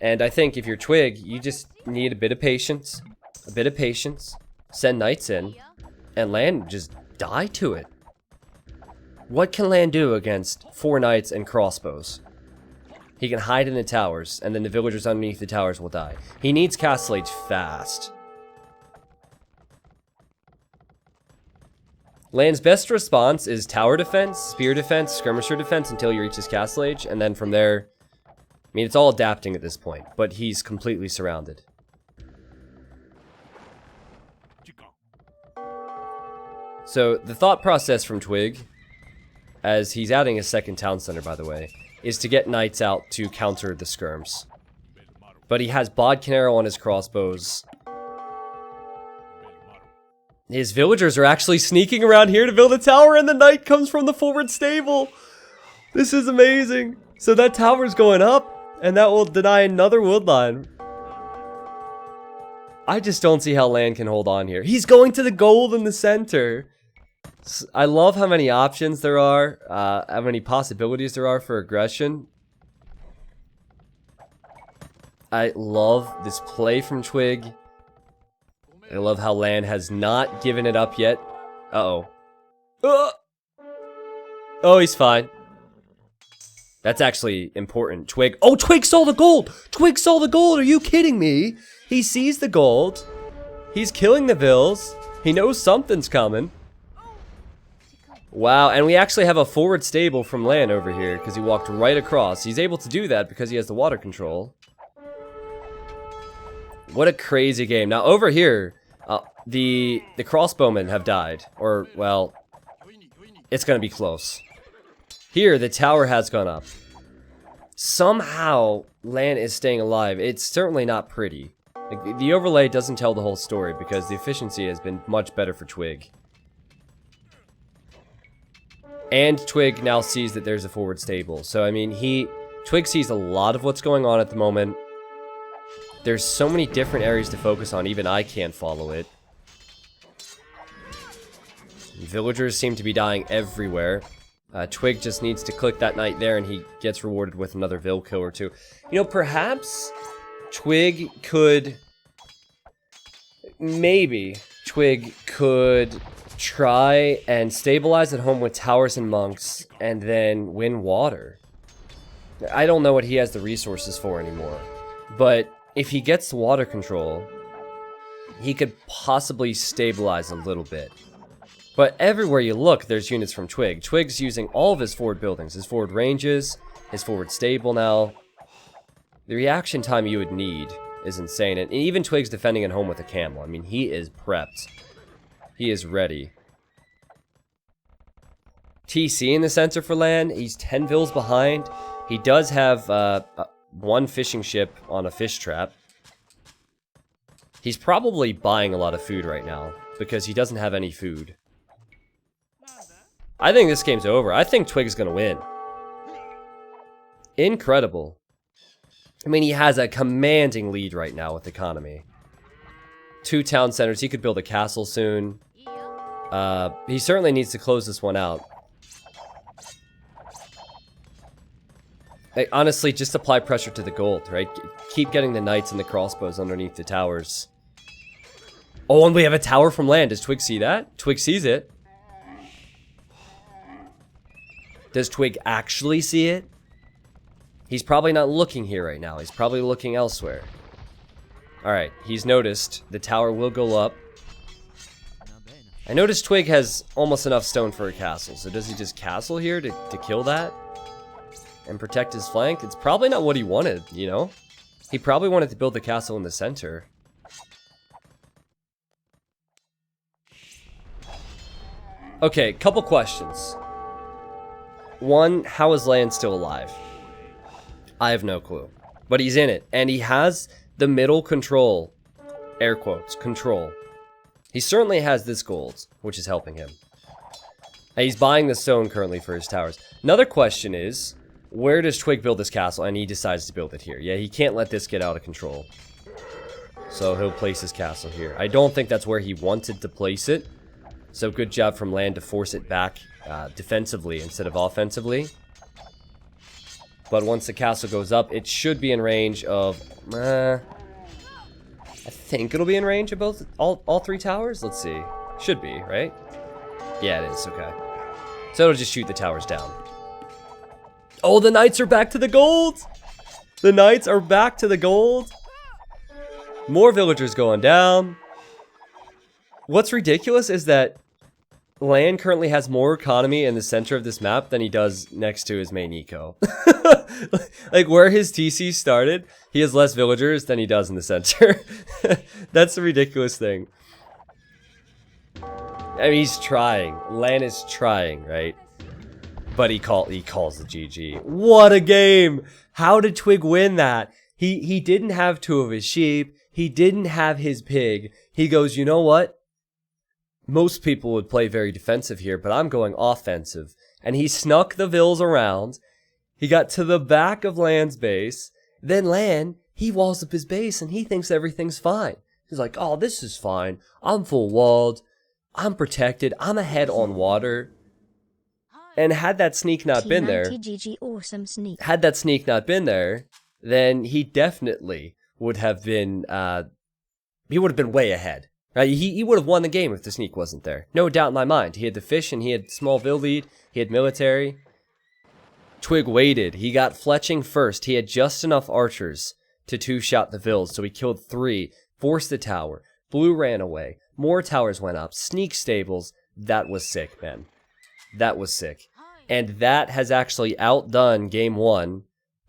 And I think if you're Twigg, you just need a bit of patience. A bit of patience. Send knights in. And LaaaaN just die to it. What can LaaaaN do against 4 knights and crossbows? He can hide in the towers, and then the villagers underneath the towers will die. He needs Castle Age fast. LaaAN's best response is tower defense, spear defense, skirmisher defense until he reaches Castle Age, and then from there, I mean, it's all adapting at this point, but he's completely surrounded. So, the thought process from Twigg, as he's adding a second town center, by the way, is to get knights out to counter the skirms. But he has bodkin arrow on his crossbows. His villagers are actually sneaking around here to build a tower, and the knight comes from the forward stable. This is amazing. So that tower's going up, and that will deny another woodline. I just don't see how LaaaaN can hold on here. He's going to the gold in the center. I love how many options there are, how many possibilities there are for aggression. I love this play from Twigg. I love how LaaaaN has not given it up yet. Uh-oh. Oh, he's fine. That's actually important. Twigg. Oh, Twigg saw the gold! Twigg saw the gold! Are you kidding me? He sees the gold. He's killing the vills. He knows something's coming. Wow, and we actually have a forward stable from LaaaaN over here because he walked right across. He's able to do that because he has the water control. What a crazy game. Now, over here, the crossbowmen have died. Or, well, it's going to be close. Here, the tower has gone up. Somehow, LaaaaN is staying alive. It's certainly not pretty. Like, the overlay doesn't tell the whole story because the efficiency has been much better for Twigg. And Twigg now sees that there's a forward stable. So, I mean, Twigg sees a lot of what's going on at the moment. There's so many different areas to focus on, even I can't follow it. Villagers seem to be dying everywhere. Twigg just needs to click that knight there and he gets rewarded with another vill kill or two. You know, perhaps Twigg could... Maybe Twigg could try and stabilize at home with towers and monks and then win water. I don't know what he has the resources for anymore. But if he gets the water control, he could possibly stabilize a little bit. But everywhere you look, there's units from Twigg. Twigg's using all of his forward buildings, his forward ranges, his forward stable now. The reaction time you would need is insane. And even Twigg's defending at home with a camel. I mean, he is prepped. He is ready. TC in the center for LaaaaN. He's 10 vills behind. He does have one fishing ship on a fish trap. He's probably buying a lot of food right now because he doesn't have any food. I think this game's over. I think Twigg's going to win. Incredible. I mean, he has a commanding lead right now with economy. 2 town centers. He could build a castle soon. He certainly needs to close this one out. Honestly, just apply pressure to the gold, right? Keep getting the knights and the crossbows underneath the towers. Oh, and we have a tower from LaaaaN. Does Twigg see that? Twigg sees it. Does Twigg actually see it? He's probably not looking here right now. He's probably looking elsewhere. Alright, he's noticed. The tower will go up. I noticed Twigg has almost enough stone for a castle. So does he just castle here to kill that? And protect his flank? It's probably not what he wanted, you know? He probably wanted to build the castle in the center. Okay, couple questions. One, how is LaaaaN still alive? I have no clue. But he's in it. And he has the middle control. Air quotes. Control. He certainly has this gold, which is helping him. And he's buying the stone currently for his towers. Another question is, where does Twigg build this castle? And he decides to build it here. Yeah, he can't let this get out of control. So he'll place his castle here. I don't think that's where he wanted to place it. So good job from LaaaaN to force it back defensively instead of offensively. But once the castle goes up, it should be in range of... I think it'll be in range of both all 3 towers. Let's see. Should be, right? Yeah, it is. Okay. So it'll just shoot the towers down. Oh, the knights are back to the gold! The knights are back to the gold! More villagers going down. What's ridiculous is that LaaaaN currently has more economy in the center of this map than he does next to his main eco. Like, where his TC started, he has less villagers than he does in the center. That's a ridiculous thing. I mean, he's trying. LaaaaN is trying, right? But he calls the GG. What a game! How did Twigg win that? He didn't have 2 of his sheep. He didn't have his pig. He goes, you know what? Most people would play very defensive here, but I'm going offensive. And he snuck the vills around. He got to the back of LaaaaN's base. Then LaaaaN, he walls up his base and he thinks everything's fine. He's like, oh, this is fine. I'm full walled. I'm protected. I'm ahead on water. And had that sneak not been there, awesome sneak. Had that sneak not been there, then he definitely would have been, he would have been way ahead. Right? He would have won the game if the sneak wasn't there. No doubt in my mind. He had the fish and he had small vill lead. He had military. Twigg waited. He got fletching first. He had just enough archers to 2-shot the vills, so he killed 3, forced the tower. Blue ran away. More towers went up. Sneak stables. That was sick, man. That was sick. And that has actually outdone game 1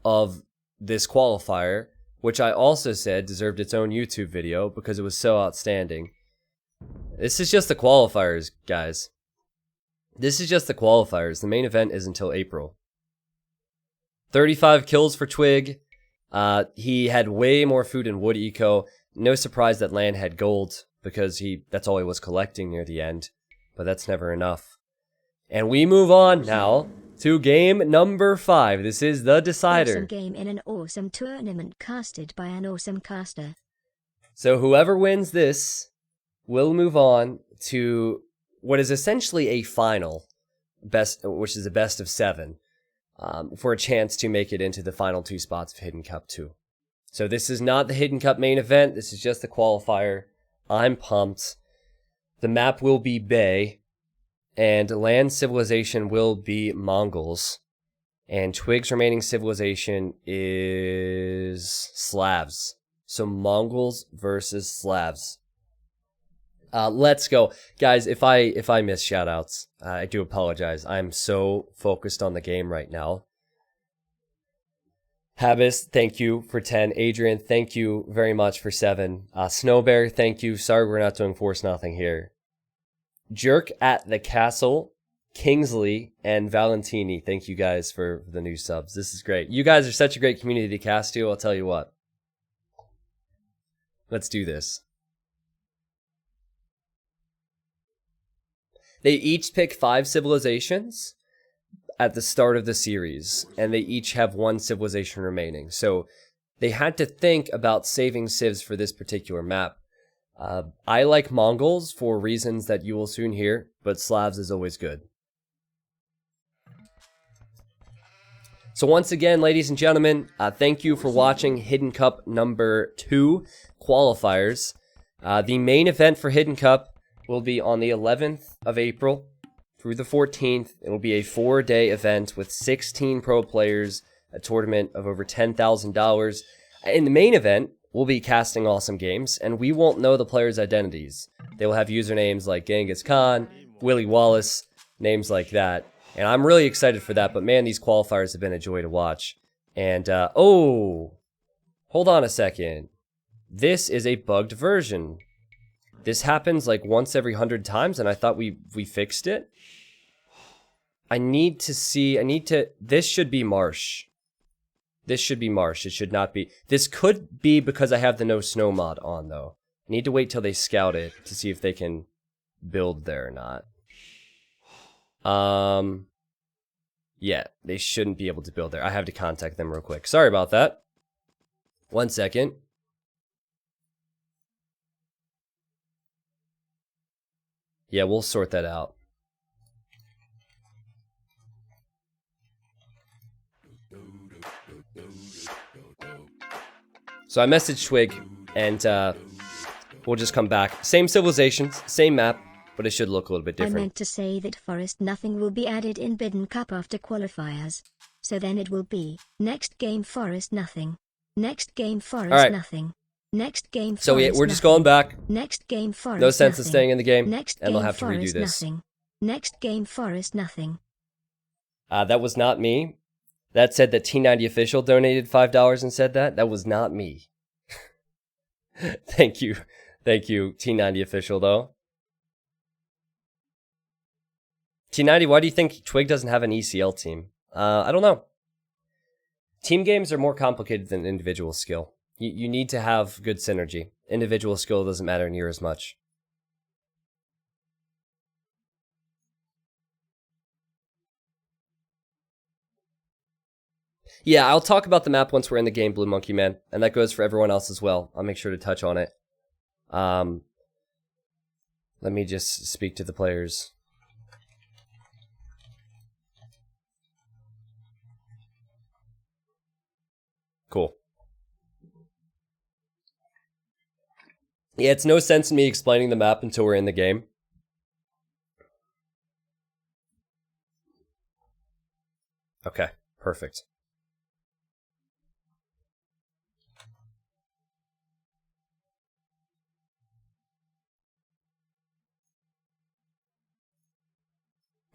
of this qualifier, which I also said deserved its own YouTube video because it was so outstanding. This is just the qualifiers, guys. This is just the qualifiers. The main event is until April. 35 kills for Twigg. He had way more food and wood eco. No surprise that LaaaaN had gold because that's all he was collecting near the end. But that's never enough. And we move on now to game number 5. This is the decider. Awesome game in an awesome tournament casted by an awesome caster. So whoever wins this will move on to what is essentially a final, which is a best of 7, for a chance to make it into the final 2 spots of Hidden Cup 2. So this is not the Hidden Cup main event. This is just the qualifier. I'm pumped. The map will be Bay. And LaaaaN's civilization will be Mongols. And Twigg's remaining civilization is Slavs. So Mongols versus Slavs. Let's go. Guys, if I miss shoutouts, I do apologize. I'm so focused on the game right now. Habis, thank you for 10. Adrian, thank you very much for 7. Snowbear, thank you. Sorry we're not doing Force Nothing here. Jerk at the Castle, Kingsley, and Valentini, thank you guys for the new subs. This is great. You guys are such a great community to cast to, I'll tell you what. Let's do this. They each pick 5 civilizations at the start of the series, and they each have 1 civilization remaining. So they had to think about saving civs for this particular map. I like Mongols for reasons that you will soon hear, but Slavs is always good. So once again, ladies and gentlemen, thank you for watching Hidden Cup number 2 qualifiers. The main event for Hidden Cup will be on the 11th of April through the 14th. It will be a 4-day event with 16 pro players, a tournament of over $10,000. In the main event, we'll be casting awesome games, and we won't know the players' identities. They will have usernames like Genghis Khan, Willie Wallace, names like that. And I'm really excited for that, but man, these qualifiers have been a joy to watch. And, oh, hold on a second. This is a bugged version. This happens like once every 100 times, and I thought we fixed it. This should be Marsh. This should be Marsh. It should not be. This could be because I have the no snow mod on, though. I need to wait till they scout it to see if they can build there or not. Yeah, they shouldn't be able to build there. I have to contact them real quick. Sorry about that. 1 second. Yeah, we'll sort that out. So I messaged Twigg, and we'll just come back. Same civilizations, same map, but it should look a little bit different. I meant to say that Forest Nothing will be added in Bidden Cup after qualifiers. So then it will be, next game Forest Nothing. Next game Forest Nothing. Next game Forest So we're just going back. Next game Forest No sense in Nothing. staying in the game, Next and game they'll have to redo Forest this. Nothing. Next game Forest Nothing. That was not me. That said that T90 Official donated $5 and said that. That was not me. Thank you. Thank you, T90 Official, though. T90, why do you think Twigg doesn't have an ECL team? I don't know. Team games are more complicated than individual skill. You need to have good synergy. Individual skill doesn't matter near as much. Yeah, I'll talk about the map once we're in the game, Blue Monkey Man, and that goes for everyone else as well. I'll make sure to touch on it. Let me just speak to the players. Cool. Yeah, it's no sense in me explaining the map until we're in the game. Okay, perfect.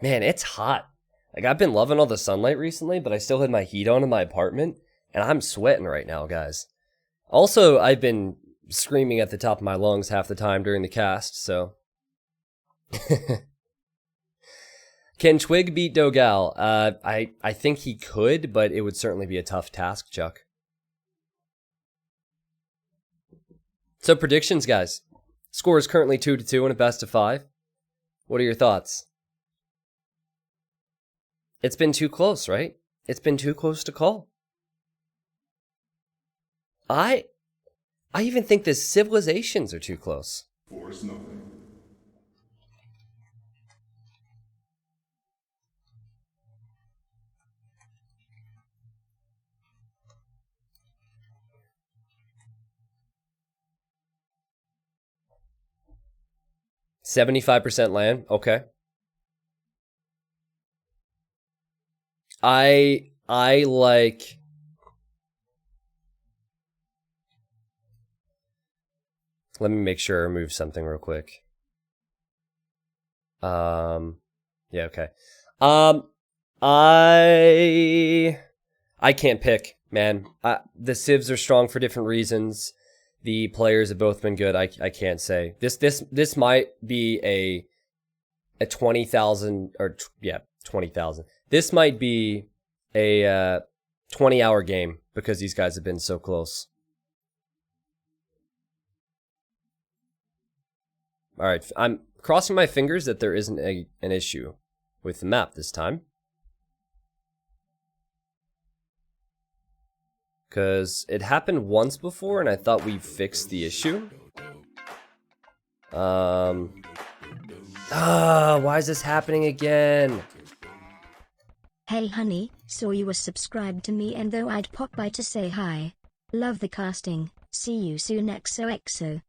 Man, it's hot. Like, I've been loving all the sunlight recently, but I still had my heat on in my apartment, and I'm sweating right now, guys. Also, I've been screaming at the top of my lungs half the time during the cast, so... Can Twigg beat Dogal? I think he could, but it would certainly be a tough task, Chuck. So, predictions, guys. Score is currently 2-2 in a best of 5. What are your thoughts? It's been too close, right? It's been too close to call. I even think the civilizations are too close. Force nothing. %75% land. Okay. I like... Let me make sure I remove something real quick. Yeah, okay. I I can't pick, man. The civs are strong for different reasons. The players have both been good. I can't say. This might be a 20,000 or yeah, 20,000. This might be a 20-hour game because these guys have been so close. All right, I'm crossing my fingers that there isn't an issue with the map this time. Because it happened once before and I thought we fixed the issue. Why is this happening again? Hey honey, saw you were subscribed to me and though I'd pop by to say hi. Love the casting, see you soon XOXO.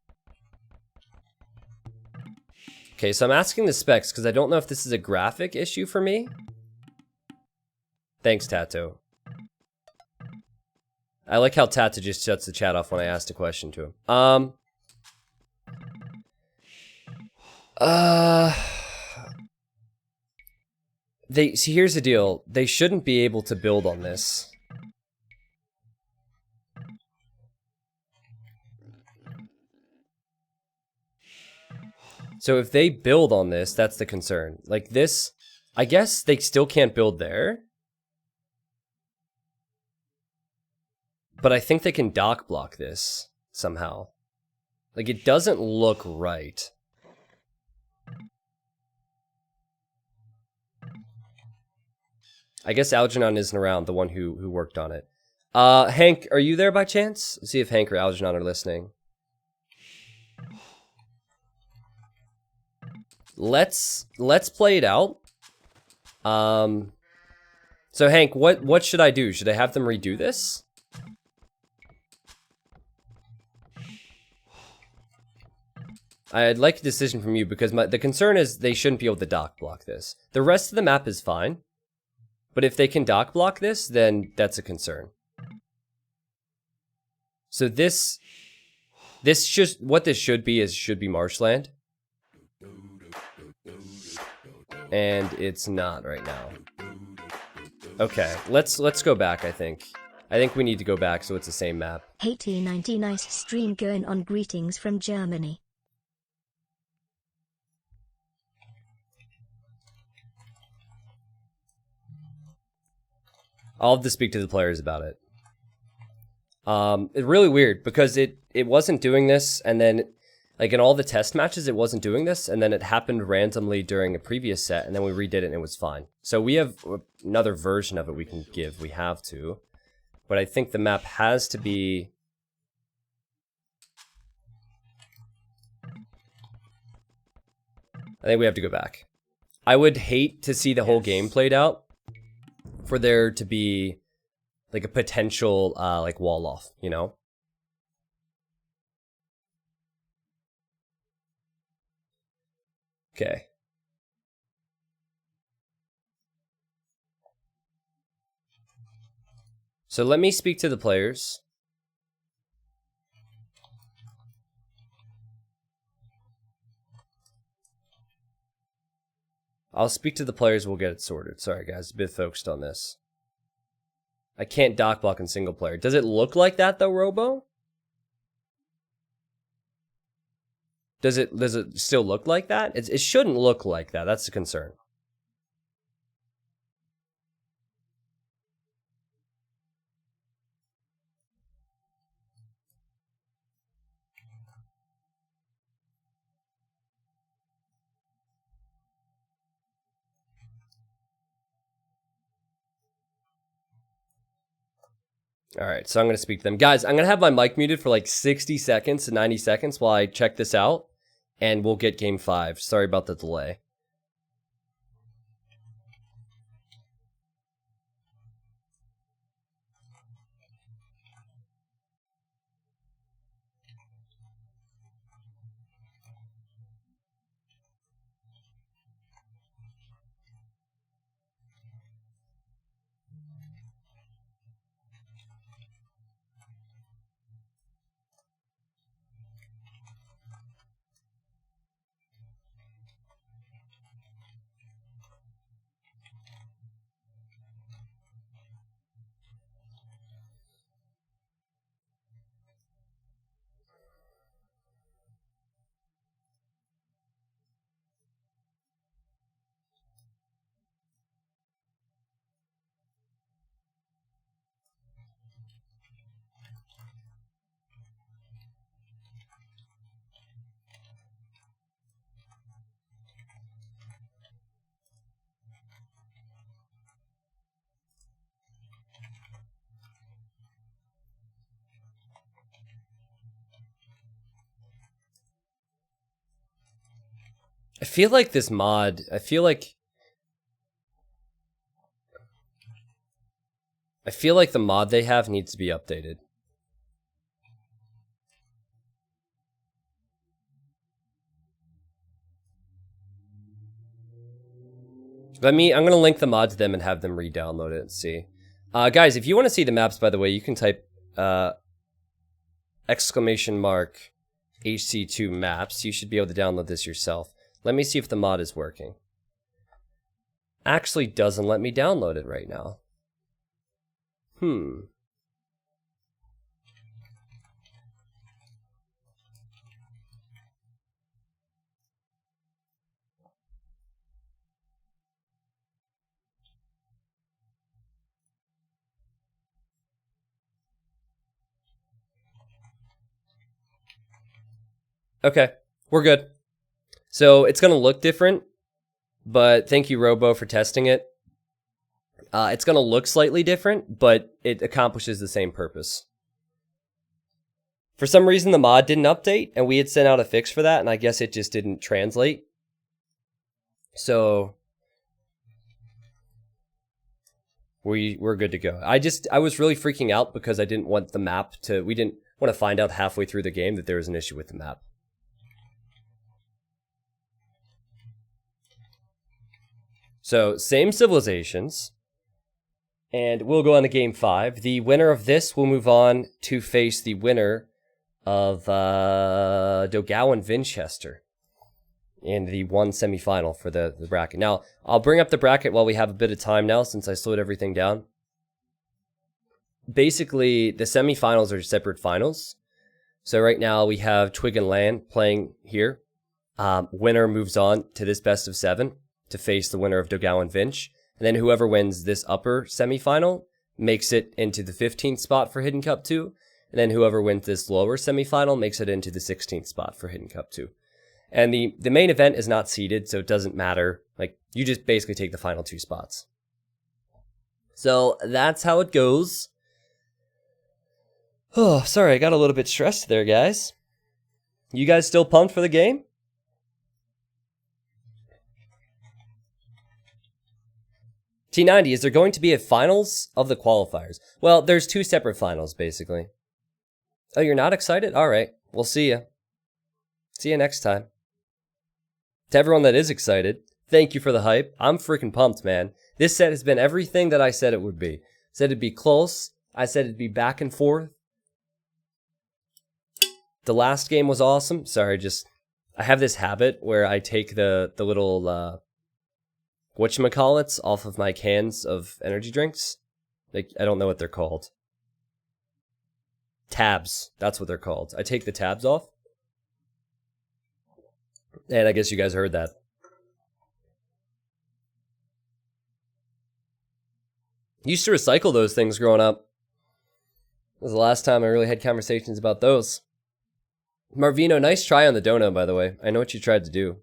Okay, so I'm asking the specs because I don't know if this is a graphic issue for me. Thanks, Tato. I like how Tato just shuts the chat off when I asked a question to him. See, here's the deal. They shouldn't be able to build on this. So if they build on this, that's the concern. Like this, I guess they still can't build there. But I think they can dock block this somehow. Like it doesn't look right. I guess Algernon isn't around, the one who worked on it. Hank, are you there by chance? Let's see if Hank or Algernon are listening. Let's play it out. So Hank, what should I do? Should I have them redo this? I'd like a decision from you because the concern is they shouldn't be able to dock block this. The rest of the map is fine. But if they can dock block this, then that's a concern. So what this should be marshland. And it's not right now. Okay, let's go back, I think. I think we need to go back so it's the same map. 1890 nice stream going on, greetings from Germany. I'll have to speak to the players about it. It's really weird because it wasn't doing this, and then like in all the test matches it wasn't doing this, and then it happened randomly during a previous set, and then we redid it and it was fine. So we have another version of it we can give. We have to. But I think the map has to be... I think we have to go back. I would hate to see the whole game played out for there to be like a potential like wall off, you know? Okay. So let me speak to the players. I'll speak to the players, we'll get it sorted. Sorry guys, a bit focused on this. I can't dock block in single player. Does it look like that though, Robo? Does it still look like that? It shouldn't look like that, that's the concern. All right, so I'm going to speak to them. Guys, I'm going to have my mic muted for like 60 seconds to 90 seconds while I check this out, and we'll get game 5. Sorry about the delay. I feel like this mod, I feel like the mod they have needs to be updated. I'm gonna link the mod to them and have them re-download it and see. Guys, if you want to see the maps, by the way, you can type !HC2 maps. You should be able to download this yourself. Let me see if the mod is working. Actually doesn't let me download it right now. Okay, we're good. So it's going to look different, but thank you, Robo, for testing it. It's going to look slightly different, but it accomplishes the same purpose. For some reason, the mod didn't update, and we had sent out a fix for that, and I guess it just didn't translate. So we're good to go. I was really freaking out because I didn't want the map to, we didn't want to find out halfway through the game that there was an issue with the map. So, same civilizations, and we'll go on to Game 5. The winner of this will move on to face the winner of Dogawan Vinchester in the one semifinal for the bracket. Now, I'll bring up the bracket while we have a bit of time now, since I slowed everything down. Basically, the semifinals are separate finals. So right now, we have Twigg and LaaaaN playing here. Winner moves on to this best of 7. To face the winner of Dogawan Vinch, and then whoever wins this upper semifinal makes it into the 15th spot for Hidden Cup 2, and then whoever wins this lower semifinal makes it into the 16th spot for Hidden Cup 2. And the main event is not seeded, so it doesn't matter. Like, you just basically take the final 2 spots. So that's how it goes. Oh, sorry, I got a little bit stressed there, guys. You guys still pumped for the game? T90, is there going to be a finals of the qualifiers? Well, there's 2 separate finals, basically. Oh, you're not excited? All right, we'll see ya. See you next time. To everyone that is excited, thank you for the hype. I'm freaking pumped, man. This set has been everything that I said it would be. I said it'd be close. I said it'd be back and forth. The last game was awesome. Sorry, I have this habit where I take the little... whatchamacallits off of my cans of energy drinks. Like, I don't know what they're called. Tabs. That's what they're called. I take the tabs off. And I guess you guys heard that. Used to recycle those things growing up. That was the last time I really had conversations about those. Marvino, nice try on the dono, by the way. I know what you tried to do.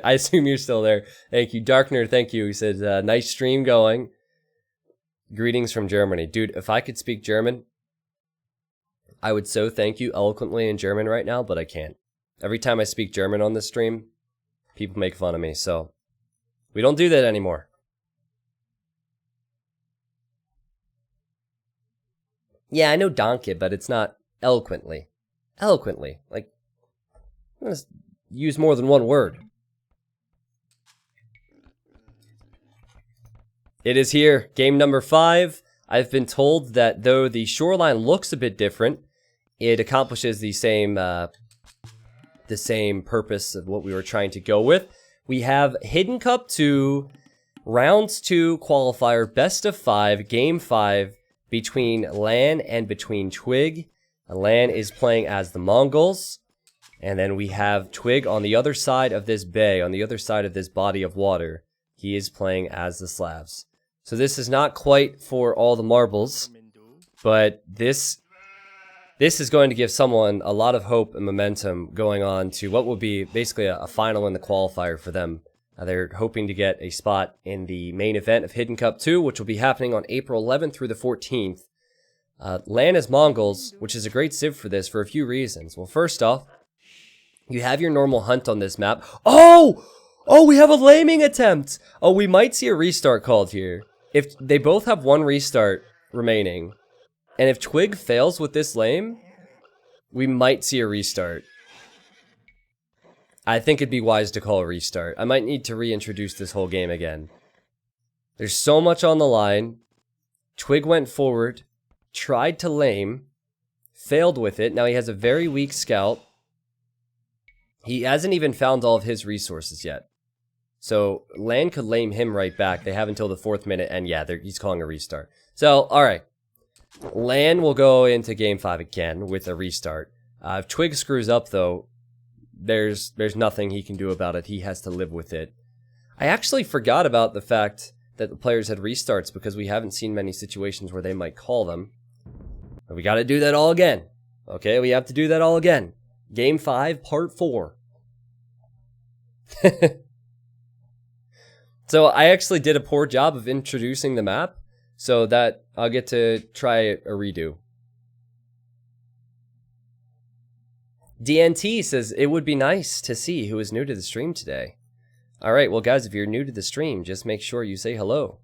I assume you're still there. Thank you. Darkner, thank you. He says, nice stream going. Greetings from Germany. Dude, if I could speak German, I would so thank you eloquently in German right now, but I can't. Every time I speak German on this stream, people make fun of me, so we don't do that anymore. Yeah, I know Danke, but it's not eloquently. Eloquently. Like, I'm going to use more than one word. It is here, game number 5. I've been told that though the shoreline looks a bit different, it accomplishes the same purpose of what we were trying to go with. We have Hidden Cup 2, Rounds 2 qualifier, best of 5, game 5, between LaaaaN and between Twigg. LaaaaN is playing as the Mongols, and then we have Twigg on the other side of this bay, on the other side of this body of water. He is playing as the Slavs. So this is not quite for all the marbles, but this is going to give someone a lot of hope and momentum going on to what will be basically a final in the qualifier for them. They're hoping to get a spot in the main event of Hidden Cup 2, which will be happening on April 11th through the 14th. LaaaaN is Mongols, which is a great civ for this for a few reasons. Well, first off, You have your normal hunt on this map. Oh! Oh, we have a laming attempt! Oh, we might see a restart called here. If they both have one restart remaining, and if Twigg fails with this lame, we might see a restart. I think it'd be wise to call a restart. I might need to reintroduce this whole game again. There's so much on the line. Twigg went forward, tried to lame, failed with it. Now he has a very weak scout. He hasn't even found all of his resources yet. So LaaaaN could lame him right back. They have until the 4th minute, and yeah, he's calling a restart. So, alright. LaaaaN will go into game 5 again with a restart. If Twigg screws up, though, there's nothing he can do about it. He has to live with it. I actually forgot about the fact that the players had restarts because we haven't seen many situations where they might call them. But we gotta do that all again. Okay, we have to do that all again. Game 5, part 4. So I actually did a poor job of introducing the map, so that I'll get to try a redo. DNT says, it would be nice to see who is new to the stream today. Alright, well guys, if you're new to the stream, just make sure you say hello.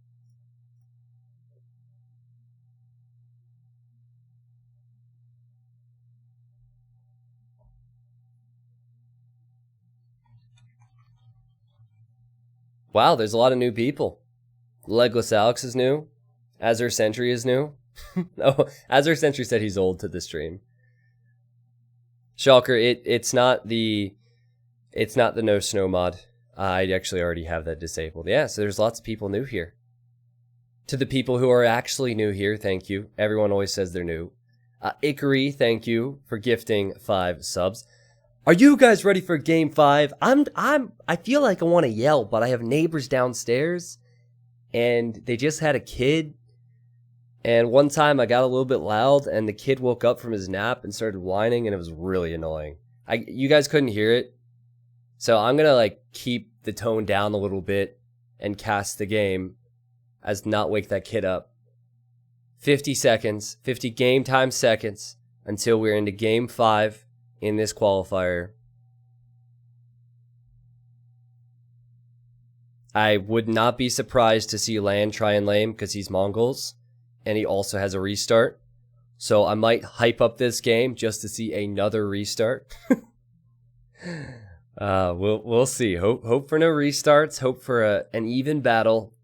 Wow, there's a lot of new people. Legless Alex is new. Azure Sentry is new. Oh, Azure Sentry said he's old to the stream. Shulker, it's not the no snow mod. I actually already have that disabled. Yeah, so there's lots of people new here. To the people who are actually new here, thank you. Everyone always says they're new. Ikari, thank you for gifting 5 subs. Are you guys ready for game 5? I feel like I want to yell, but I have neighbors downstairs, and they just had a kid. And one time I got a little bit loud, and the kid woke up from his nap and started whining, and it was really annoying. You guys couldn't hear it, so I'm gonna like keep the tone down a little bit and cast the game as not wake that kid up. 50 seconds, 50 game time seconds until we're into game 5 in this qualifier. I would not be surprised to see LaaaaN try and lame because he's Mongols. And he also has a restart. So I might hype up this game just to see another restart. We'll see. Hope for no restarts. Hope for an even battle.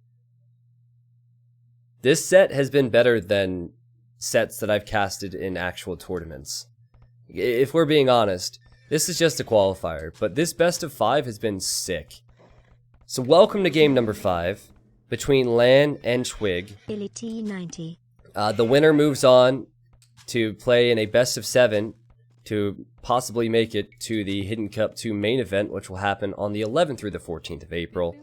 This set has been better than sets that I've casted in actual tournaments. If we're being honest, this is just a qualifier. But this best of 5 has been sick. So welcome to game number 5. Between LaaaaN and Twigg. T90. The winner moves on to play in a best of 7 to possibly make it to the Hidden Cup 2 main event, which will happen on the 11th through the 14th of April.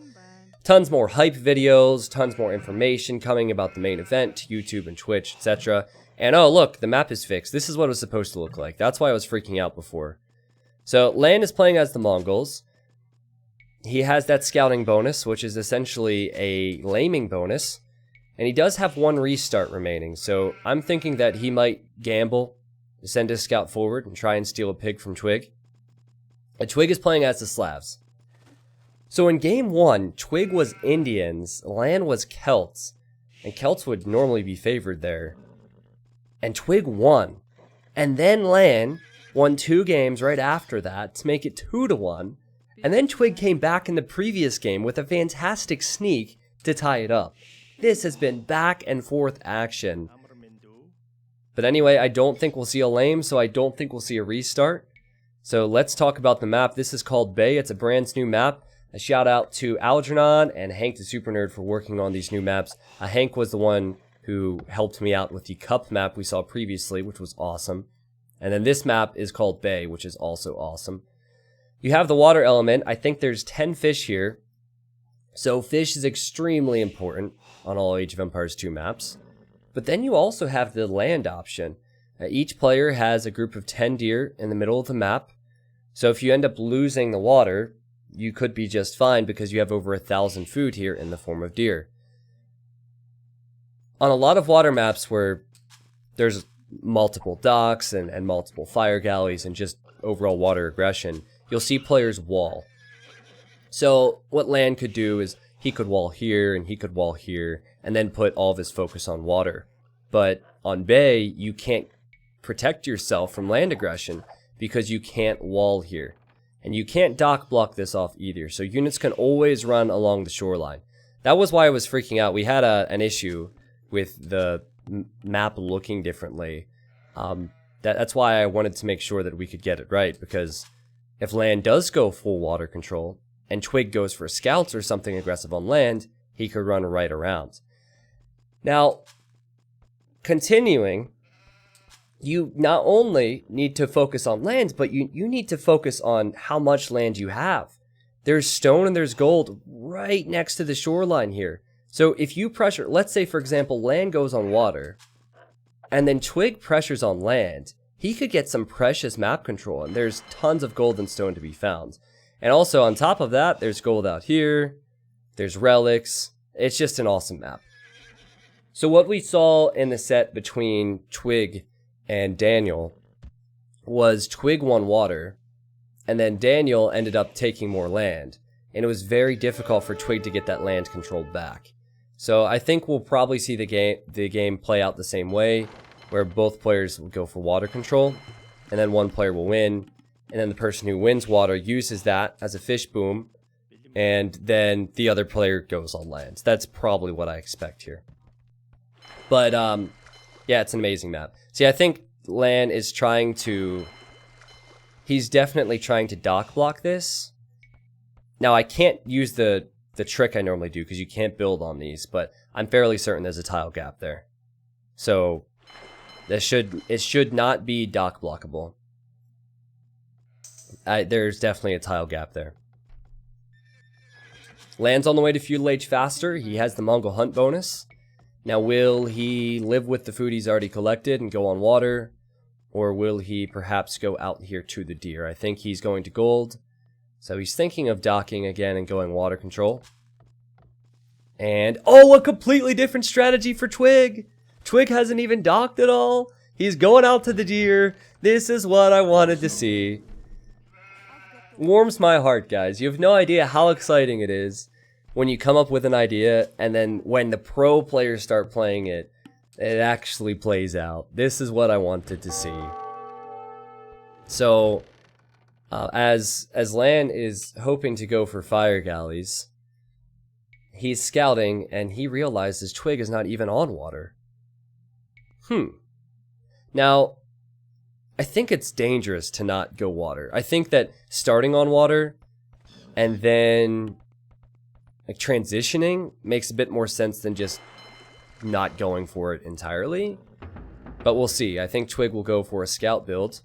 Tons more hype videos, tons more information coming about the main event, YouTube and Twitch, etc. And oh look, the map is fixed. This is what it was supposed to look like. That's why I was freaking out before. So LaaaaN is playing as the Mongols. He has that scouting bonus, which is essentially a laming bonus. And he does have 1 restart remaining, so I'm thinking that he might gamble, send his scout forward, and try and steal a pig from Twigg. And Twigg is playing as the Slavs. So in game 1, Twigg was Indians, LaaaaN was Celts, and Celts would normally be favored there. And Twigg won. And then LaaaaN won 2 games right after that to make it 2-1. And then Twigg came back in the previous game with a fantastic sneak to tie it up. This has been back and forth action. But anyway, I don't think we'll see a lame, so I don't think we'll see a restart. So let's talk about the map. This is called Bay. It's a brand new map. A shout out to Algernon and Hank the Super Nerd for working on these new maps. Hank was the one who helped me out with the Cup map we saw previously, which was awesome. And then this map is called Bay, which is also awesome. You have the water element. I think there's 10 fish here. So fish is extremely important on all Age of Empires 2 maps. But then you also have the land option. Each player has a group of 10 deer in the middle of the map. So if you end up losing the water, you could be just fine because you have over 1,000 food here in the form of deer. On a lot of water maps where there's multiple docks and multiple fire galleys and just overall water aggression, you'll see players wall. So what LaaN could do is he could wall here and he could wall here and then put all of his focus on water. But on Bay, you can't protect yourself from land aggression because you can't wall here. And you can't dock block this off either. So units can always run along the shoreline. That was why I was freaking out. We had an issue with the map looking differently. That's why I wanted to make sure that we could get it right. Because if LaaN does go full water control, and Twigg goes for scouts or something aggressive on land, he could run right around. Now, continuing, you not only need to focus on land, but you need to focus on how much land you have. There's stone and there's gold right next to the shoreline here. So if you pressure, let's say for example, LaaN goes on water, and then Twigg pressures on land, he could get some precious map control, and there's tons of gold and stone to be found. And also on top of that, there's gold out here, there's relics, it's just an awesome map. So what we saw in the set between Twigg and Daniel was Twigg won water, and then Daniel ended up taking more land, and it was very difficult for Twigg to get that land controlled back. So I think we'll probably see the game play out the same way, where both players will go for water control, and then one player will win, and then the person who wins water uses that as a fish boom, and then the other player goes on land. That's probably what I expect here. But, yeah, it's an amazing map. See, I think LaaN is trying to... He's definitely trying to dock block this. Now, I can't use the trick I normally do, because you can't build on these, but I'm fairly certain there's a tile gap there. So, it should not be dock blockable. There's definitely a tile gap there. LaaN's on the way to feudal age faster. He has the Mongol hunt bonus. Now, will he live with the food he's already collected and go on water? Or will he perhaps go out here to the deer? I think he's going to gold. So he's thinking of docking again and going water control. And, oh, a completely different strategy for Twigg. Twigg hasn't even docked at all. He's going out to the deer. This is what I wanted to see. Warms my heart, guys. You have no idea how exciting it is when you come up with an idea, and then when the pro players start playing it, it actually plays out. This is what I wanted to see. So, as LaaN is hoping to go for fire galleys, he's scouting, and he realizes Twigg is not even on water. Now, I think it's dangerous to not go water. I think that starting on water and then like transitioning makes a bit more sense than just not going for it entirely. But we'll see. I think Twigg will go for a scout build.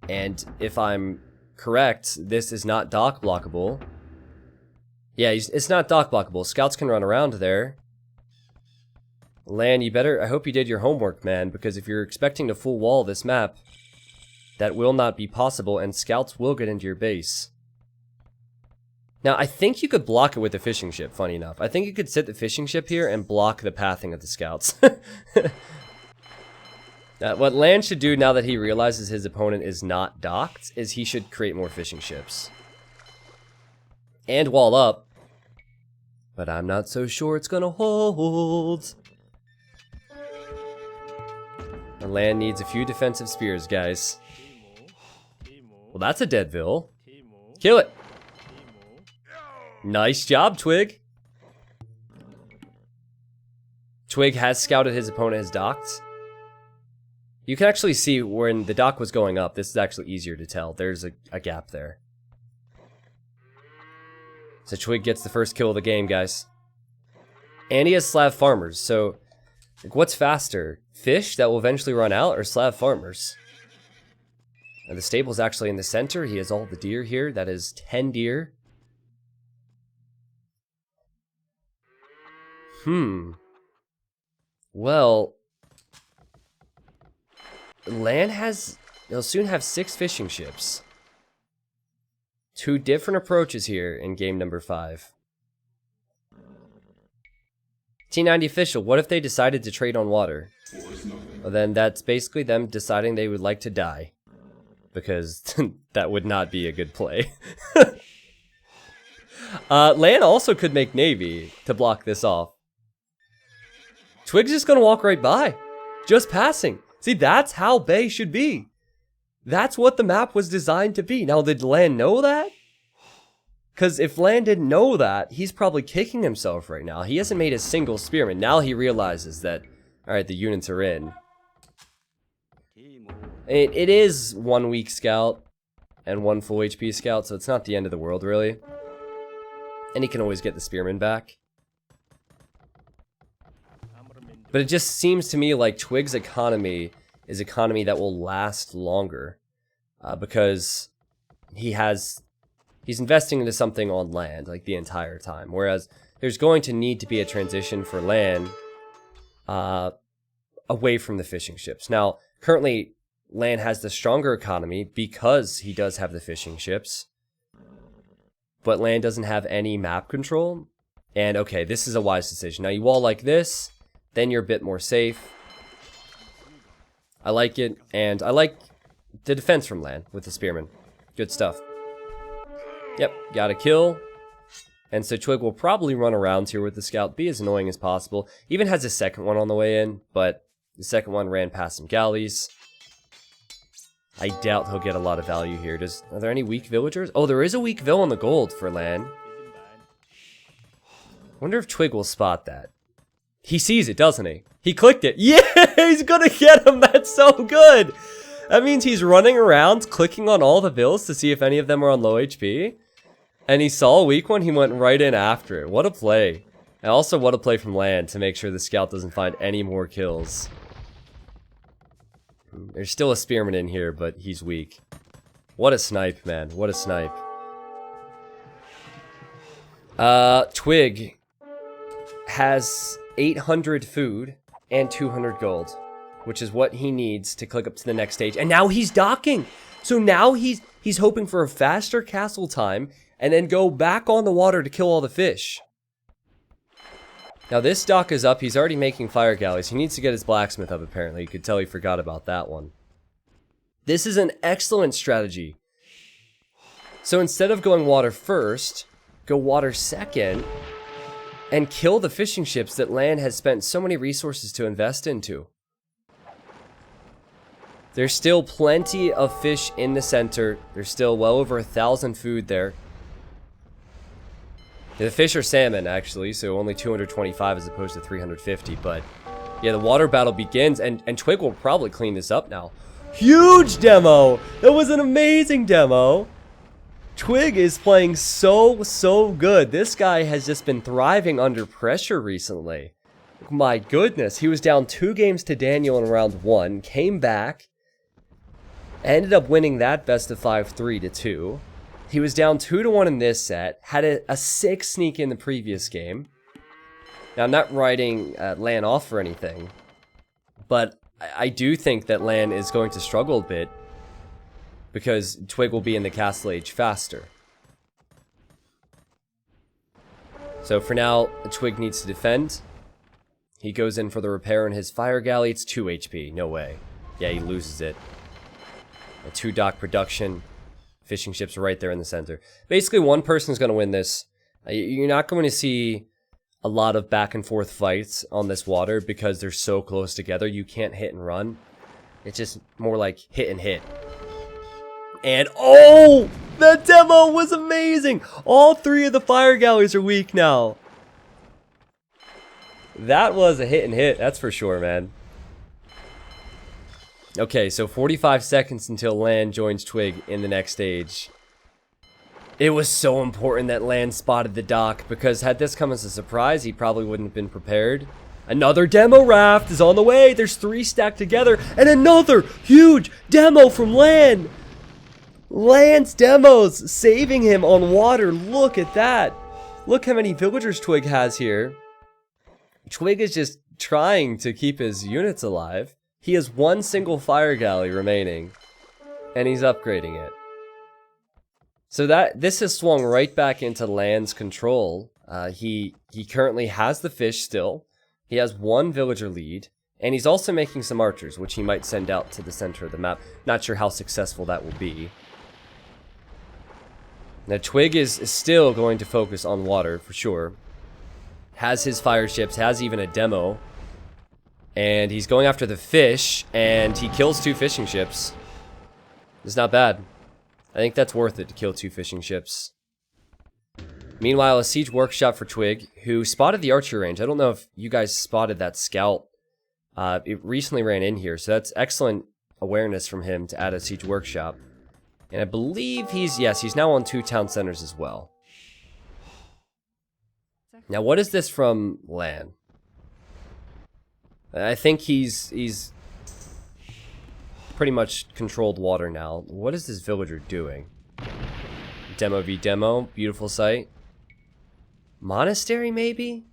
And if I'm correct, this is not dock blockable. Yeah, it's not dock blockable. Scouts can run around there. LaaN, you better... I hope you did your homework, man, because if you're expecting to full wall this map, that will not be possible, and scouts will get into your base. Now, I think you could block it with the fishing ship, funny enough. I think you could sit the fishing ship here and block the pathing of the scouts. What LaaN should do now that he realizes his opponent is not docked is he should create more fishing ships. And wall up. But I'm not so sure it's gonna hold. And LaaN needs a few defensive spears, guys. Well, that's a dead vill. Kill it. Nice job, Twigg. Twigg has scouted his opponent has docked. You can actually see when the dock was going up, this is actually easier to tell. There's a gap there. So Twigg gets the first kill of the game, guys. And he has Slav farmers, so like, what's faster? Fish that will eventually run out, or Slav farmers? And the stable's actually in the center. He has all the deer here. That is 10 deer. Well, LaaN he'll soon have 6 fishing ships. 2 different approaches here in game number 5. T90 official, what if they decided to trade on water? Well, then that's basically them deciding they would like to die. because that would not be a good play. LaaN also could make Navy to block this off. Twigg's just going to walk right by. Just passing. See, that's how Bay should be. That's what the map was designed to be. Now, did LaaN know that? Because if LaaN didn't know that, he's probably kicking himself right now. He hasn't made a single spearman. Now he realizes that, alright, the units are in. It is 1 weak scout and 1 full HP scout, so it's not the end of the world, really. And he can always get the spearman back. But it just seems to me like Twigg's economy is economy that will last longer. Because he's investing into something on land, like, the entire time. Whereas there's going to need to be a transition for LaaN away from the fishing ships. Now, currently, LaaN has the stronger economy because he does have the fishing ships. But LaaN doesn't have any map control. And, okay, this is a wise decision. Now, you wall like this, then you're a bit more safe. I like it, and I like the defense from LaaN with the spearman. Good stuff. Yep, got a kill. And so Twigg will probably run around here with the scout, be as annoying as possible. Even has a second one on the way in, but the second one ran past some galleys. I doubt he'll get a lot of value here. Are there any weak villagers? Oh, there is a weak vill on the gold for LaaN. Wonder if Twigg will spot that. He sees it, doesn't he? He clicked it. Yeah, he's gonna get him. That's so good. That means he's running around, clicking on all the vills to see if any of them are on low HP. And he saw a weak one, he went right in after it. What a play. And also, what a play from LaaN to make sure the scout doesn't find any more kills. There's still a spearman in here, but he's weak. What a snipe, man. What a snipe. Twigg has 800 food and 200 gold, which is what he needs to click up to the next stage. And now he's docking. So now he's hoping for a faster castle time and then go back on the water to kill all the fish. Now this dock is up. He's already making fire galleys. He needs to get his blacksmith up, apparently. You could tell he forgot about that one. This is an excellent strategy. So instead of going water first, go water second and kill the fishing ships that LaaN has spent so many resources to invest into. There's still plenty of fish in the center. There's still well over 1,000 food there. The fish are salmon, actually, so only 225 as opposed to 350, but yeah, the water battle begins, and Twigg will probably clean this up now. Huge demo! That was an amazing demo! Twigg is playing so good. This guy has just been thriving under pressure recently. My goodness, he was down 2 games to Daniel in round 1, came back, ended up winning that best of 5 3-2. He was down 2-1 in this set, had a 6 sneak in the previous game. Now, I'm not writing LaaN off or anything, but I do think that LaaN is going to struggle a bit because Twigg will be in the castle age faster. So for now, Twigg needs to defend. He goes in for the repair in his fire galley. It's 2 HP, no way. Yeah, he loses it. A 2 dock production. Fishing ships are right there in the center. Basically, one person is going to win this. You're not going to see a lot of back and forth fights on this water because they're so close together. You can't hit and run. It's just more like hit and hit. And oh, that demo was amazing. All 3 of the fire galleys are weak now. That was a hit and hit, that's for sure, man. Okay, so 45 seconds until LaaN joins Twigg in the next stage. It was so important that LaaN spotted the dock, because had this come as a surprise, he probably wouldn't have been prepared. Another demo raft is on the way. There's 3 stacked together, and another huge demo from LaaN. LaaN's demos saving him on water. Look at that. Look how many villagers Twigg has here. Twigg is just trying to keep his units alive. He has 1 single fire galley remaining, and he's upgrading it. So this has swung right back into LaaN's control. He currently has the fish still. He has 1 villager lead, And he's also making some archers, which he might send out to the center of the map. Not sure how successful that will be. Now, Twigg is still going to focus on water, for sure. Has his fire ships, has even a demo. And he's going after the fish, and he kills 2 fishing ships. It's not bad. I think that's worth it to kill 2 fishing ships. Meanwhile, a siege workshop for Twigg, who spotted the archer range. I don't know if you guys spotted that scout. It recently ran in here, so that's excellent awareness from him to add a siege workshop. And I believe he's now on 2 town centers as well. Now, what is this from LaaaaN? I think he's pretty much controlled water now. What is this villager doing? Demo v demo, beautiful site. Monastery, maybe?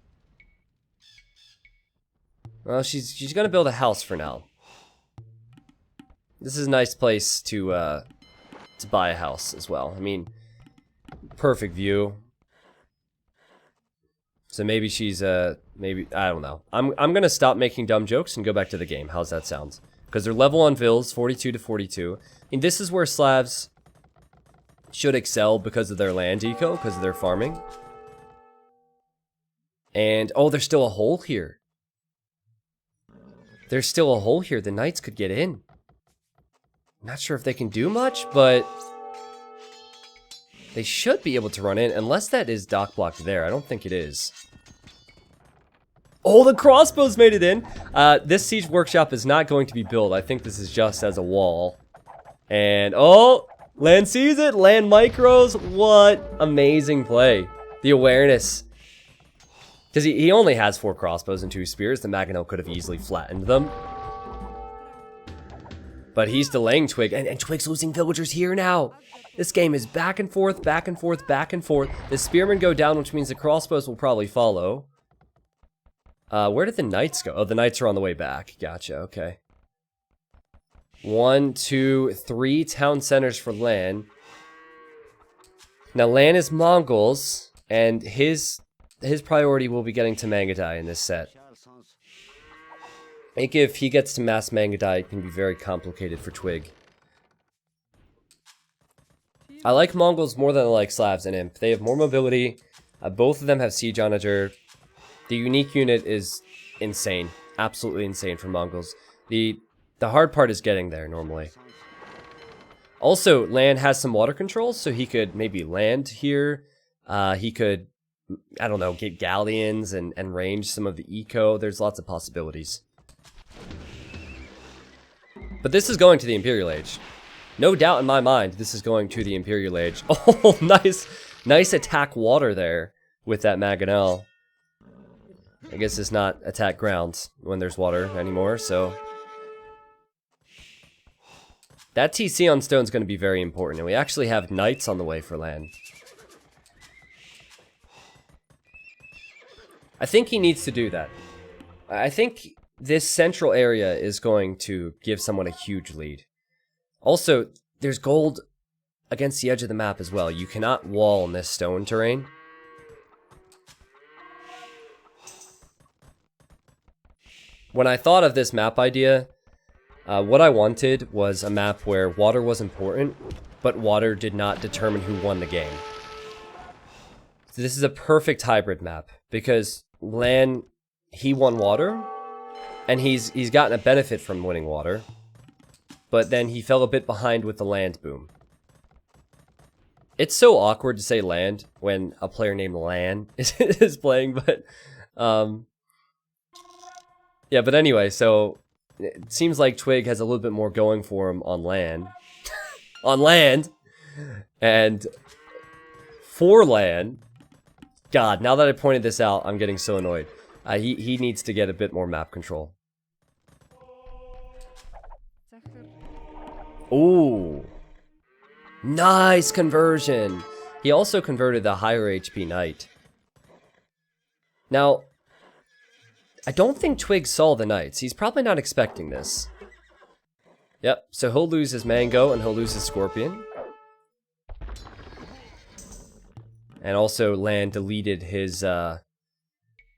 Well, she's gonna build a house for now. This is a nice place to buy a house as well. I mean, perfect view. So maybe she's maybe I don't know. I'm gonna stop making dumb jokes and go back to the game. How's that sound? Because they're level on vills, 42 to 42. I mean, this is where Slavs should excel because of their land eco, because of their farming. And oh, there's still a hole here. There's still a hole here. The knights could get in. Not sure if they can do much, but they should be able to run in, unless that is dock blocked there. I don't think it is. Oh, the crossbows made it in. This siege workshop is not going to be built. I think this is just as a wall. And oh, LaaaaN sees it. LaaaaN micros. What amazing play. The awareness. Because he only has 4 crossbows and 2 spears. The Maginot could have easily flattened them. But he's delaying Twigg. And Twigg's losing villagers here now. This game is back and forth, back and forth, back and forth. The spearmen go down, which means the crossbows will probably follow. Where did the knights go? Oh, the knights are on the way back. Gotcha, okay. 1, 2, 3 town centers for LaaaaN. Now, LaaaaN is Mongols, and his priority will be getting to Mangadai in this set. I think if he gets to mass Mangadai, it can be very complicated for Twigg. I like Mongols more than I like Slavs and Imp. They have more mobility. Both of them have Siege Onager. The unique unit is insane. Absolutely insane for Mongols. The hard part is getting there, normally. Also, LaaaaN has some water controls, so he could maybe land here. He could, I don't know, get galleons and range some of the eco. There's lots of possibilities. But this is going to the Imperial Age. No doubt in my mind, this is going to the Imperial Age. Oh, nice attack water there with that Maginot. I guess it's not attack grounds when there's water anymore, so. That TC on stone is going to be very important, and we actually have knights on the way for LaaaaN. I think he needs to do that. I think this central area is going to give someone a huge lead. Also, there's gold against the edge of the map as well. You cannot wall in this stone terrain. When I thought of this map idea, what I wanted was a map where water was important, but water did not determine who won the game. So this is a perfect hybrid map, because LaaaaN, he won water, and he's gotten a benefit from winning water. But then he fell a bit behind with the land boom. It's so awkward to say land when a player named LaaaaN is playing, but yeah, but anyway, so it seems like Twigg has a little bit more going for him on LaaaaN. On land. And for LaaaaN, God, now that I pointed this out, I'm getting so annoyed. He needs to get a bit more map control. Ooh. Nice conversion. He also converted the higher HP knight. Now, I don't think Twigg saw the knights. He's probably not expecting this. Yep, so he'll lose his Mango and he'll lose his Scorpion. And also LaaaaN deleted his,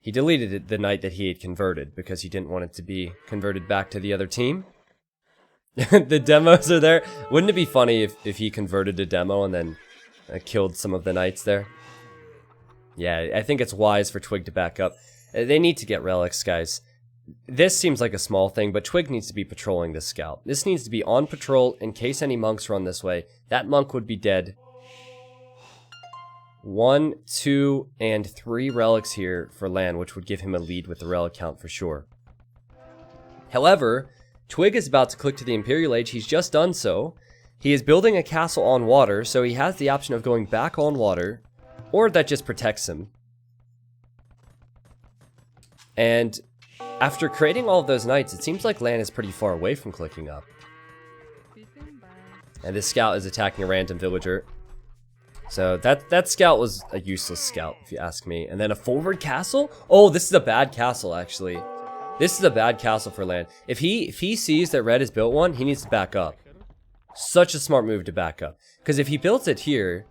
He deleted it the night that he had converted because he didn't want it to be converted back to the other team. The demos are there. Wouldn't it be funny if he converted a demo and then killed some of the knights there? Yeah, I think it's wise for Twigg to back up. They need to get relics, guys. This seems like a small thing, but Twigg needs to be patrolling this scout. This needs to be on patrol in case any monks run this way. That monk would be dead. 1, 2, and 3 relics here for LaaaaN, which would give him a lead with the relic count for sure. However, Twigg is about to click to the Imperial Age. He's just done so. He is building a castle on water, so he has the option of going back on water, or that just protects him. And after creating all of those knights, it seems like LaaaaN is pretty far away from clicking up. And this scout is attacking a random villager. So that scout was a useless scout, if you ask me. And then a forward castle? Oh, this is a bad castle, actually. This is a bad castle for LaaaaN. If he sees that red has built one, he needs to back up. Such a smart move to back up. Because if he builds it here,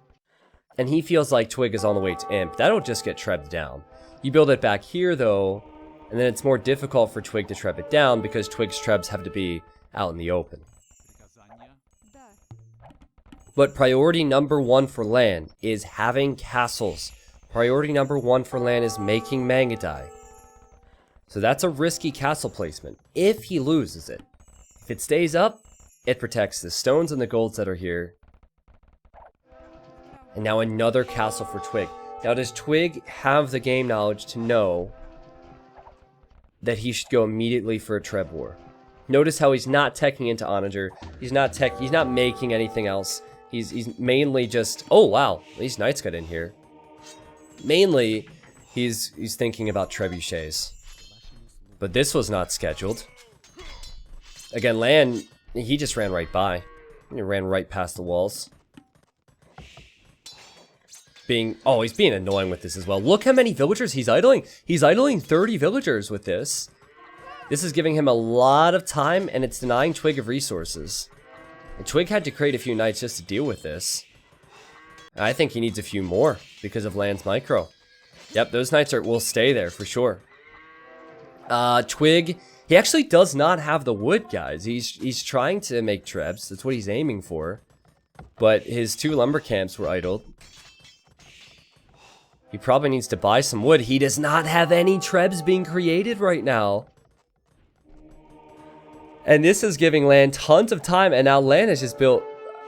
and he feels like Twigg is on the way to Imp, that'll just get trebbed down. You build it back here, though, and then it's more difficult for Twigg to treb it down because Twigg's trebs have to be out in the open. But priority number 1 for LaaaaN is having castles. Priority number 1 for LaaaaN is making Mangadai. So that's a risky castle placement, if he loses it. If it stays up, it protects the stones and the golds that are here. And now another castle for Twigg. Now does Twigg have the game knowledge to know that he should go immediately for a Treb War? Notice how he's not teching into Onager. He's not making anything else. He's mainly just, oh wow, these knights got in here. Mainly, he's thinking about trebuchets. But this was not scheduled. Again, LaaaaN, he just ran right by. He ran right past the walls. He's being annoying with this as well. Look how many villagers he's idling. He's idling 30 villagers with this. This is giving him a lot of time, and it's denying Twigg of resources. And Twigg had to create a few knights just to deal with this. I think he needs a few more because of LaaaaN's micro. Yep, those knights will stay there for sure. Twigg, he actually does not have the wood, guys. He's trying to make trebs. That's what he's aiming for. But his 2 lumber camps were idled. He probably needs to buy some wood. He does not have any trebs being created right now. And this is giving LaaaaN tons of time. And now LaaaaN has just built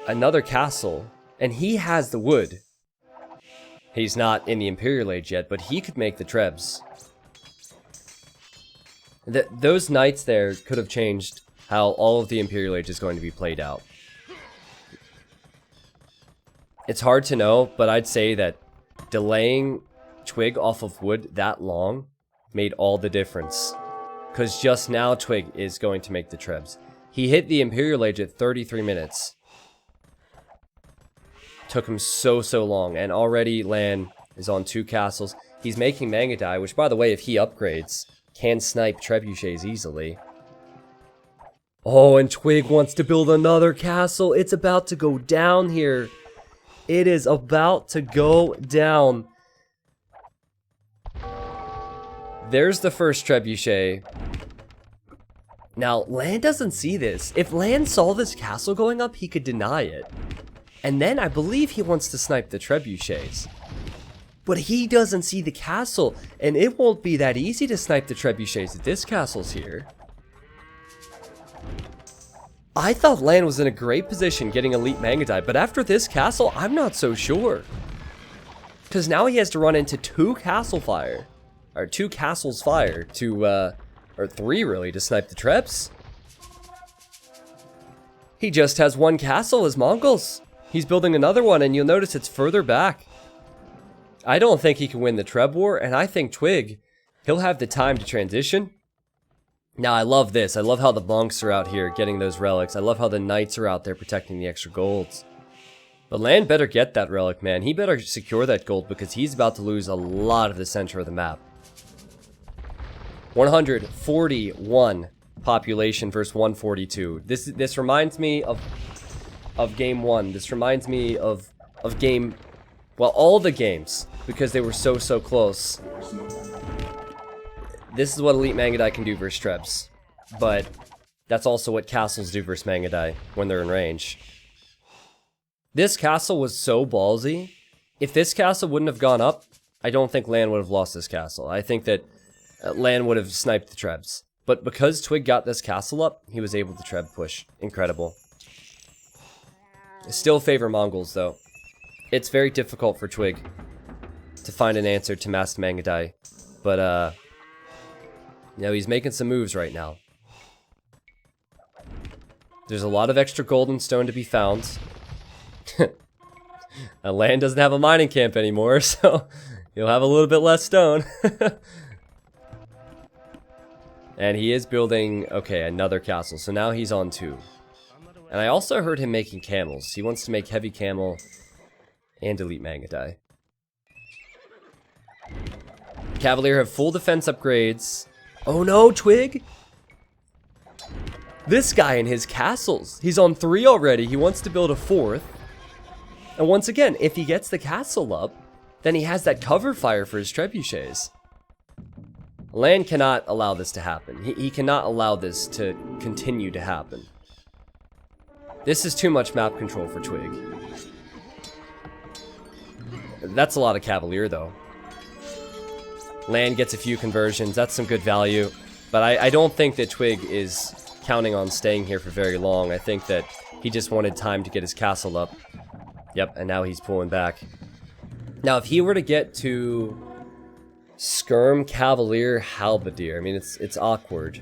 another castle. And he has the wood. He's not in the Imperial Age yet, but he could make the trebs. Those knights there could have changed how all of the Imperial Age is going to be played out. It's hard to know, but I'd say that delaying Twigg off of wood that long made all the difference. Because just now Twigg is going to make the trebs. He hit the Imperial Age at 33 minutes. Took him so long, and already LaaaaN is on 2 castles. He's making Mangadai, which by the way, if he upgrades, can snipe trebuchets easily. Oh, and Twigg wants to build another castle. It's about to go down here. It is about to go down. There's the first trebuchet. Now, LaaaaN doesn't see this. If LaaaaN saw this castle going up, he could deny it. And then I believe he wants to snipe the trebuchets. But he doesn't see the castle, and it won't be that easy to snipe the trebuchets if this castle's here. I thought LaaaaN was in a great position getting Elite Mangadai, but after this castle, I'm not so sure. Because now he has to run into 2 castle fire. Or 2 castles fire to, or 3 really, to snipe the trebs. He just has 1 castle as Mongols. He's building another one, and you'll notice it's further back. I don't think he can win the Treb War, and I think Twigg, he'll have the time to transition. Now, I love this. I love how the monks are out here getting those relics. I love how the knights are out there protecting the extra golds. But LaaaaN better get that relic, man. He better secure that gold because he's about to lose a lot of the center of the map. 141 population versus 142. This reminds me of game 1. This reminds me of game... Well, all the games, because they were so close. this is what Elite Mangudai can do versus Trebs. But that's also what castles do versus Mangudai when they're in range. This castle was so ballsy. If this castle wouldn't have gone up, I don't think LaaaaN would have lost this castle. I think that LaaaaN would have sniped the Trebs. But because Twigg got this castle up, he was able to Treb push. Incredible. I still favor Mongols, though. It's very difficult for Twigg to find an answer to Masked Mangudai. But, you know, he's making some moves right now. There's a lot of extra gold and stone to be found. LaaaaN doesn't have a mining camp anymore, so he'll have a little bit less stone. And he is building, okay, another castle. So now he's on 2. And I also heard him making camels. He wants to make heavy camel and Elite Mangudai. Cavalier have full defense upgrades. Oh no, Twigg! This guy and his castles. He's on 3 already. He wants to build a 4th. And once again, if he gets the castle up, then he has that cover fire for his trebuchets. LaaaaN cannot allow this to happen. He cannot allow this to continue to happen. This is too much map control for Twigg. That's a lot of Cavalier, though. LaaaaN gets a few conversions. That's some good value. But I don't think that Twigg is counting on staying here for very long. I think that he just wanted time to get his castle up. Yep, and now he's pulling back. Now, if he were to get to Skirm, Cavalier, Halberdier, I mean, it's awkward.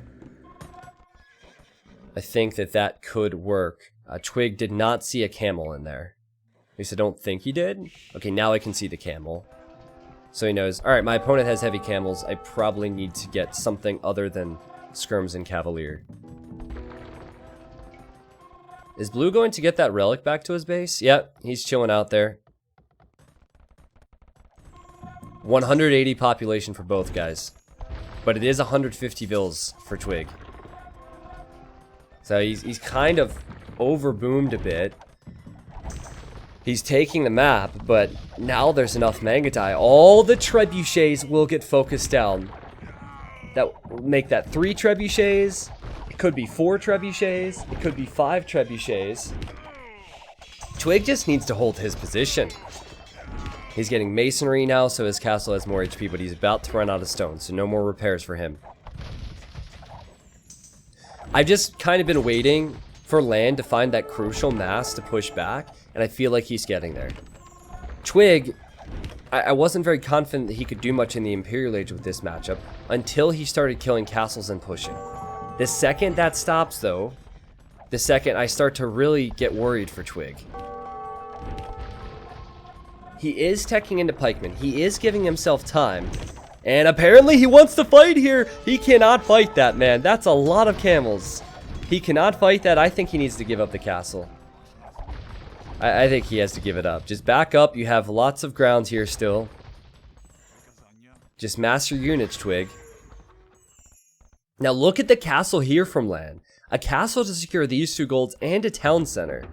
I think that could work. Twigg did not see a camel in there. At least I don't think he did. Okay, now I can see the camel. So he knows, alright, my opponent has heavy camels. I probably need to get something other than Skirms and Cavalier. Is Blue going to get that relic back to his base? Yep, he's chilling out there. 180 population for both guys. But it is 150 vills for Twigg. So he's kind of over-boomed a bit. He's taking the map, but now there's enough Mangudai. All the trebuchets will get focused down. That will make that 3 trebuchets. It could be 4 trebuchets. It could be 5 trebuchets. Twigg just needs to hold his position. He's getting masonry now, so his castle has more HP, but he's about to run out of stone, so no more repairs for him. I've just kind of been waiting for LaaaaN to find that crucial mass to push back, and I feel like he's getting there. Twigg, I wasn't very confident that he could do much in the Imperial Age with this matchup until he started killing castles and pushing. The second that stops, though, the second I start to really get worried for Twigg. He is teching into pikemen. He is giving himself time. And apparently he wants to fight here. He cannot fight that, man. That's a lot of camels. He cannot fight that. I think he needs to give up the castle. I think he has to give it up. Just back up. You have lots of grounds here still. Just mass your units, Twigg. Now look at the castle here from LaaaaN. A castle to secure these 2 golds and a town center.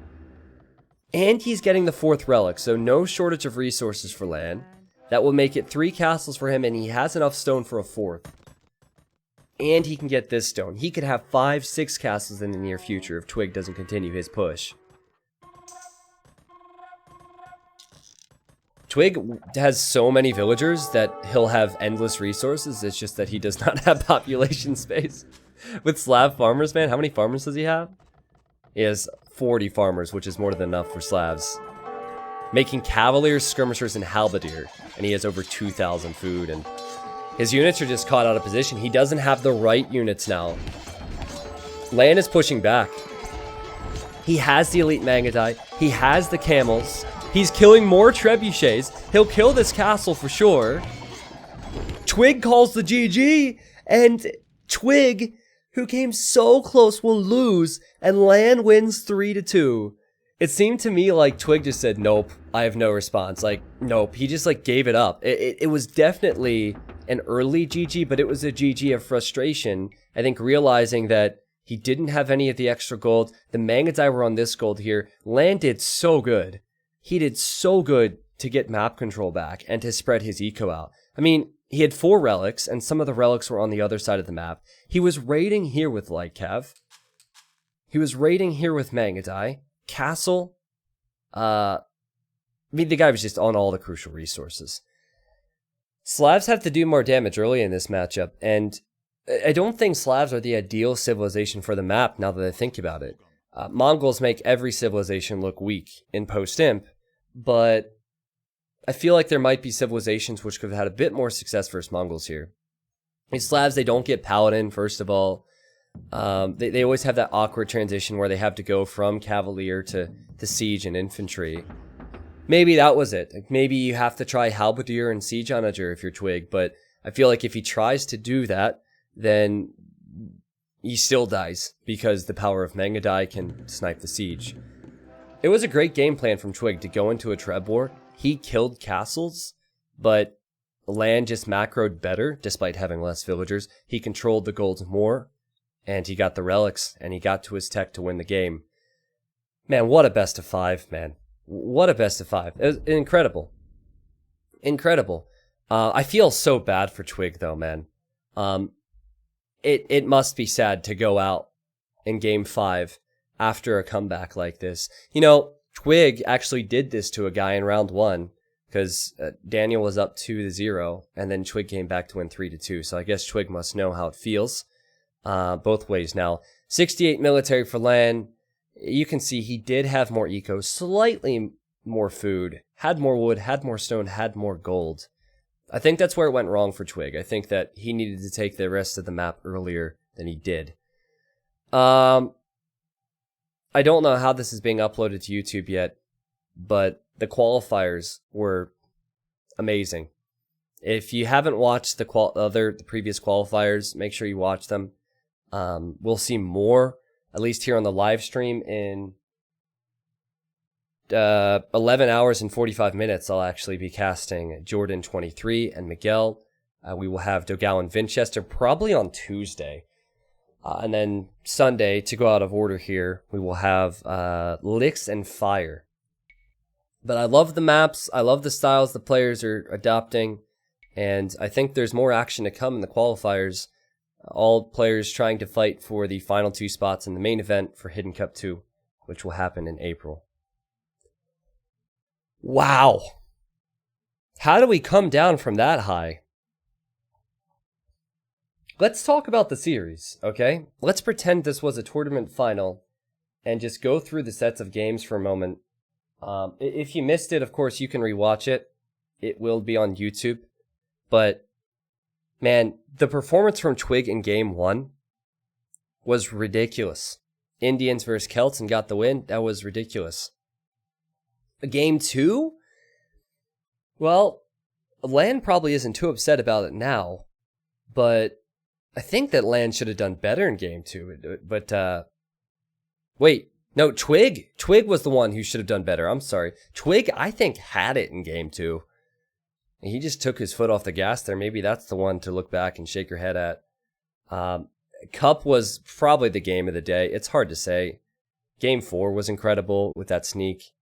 And he's getting the 4th relic, so no shortage of resources for LaaaaN. That will make it 3 castles for him, and he has enough stone for a 4th. And he can get this stone. He could have 5, 6 castles in the near future if Twigg doesn't continue his push. Twigg has so many villagers that he'll have endless resources. It's just that he does not have population space. With Slav farmers, man, how many farmers does he have? He has 40 farmers, which is more than enough for Slavs. Making Cavaliers, Skirmishers, and Halberdier. And he has over 2,000 food, and his units are just caught out of position. He doesn't have the right units now. LaaaaN is pushing back. He has the Elite Mangudai. He has the camels. He's killing more trebuchets. He'll kill this castle for sure. Twigg calls the GG, and Twigg, who came so close, will lose, and LaaaaN wins 3-2. It seemed to me like Twigg just said, nope, I have no response. Like, nope, he just like gave it up. It was definitely an early GG, but it was a GG of frustration. I think realizing that he didn't have any of the extra gold. The Mangudai were on this gold here. LaaaaN did so good. He did so good to get map control back and to spread his eco out. I mean, he had 4 relics, and some of the relics were on the other side of the map. He was raiding here with Lightcav. He was raiding here with Mangadai. Castle. I mean, the guy was just on all the crucial resources. Slavs have to do more damage early in this matchup, and I don't think Slavs are the ideal civilization for the map now that I think about it. Mongols make every civilization look weak in post-imp, but I feel like there might be civilizations which could have had a bit more success versus Mongols here. These Slavs, they don't get Paladin, first of all. They always have that awkward transition where they have to go from Cavalier to Siege and Infantry. Maybe that was it. Like maybe you have to try Halberdier and Siege Onager if you're Twigg, but I feel like if he tries to do that, then he still dies because the power of Mangadai can snipe the Siege. It was a great game plan from Twigg to go into a Treb War. He killed castles, but LaaaaN just macroed better despite having less villagers. He controlled the gold more, and he got the relics, and he got to his tech to win the game. Man, what a best of 5, man. What a best of 5. It was incredible. Incredible. I feel so bad for Twigg, though, man. It must be sad to go out in Game 5 after a comeback like this. You know, Twigg actually did this to a guy in round 1, because Daniel was up 2-0, and then Twigg came back to win 3-2. So I guess Twigg must know how it feels. Both ways now. 68 military for LaaaaN. You can see he did have more eco, slightly more food, had more wood, had more stone, had more gold. I think that's where it went wrong for Twigg. I think that he needed to take the rest of the map earlier than he did. I don't know how this is being uploaded to YouTube yet, but the qualifiers were amazing. If you haven't watched the previous qualifiers, make sure you watch them. We'll see more, at least here on the live stream, in 11 hours and 45 minutes. I'll actually be casting Jordan 23 and Miguel. We will have Dogal and Vinchester probably on Tuesday. And then Sunday, to go out of order here, we will have Licks and Fire. But I love the maps. I love the styles the players are adopting. And I think there's more action to come in the qualifiers. All players trying to fight for the final 2 spots in the main event for Hidden Cup 2, which will happen in April. Wow. How do we come down from that high? Let's talk about the series, okay? Let's pretend this was a tournament final and just go through the sets of games for a moment. If you missed it, of course, you can rewatch it. It will be on YouTube. But, man, the performance from Twigg in Game 1 was ridiculous. Indians versus Celts and got the win. That was ridiculous. Game 2? Well, LaaaaN probably isn't too upset about it now. But I think that LaaaaN should have done better in Game 2. But, wait. No, Twigg. Twigg was the one who should have done better. I'm sorry. Twigg, I think, had it in Game 2. He just took his foot off the gas there. Maybe that's the one to look back and shake your head at. Cup was probably the game of the day. It's hard to say. Game 4 was incredible with that sneak.